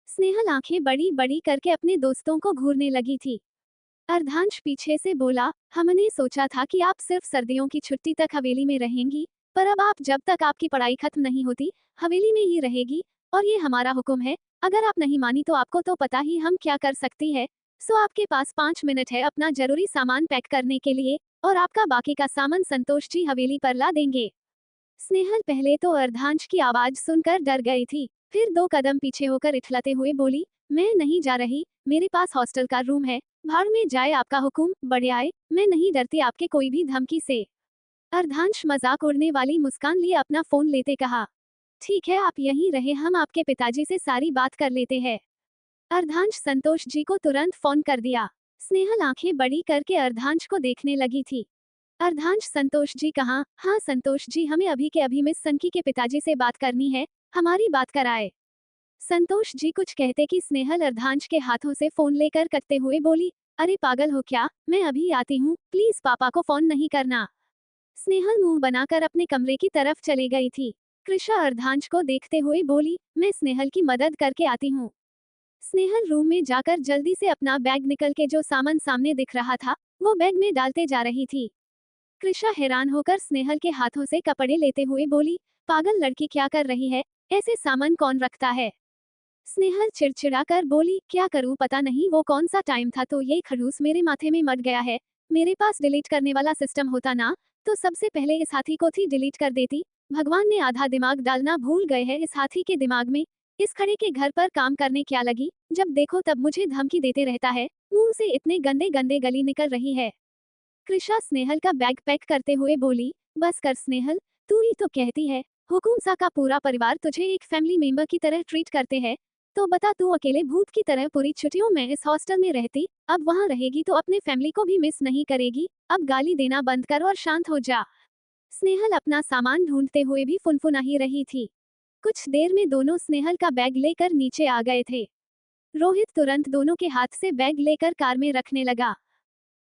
स्नेहल आंखें बड़ी बड़ी करके अपने दोस्तों को घूरने लगी थी। अर्धांश पीछे से बोला, हमने सोचा था कि आप सिर्फ सर्दियों की छुट्टी तक हवेली में रहेंगी, पर अब आप जब तक आपकी पढ़ाई खत्म नहीं होती हवेली में ही रहेगी, और ये हमारा हुक्म है, अगर आप नहीं मानी तो आपको तो पता ही हम क्या कर सकती है। सो आपके पास 5 मिनट है अपना जरूरी सामान पैक करने के लिए, और आपका बाकी का सामान संतोष जी हवेली पर ला देंगे। स्नेहल पहले तो अर्धांश की आवाज सुनकर डर गई थी, फिर 2 कदम पीछे होकर इठलाते हुए बोली, मैं नहीं जा रही, मेरे पास हॉस्टल का रूम है, भाड़ में जाए आपका हुकुम, बढ़ आए, मैं नहीं डरती आपके कोई भी धमकी से। अर्धांश मजाक उड़ने वाली मुस्कान लिए अपना फोन लेते कहा, ठीक है आप यहीं रहे, हम आपके पिताजी से सारी बात कर लेते हैं। अर्धांश संतोष जी को तुरंत फोन कर दिया। स्नेहल आंखें बड़ी करके अर्धांश को देखने लगी थी। अर्धांश, संतोष जी कहाँ? हाँ संतोष जी, हमें अभी के अभी मिस संकी के पिताजी से बात करनी है, हमारी बात कराए। संतोष जी कुछ कहते कि स्नेहल अर्धांश के हाथों से फोन लेकर कटते हुए बोली, अरे पागल हो क्या, मैं अभी आती हूँ, प्लीज पापा को फोन नहीं करना। स्नेहल मुंह बनाकर अपने कमरे की तरफ चली गई थी। कृषा अर्धांश को देखते हुए बोली, मैं स्नेहल की मदद करके आती हूँ। स्नेहल रूम में जाकर जल्दी से अपना बैग निकल के जो सामान सामने दिख रहा था वो बैग में डालते जा रही थी। कृषा हैरान होकर स्नेहल के हाथों से कपड़े लेते हुए बोली, पागल लड़की क्या कर रही है, ऐसे सामान कौन रखता है? स्नेहल चिड़चिड़ा कर बोली, क्या करूं पता नहीं वो कौन सा टाइम था तो ये खड़ूस मेरे माथे में मर गया है, मेरे पास डिलीट करने वाला सिस्टम होता ना तो सबसे पहले इस हाथी को थी डिलीट कर देती। भगवान ने आधा दिमाग डालना भूल गए हैं इस हाथी के दिमाग में। इस खड़े के घर पर काम करने क्या लगी, जब देखो तब मुझे धमकी देते रहता है, मुंह से इतने गंदे गंदे गली निकल रही है। कृषा स्नेहल का बैग पैक करते हुए बोली, बस कर स्नेहल, तू ही तो कहती है हुकुम सा का पूरा परिवार तुझे एक फैमिली मेंबर की तरह ट्रीट करते हैं, तो बता तू अकेले भूत की तरह पूरी छुट्टियों में इस हॉस्टल में रहती, अब वहाँ रहेगी तो अपने फैमिली को भी मिस नहीं करेगी, अब गाली देना बंद कर और शांत हो जा। स्नेहल अपना सामान ढूंढते हुए भी फुनफुना ही रही थी। कुछ देर में दोनों स्नेहल का बैग लेकर नीचे आ गए थे। रोहित तुरंत दोनों के हाथ से बैग लेकर कार में रखने लगा।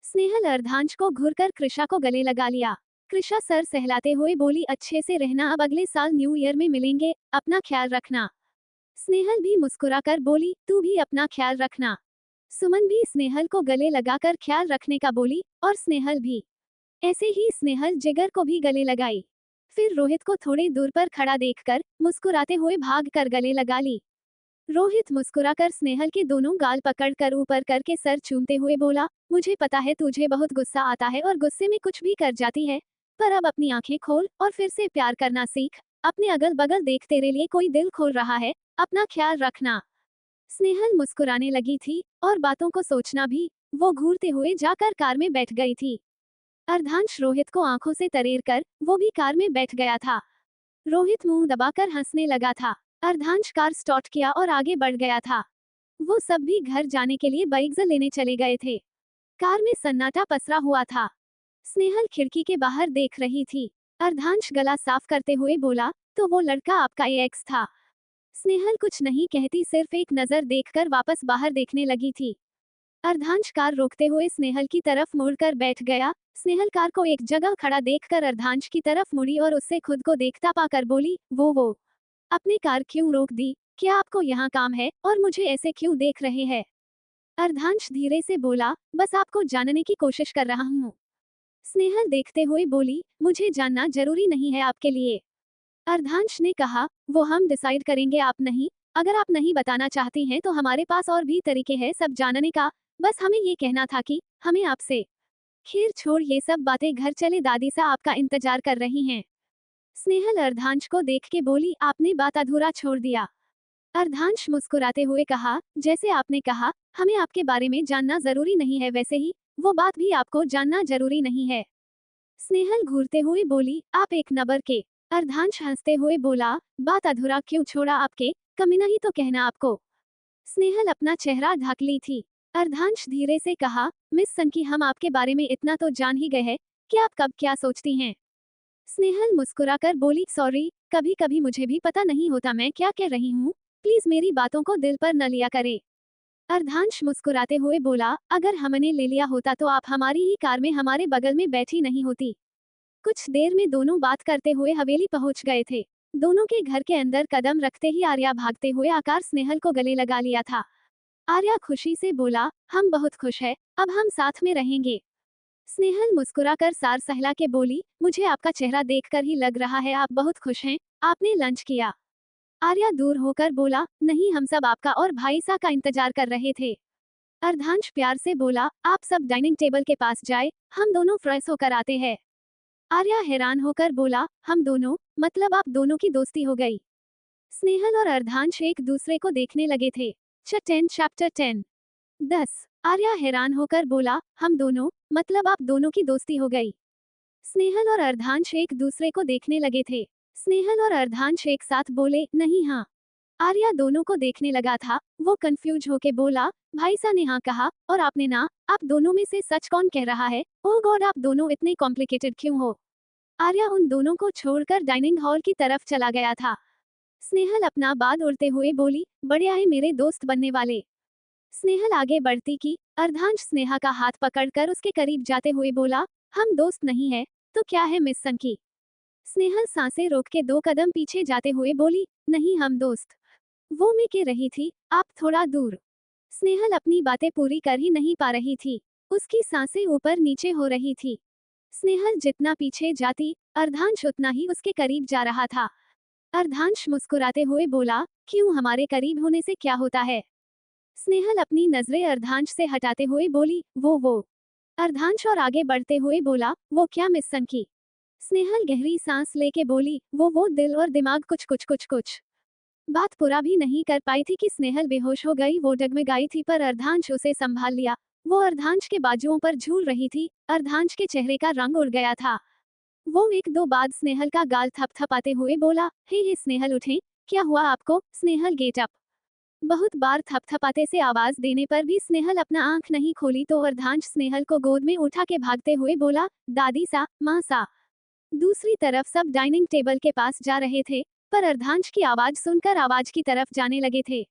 स्नेहल अर्धांश को घूरकर कृषा को गले लगा लिया। कृषा सर सहलाते हुए बोली, अच्छे से रहना, अब अगले साल न्यू ईयर में मिलेंगे, अपना ख्याल रखना। स्नेहल भी मुस्कुराकर बोली, तू भी अपना ख्याल रखना। सुमन भी स्नेहल को गले लगाकर ख्याल रखने का बोली, और स्नेहल भी। ऐसे ही स्नेहल जिगर को भी गले लगाई। फिर रोहित को थोड़े दूर पर खड़ा देखकर मुस्कुराते हुए भाग कर गले लगा ली। रोहित मुस्कुराकर स्नेहल के दोनों गाल पकड़कर ऊपर करके सर चूमते हुए बोला, मुझे पता है तुझे बहुत गुस्सा आता है और गुस्से में कुछ भी कर जाती है, पर अब अपनी आंखें खोल और फिर से प्यार करना सीख। अपने अगल बगल देख, तेरे लिए कोई दिल खोल रहा है, अपना ख्याल रखना। स्नेहल मुस्कुराने लगी थी और बातों को सोचना भी। वो घूरते हुए जाकर कार में बैठ गई थी। अर्धांश रोहित को आंखों से तरेर कर वो भी कार में बैठ गया था। रोहित मुंह दबाकर हंसने लगा था। अर्धांश कार स्टार्ट किया और आगे बढ़ गया था। वो सब भी घर जाने के लिए बाइक लेने चले गए थे। कार में सन्नाटा पसरा हुआ था। स्नेहल खिड़की के बाहर देख रही थी। अर्धांश गला साफ करते हुए बोला, तो वो लड़का आपका एक्स था? स्नेहल कुछ नहीं कहती, सिर्फ एक नजर देखकर वापस बाहर देखने लगी थी। अर्धांश कार रोकते हुए स्नेहल की तरफ मुड़कर बैठ गया। स्नेहल कार को एक जगह खड़ा देखकर अर्धांश की तरफ मुड़ी और उससे खुद को देखता पाकर बोली, वो अपनी कार क्यों रोक दी? क्या आपको यहाँ काम है और मुझे ऐसे क्यों देख रहे हैं? अर्धांश धीरे से बोला, बस आपको जानने की कोशिश कर रहा हूँ। स्नेहल देखते हुए बोली, मुझे जानना जरूरी नहीं है आपके लिए। अर्धांश ने कहा, वो हम डिसाइड करेंगे, आप नहीं। अगर आप नहीं बताना चाहती हैं तो हमारे पास और भी तरीके हैं सब जानने का। बस हमें ये कहना था कि हमें आपसे। खैर छोड़ ये सब बातें, घर चले, दादी सा आपका इंतजार कर रही हैं। स्नेहल अर्धांश को देख के बोली, आपने बात अधूरा छोड़ दिया। अर्धांश मुस्कुराते हुए कहा, जैसे आपने कहा हमें आपके बारे में जानना जरूरी नहीं है, वैसे ही वो बात भी आपको जानना जरूरी नहीं है। स्नेहल घूरते हुए बोली, आप एक नंबर के। अर्धांश हंसते हुए बोला, बात अधूरा क्यों छोड़ा आपके, कमीना ही तो कहना आपको। स्नेहल अपना चेहरा ढक ली थी। अर्धांश धीरे से कहा, मिस सनकी, हम आपके बारे में इतना तो जान ही गए हैं कि आप कब क्या सोचती हैं। स्नेहल मुस्कुराकर बोली, सॉरी, कभी कभी मुझे भी पता नहीं होता मैं क्या कह रही हूँ, प्लीज मेरी बातों को दिल पर न लिया करे। अर्धांश मुस्कुराते हुए बोला, अगर हमने ले लिया होता तो आप हमारी ही कार में हमारे बगल में बैठी नहीं होती। कुछ देर में दोनों बात करते हुए हवेली पहुंच गए थे। दोनों के घर के अंदर कदम रखते ही आर्या भागते हुए आकर स्नेहल को गले लगा लिया था। आर्या खुशी से बोला, हम बहुत खुश हैं, अब हम साथ में रहेंगे। स्नेहल मुस्कुराकर सार सहला के बोली, मुझे आपका चेहरा देखकर ही लग रहा है आप बहुत खुश हैं। आपने लंच किया? आर्या दूर होकर बोला, नहीं, हम सब आपका और भाई सा का इंतजार कर रहे थे। अर्धांश प्यार से बोला, आप सब डाइनिंग टेबल के पास जाए, हम दोनों फ्रेश होकर आते हैं। आर्या हैरान होकर बोला, हम दोनों, मतलब आप दोनों की दोस्ती हो गई? स्नेहल और अर्धांश एक दूसरे को देखने लगे थे। चैप्टर 10 10। आर्या हैरान होकर बोला, हम दोनों, मतलब आप दोनों की दोस्ती हो गई? स्नेहल और अर्धांश एक दूसरे को देखने लगे थे। स्नेहल और अर्धांश एक साथ बोले, नहीं हाँ। आर्या दोनों को देखने लगा था। वो कंफ्यूज होके बोला, भाई सा ने हाँ कहा और आपने ना, आप दोनों में से सच कौन कह रहा है? ओह गॉड, आप दोनों इतने कॉम्प्लिकेटेड क्यों हो? आर्या उन दोनों को छोड़कर डाइनिंग हॉल की तरफ चला गया था। स्नेहल अपना बाल उड़ते हुए बोली, बढ़िया है मेरे दोस्त बनने वाले। स्नेहल आगे बढ़ती की। अर्धांश स्नेहा का हाथ पकड़कर उसके करीब जाते हुए बोला, हम दोस्त नहीं है तो क्या है मिस सनकी? स्नेहल सांसें रोक के 2 कदम पीछे जाते हुए बोली, नहीं हम दोस्त। वो मैं कह रही थी, आप थोड़ा दूर। स्नेहल अपनी बातें पूरी कर ही नहीं पा रही थी। उसकी सांसें ऊपर नीचे हो रही थी। स्नेहल जितना पीछे जाती, अर्धांश उतना ही उसके करीब जा रहा था। अर्धांश मुस्कुराते हुए बोला, क्यों, हमारे करीब होने से क्या होता है? स्नेहल अपनी नजरें अर्धांश से हटाते हुए बोली, वो। अर्धांश और आगे बढ़ते हुए बोला, वो क्या मिस सनकी? स्नेहल गहरी सांस लेके बोली, वो दिल और दिमाग कुछ। बात पूरा भी नहीं कर पाई थी कि स्नेहल बेहोश हो गई। वो डगमगाई थी पर अर्धांश उसे संभाल लिया। वो अर्धांश के बाजुओं पर झूल रही थी। अर्धांश के चेहरे का रंग उड़ गया था। वो एक दो बाद स्नेहल का गाल थपथपाते हुए बोला, हे स्नेहल उठे, क्या हुआ आपको? Snehal get up. बहुत बार थपथपाते से आवाज देने पर भी स्नेहल अपना आंख नहीं खोली तो अर्धांश स्नेहल को गोद में उठा के भागते हुए बोला, दादी सा, माँ सा। दूसरी तरफ सब डाइनिंग टेबल के पास जा रहे थे, पर अर्धांश की आवाज सुनकर आवाज की तरफ जाने लगे थे।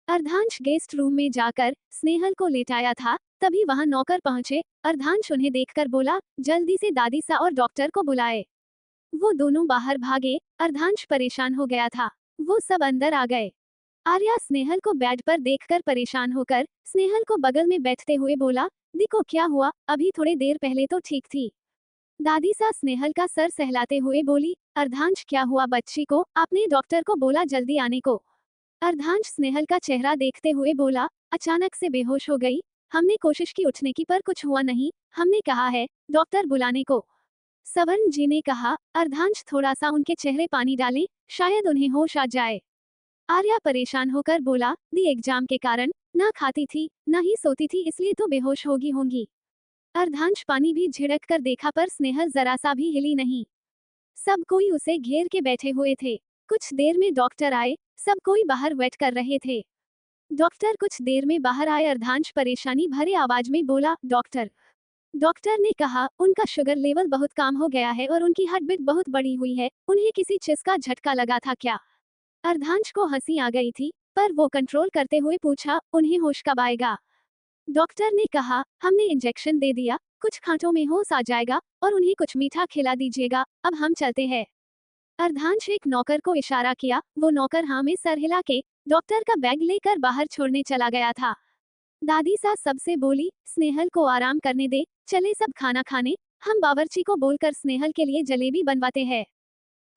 अर्धांश गेस्ट रूम में जाकर स्नेहल को लेटाया था, तभी वहां नौकर पहुंचे। अर्धांश उन्हें देखकर बोला, जल्दी से दादी सा और डॉक्टर को बुलाए। वो दोनों बाहर भागे। अर्धांश परेशान हो गया था। वो सब अंदर आ गए। आर्या स्नेहल को बेड पर देखकर परेशान होकर स्नेहल को बगल में बैठते हुए बोला, देखो क्या हुआ, अभी थोड़ी देर पहले तो ठीक थी। दादी सा स्नेहल का सर सहलाते हुए बोली, अर्धांश क्या हुआ बच्ची को, आपने डॉक्टर को बोला जल्दी आने को। अर्धांश स्नेहल का चेहरा देखते हुए बोला, अचानक से बेहोश हो गई, हमने कोशिश की उठने की पर कुछ हुआ नहीं, हमने कहा है डॉक्टर बुलाने को। सवर्ण जी ने कहा। अर्धांश थोड़ा सा उनके चेहरे पानी डालें, शायद उन्हें होश आ जाए। आर्या परेशान होकर बोला, दी एग्जाम के कारण ना खाती थी ना ही सोती थी, इसलिए तो बेहोश होगी होंगी। अर्धांश पानी भी झिड़क कर देखा पर स्नेहल जरा सा भी हिली नहीं। सब कोई उसे घेर के बैठे हुए थे। कुछ देर में डॉक्टर आए, सब कोई बाहर वेट कर रहे थे। डॉक्टर कुछ देर में बाहर आए। अर्धांश परेशानी भरे आवाज में बोला, डॉक्टर। डॉक्टर ने कहा, उनका शुगर लेवल बहुत कम हो गया है और उनकी हार्ट बीट बहुत बड़ी हुई है, उन्हें किसी चीज का झटका लगा था क्या? अर्धांश को हंसी आ गई थी, पर वो कंट्रोल करते हुए पूछा, उन्हें होश कब आएगा? डॉक्टर ने कहा, हमने इंजेक्शन दे दिया, कुछ घंटों में होश आ जाएगा और उन्हें कुछ मीठा खिला दीजिएगा, अब हम चलते हैं। अर्धांश एक नौकर को इशारा किया, वो नौकर हाँ में सर हिला के डॉक्टर का बैग लेकर बाहर छोड़ने चला गया था। दादी सा सबसे बोली, स्नेहल को आराम करने दे, चले सब खाना खाने, हम बावर्ची को बोलकर स्नेहल के लिए जलेबी बनवाते हैं।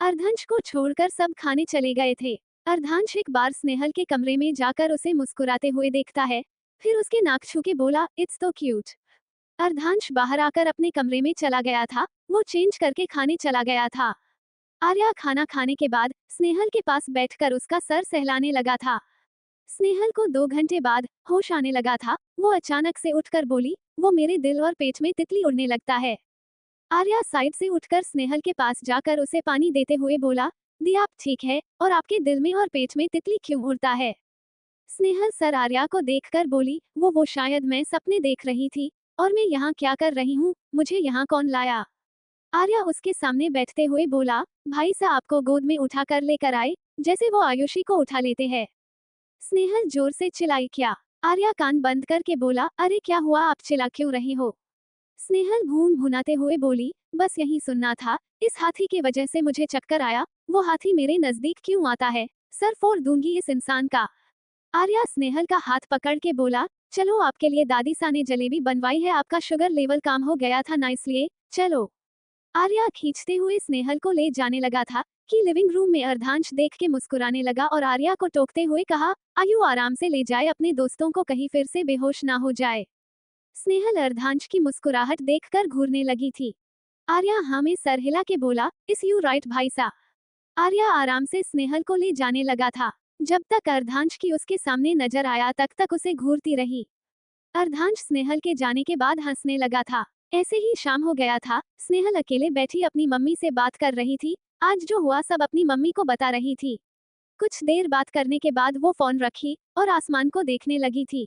अर्धांश को छोड़कर सब खाने चले गए थे। अर्धांश एक बार स्नेहल के कमरे में जाकर उसे मुस्कुराते हुए देखता है, फिर उसके नाक छू के बोला, इट्स तो क्यूट। अर्धांश बाहर आकर अपने कमरे में चला गया था, वो चेंज करके खाने चला गया था। आर्या खाना खाने के बाद स्नेहल के पास बैठकर उसका सर सहलाने लगा था। स्नेहल को 2 घंटे बाद होश आने लगा था, वो अचानक से उठकर बोली, वो मेरे दिल और पेट में तितली उड़ने लगता है। आर्या साइड से उठकर स्नेहल के पास जाकर उसे पानी देते हुए बोला, दी आप ठीक है, और आपके दिल में और पेट में तितली क्यों उड़ता है? स्नेहल सर आर्या को देखकर बोली, वो शायद मैं सपने देख रही थी, और मैं यहाँ क्या कर रही हूँ, मुझे यहाँ कौन लाया? आर्या उसके सामने बैठते हुए बोला, भाई साहब को गोद में उठा कर लेकर आए, जैसे वो आयुषी को उठा लेते हैं। स्नेहल जोर से चिल्लाई, क्या? आर्या कान बंद करके बोला, अरे क्या हुआ, आप चिल्ला क्यों रही हो? स्नेहल भून भुनाते हुए बोली, बस यही सुनना था, इस हाथी की वजह से मुझे चक्कर आया, वो हाथी मेरे नजदीक क्यों आता है, सर फोड़ दूंगी इस इंसान का। आर्या स्नेहल का हाथ पकड़ के बोला, चलो आपके लिए दादी सा ने जलेबी बनवाई है, आपका शुगर लेवल कम हो गया था ना इसलिए, चलो। आर्या खींचते हुए स्नेहल को ले जाने लगा था कि लिविंग रूम में अर्धांश देख के मुस्कुराने लगा और आर्या को टोकते हुए कहा, आयु आराम से ले जाए अपने दोस्तों को, कहीं फिर से बेहोश ना हो जाए। स्नेहल अर्धांश की मुस्कुराहट देखकर घूरने लगी थी। आर्या हाँ में सर हिला के बोला, इस यू राइट भाई सा। आर्या आराम से स्नेहल को ले जाने लगा था। जब तक अर्धांश की उसके सामने नजर आया तक उसे घूरती रही। अर्धांश स्नेहल के जाने के बाद हंसने लगा था। ऐसे ही शाम हो गया था, स्नेहल अकेले बैठी अपनी मम्मी से बात कर रही थी, आज जो हुआ सब अपनी मम्मी को बता रही थी। कुछ देर बात करने के बाद वो फोन रखी और आसमान को देखने लगी थी।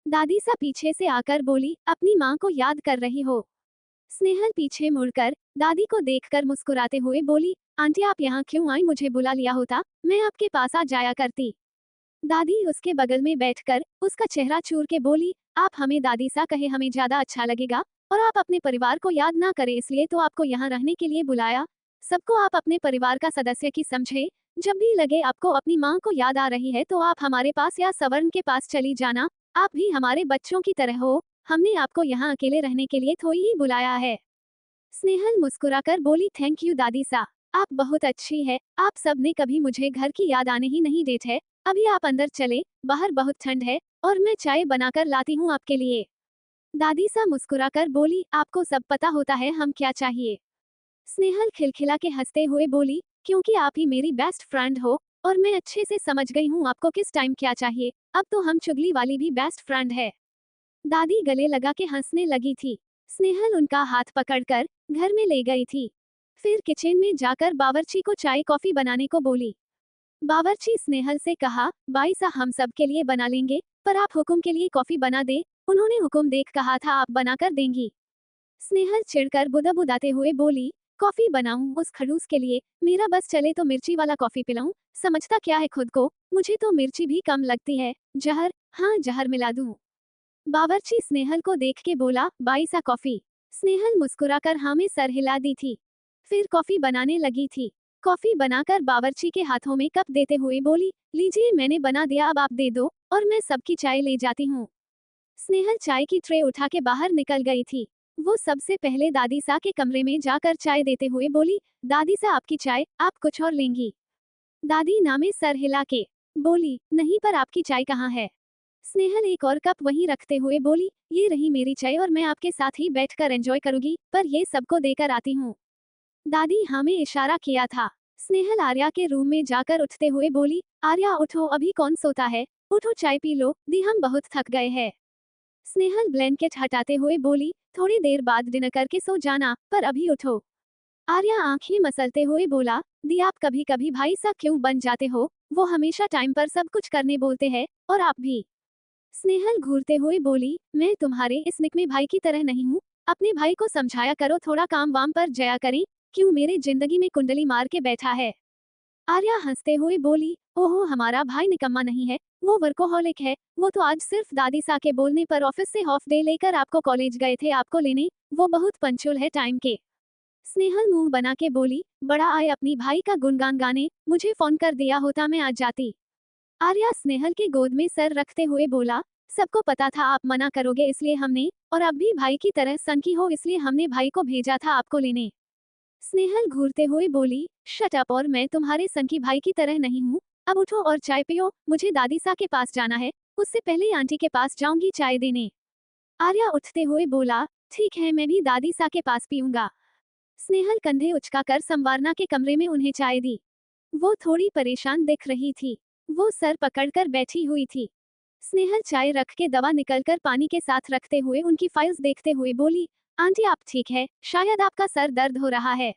दादी सा पीछे से आकर बोली, अपनी माँ को याद कर रही हो? स्नेहल पीछे मुड़कर दादी को देखकर मुस्कुराते हुए बोली, आंटी आप यहाँ क्यों आई, मुझे बुला लिया होता, मैं आपके पास आ जाया करती। दादी उसके बगल में बैठकर उसका चेहरा चूर के बोली, आप हमें दादी सा कहे हमें ज्यादा अच्छा लगेगा, और आप अपने परिवार को याद ना करें इसलिए तो आपको यहाँ रहने के लिए बुलाया। सबको आप अपने परिवार का सदस्य की समझे, जब भी लगे आपको अपनी माँ को याद आ रही है तो आप हमारे पास या सवर्ण के पास चली जाना, आप भी हमारे बच्चों की तरह हो, हमने आपको यहाँ अकेले रहने के लिए थोड़ी ही बुलाया है। स्नेहल मुस्कुराकर बोली, थैंक यू दादी सा, आप बहुत अच्छी है, आप सब ने कभी मुझे घर की याद आने ही नहीं देते है। अभी आप अंदर चले, बाहर बहुत ठंड है, और मैं चाय बनाकर लाती हूँ आपके लिए। दादी सा मुस्कुराकर बोली, आपको सब पता होता है हम क्या चाहिए। स्नेहल खिलखिला के हंसते हुए बोली, क्योंकि आप ही मेरी बेस्ट फ्रेंड हो, और मैं अच्छे से समझ गई हूँ आपको किस टाइम क्या चाहिए, अब तो हम चुगली वाली भी बेस्ट फ्रेंड है। दादी गले लगा के हंसने लगी थी। स्नेहल उनका हाथ पकड़कर घर में ले गई थी। फिर किचन में जाकर बावर्ची को चाय कॉफी बनाने को बोली। बावर्ची स्नेहल से कहा, बाई सा हम सब के लिए बना लेंगे, पर आप हुकुम के लिए कॉफी बना दे, उन्होंने हुकुम देख कहा था आप बनाकर देंगी। स्नेहल चिढ़कर बुदाबुदाते हुए बोली, कॉफी बनाऊं उस खड़ूस के लिए, मेरा बस चले तो मिर्ची वाला कॉफी पिलाऊं, समझता क्या है खुद को, मुझे तो मिर्ची भी कम लगती है, जहर, हाँ जहर मिला दूं। बावर्ची स्नेहल को देख के बोला, बाई सा कॉफी। स्नेहल मुस्कुराकर हाँ में सर हिला दी थी। फिर कॉफी बनाने लगी थी। कॉफी बनाकर बावर्ची के हाथों में कप देते हुए बोली, लीजिए मैंने बना दिया, अब आप दे दो, और मैं सबकी चाय ले जाती हूँ। स्नेहल चाय की ट्रे उठा के बाहर निकल गई थी। वो सबसे पहले दादी सा के कमरे में जाकर चाय देते हुए बोली, दादी सा आपकी चाय, आप कुछ और लेंगी? दादी नामे सर हिला के बोली, नहीं पर आपकी चाय कहाँ है? स्नेहल एक और कप वहीं रखते हुए बोली, ये रही मेरी चाय और मैं आपके साथ ही बैठकर एंजॉय करूंगी, पर ये सबको देकर आती हूँ। दादी हाँ में इशारा किया था। स्नेहल आर्या के रूम में जाकर उठते हुए बोली, आर्या उठो, अभी कौन सोता है, उठो चाय पी लो, दी हम बहुत थक गए हैं। स्नेहल ब्लैंकेट हटाते हुए बोली, थोड़ी देर बाद डिनर करके सो जाना, पर अभी उठो। आर्या आंखें मसलते हुए बोला, दी आप कभी कभी भाई सा क्यों बन जाते हो, वो हमेशा टाइम पर सब कुछ करने बोलते हैं, और आप भी। स्नेहल घूरते हुए बोली, मैं तुम्हारे इस निकमे भाई की तरह नहीं हूँ, अपने भाई को समझाया करो, थोड़ा काम वाम पर जया करें, क्यों मेरे जिंदगी में कुंडली मार के बैठा है। आर्या हंसते हुए बोली, ओहो हमारा भाई निकम्मा नहीं है, वो वर्कोहॉलिक है, वो तो आज सिर्फ दादी सा के बोलने पर ऑफिस से हाफ डे लेकर आपको कॉलेज गए थे आपको लेने, वो बहुत पंचुअल है टाइम के। स्नेहल मुंह बना के बोली, बड़ा आए अपनी भाई का गुणगान गाने, मुझे फोन कर दिया होता मैं आज जाती। आर्या स्नेहल के गोद में सर रखते हुए बोला, सबको पता था आप मना करोगे इसलिए हमने, और अब भी भाई की तरह सनकी हो इसलिए हमने भाई को भेजा था आपको लेने। स्नेहल घूरते हुए बोली, शट अप, और मैं तुम्हारे सनकी भाई की तरह नहीं हूँ, अब उठो और चाय पियो, मुझे दादी सा के पास जाना है, उससे पहले आंटी के पास जाऊंगी चाय देने। आर्या उठते हुए बोला, ठीक है मैं भी दादी सा के पास पीऊंगा। स्नेहल कंधे उचकाकर संवारना के कमरे में उन्हें चाय दी। वो थोड़ी परेशान दिख रही थी। वो सर पकड़कर बैठी हुई थी। स्नेहल चाय रख के दवा निकलकर पानी के साथ रखते हुए उनकी फाइल्स देखते हुए बोली, आंटी आप ठीक है, शायद आपका सर दर्द हो रहा है,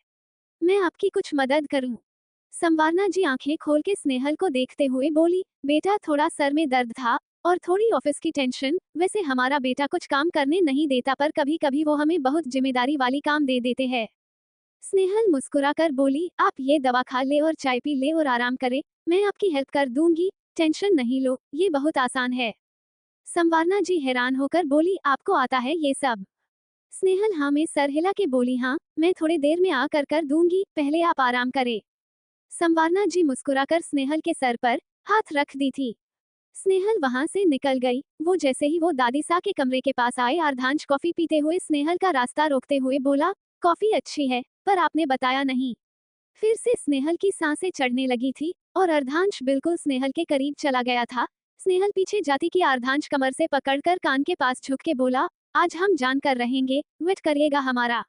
मैं आपकी कुछ मदद करूं? संवारना जी आंखें खोल के स्नेहल को देखते हुए बोली, बेटा थोड़ा सर में दर्द था, और थोड़ी ऑफिस की टेंशन, वैसे हमारा बेटा कुछ काम करने नहीं देता पर कभी कभी वो हमें बहुत जिम्मेदारी वाली काम दे देते हैं। स्नेहल मुस्कुराकर बोली, आप ये दवा खा ले और चाय पी ले और आराम करे, मैं आपकी हेल्प कर दूंगी, टेंशन नहीं लो, ये बहुत आसान है। संवारना जी हैरान होकर बोली, आपको आता है ये सब? स्नेहल हाँ में सर हिला के बोली, हाँ मैं थोड़ी देर में आकर कर दूंगी, पहले आप आराम करें। संवारना जी मुस्कुराकर स्नेहल के सर पर हाथ रख दी थी। स्नेहल वहां से निकल गई। वो जैसे ही वो दादी सा के कमरे के पास आए, अर्धांश कॉफी पीते हुए स्नेहल का रास्ता रोकते हुए बोला, कॉफी अच्छी है, पर आपने बताया नहीं। फिर से स्नेहल की सांसें चढ़ने लगी थी, और अर्धांश बिल्कुल स्नेहल के करीब चला गया था। स्नेहल पीछे जाती कि अर्धांश कमर से पकड़कर कान के पास झुक के बोला, आज हम जान कर रहेंगे, वेट करिएगा हमारा।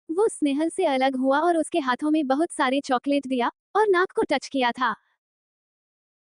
वो स्नेहल से अलग हुआ और उसके हाथों में बहुत सारे चॉकलेट दिया, और नाक को टच किया था।